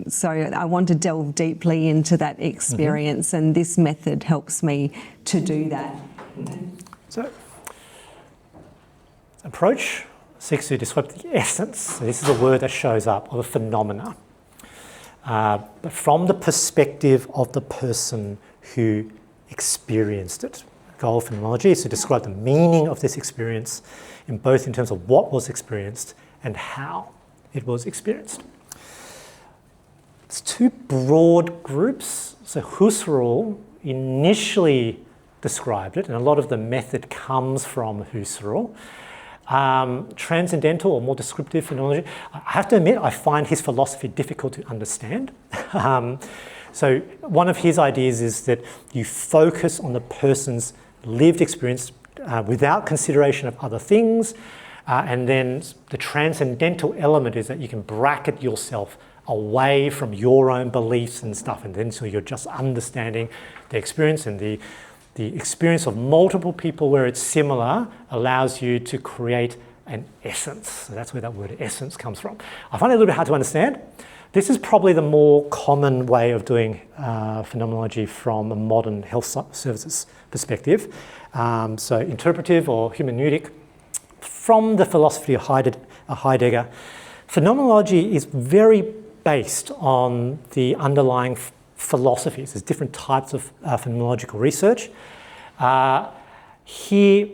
So I want to delve deeply into that experience, and this method helps me to do that. So, approach seeks to describe the essence. So this is a word that shows up, of a phenomena, but from the perspective of the person who experienced it. The goal of phenomenology is to describe the meaning of this experience in both in terms of what was experienced and how it was experienced. It's two broad groups. So Husserl initially described it, and a lot of the method comes from Husserl. Transcendental or more descriptive phenomenology, I have to admit I find his philosophy difficult to understand. So one of his ideas is that you focus on the person's lived experience without consideration of other things, and then the transcendental element is that you can bracket yourself away from your own beliefs and stuff, and then so you're just understanding the experience, and the experience of multiple people where it's similar allows you to create an essence. So that's where that word essence comes from. I find it a little bit hard to understand. This is probably the more common way of doing phenomenology from a modern health services perspective. So interpretive or hermeneutic, from the philosophy of Heidegger, phenomenology is very based on the underlying philosophies. There's different types of phenomenological research. Here,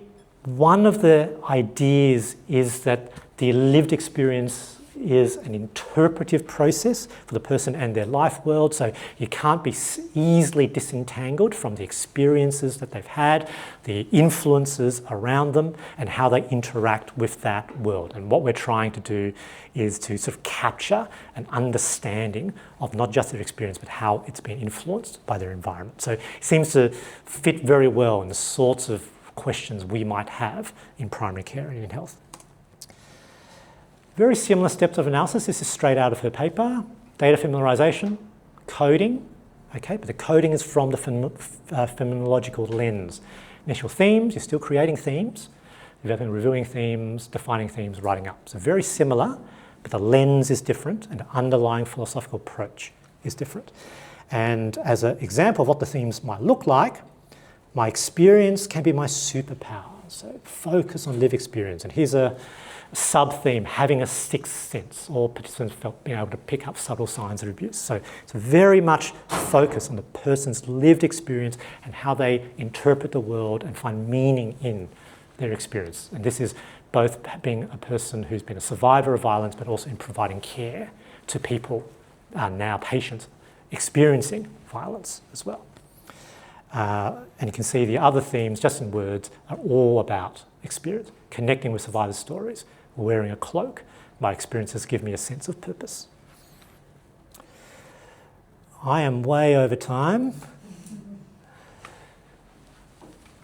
one of the ideas is that the lived experience is an interpretive process for the person and their life world, so you can't be easily disentangled from the experiences that they've had, the influences around them, and how they interact with that world. And what we're trying to do is to sort of capture an understanding of not just their experience, but how it's been influenced by their environment. So it seems to fit very well in the sorts of questions we might have in primary care and in health. Very similar steps of analysis. This is straight out of her paper. Data familiarization, coding, okay, but the coding is from the phenomenological lens. Initial themes, you're still creating themes, developing, reviewing themes, defining themes, writing up. So very similar, but the lens is different and the underlying philosophical approach is different. And as an example of what the themes might look like, my experience can be my superpower. So focus on lived experience. And here's a sub-theme, having a sixth sense, or participants felt being able to pick up subtle signs of abuse. So it's very much focus on the person's lived experience and how they interpret the world and find meaning in their experience. And this is both being a person who's been a survivor of violence, but also in providing care to people, now patients, experiencing violence as well. And you can see the other themes, just in words, are all about experience, connecting with survivors' stories, wearing a cloak. My experiences give me a sense of purpose. I am way over time.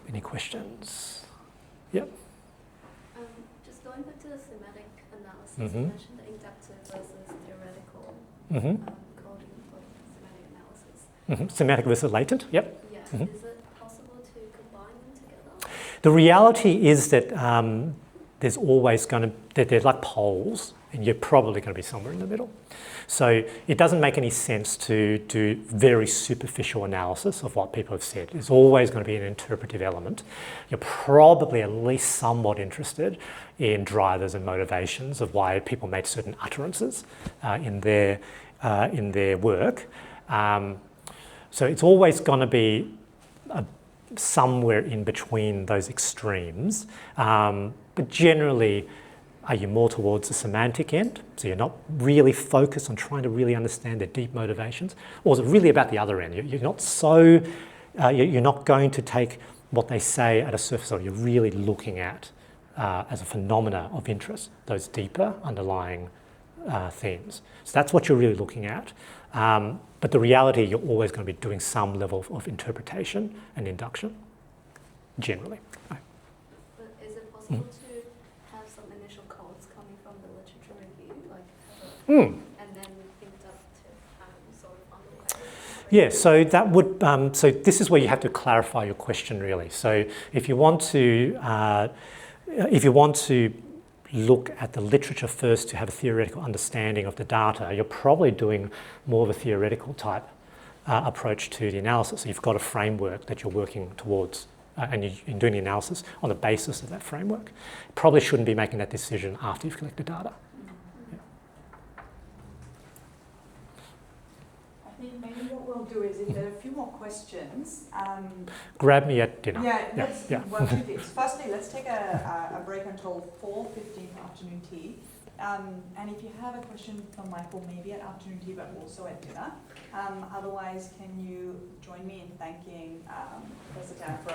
Any questions? Yep. Just going back to the thematic analysis, you mentioned the inductive versus theoretical coding for thematic analysis. Thematic versus latent, yep. Yeah. Is it possible to combine them together? The reality is that there's always going to, they're like poles, and you're probably going to be somewhere in the middle. So it doesn't make any sense to do very superficial analysis of what people have said. There's always going to be an interpretive element. You're probably at least somewhat interested in drivers and motivations of why people made certain utterances in their work. So it's always going to be somewhere in between those extremes. But generally, are you more towards the semantic end? So you're not really focused on trying to really understand their deep motivations? Or is it really about the other end? You're not so, you're not going to take what they say at a surface level. You're really looking at, as a phenomena of interest, those deeper underlying themes. So that's what you're really looking at. But the reality, you're always going to be doing some level of interpretation and induction, generally. But is it possible to have some initial codes coming from the literature review, like, and then induct to sort of underway? Yeah, so that would, so this is where you have to clarify your question, really. So if you want to look at the literature first to have a theoretical understanding of the data, you're probably doing more of a theoretical type approach to the analysis. So you've got a framework that you're working towards and you're doing the analysis on the basis of that framework. You probably shouldn't be making that decision after you've collected data. Yeah. I think maybe what we'll do is if there are a few more questions. Grab me at dinner. Well, two things. Firstly, let's take a break until 4:15 for afternoon tea. And if you have a question from Michael, maybe at afternoon tea, but also at dinner. Otherwise, can you join me in thanking Professor Tam for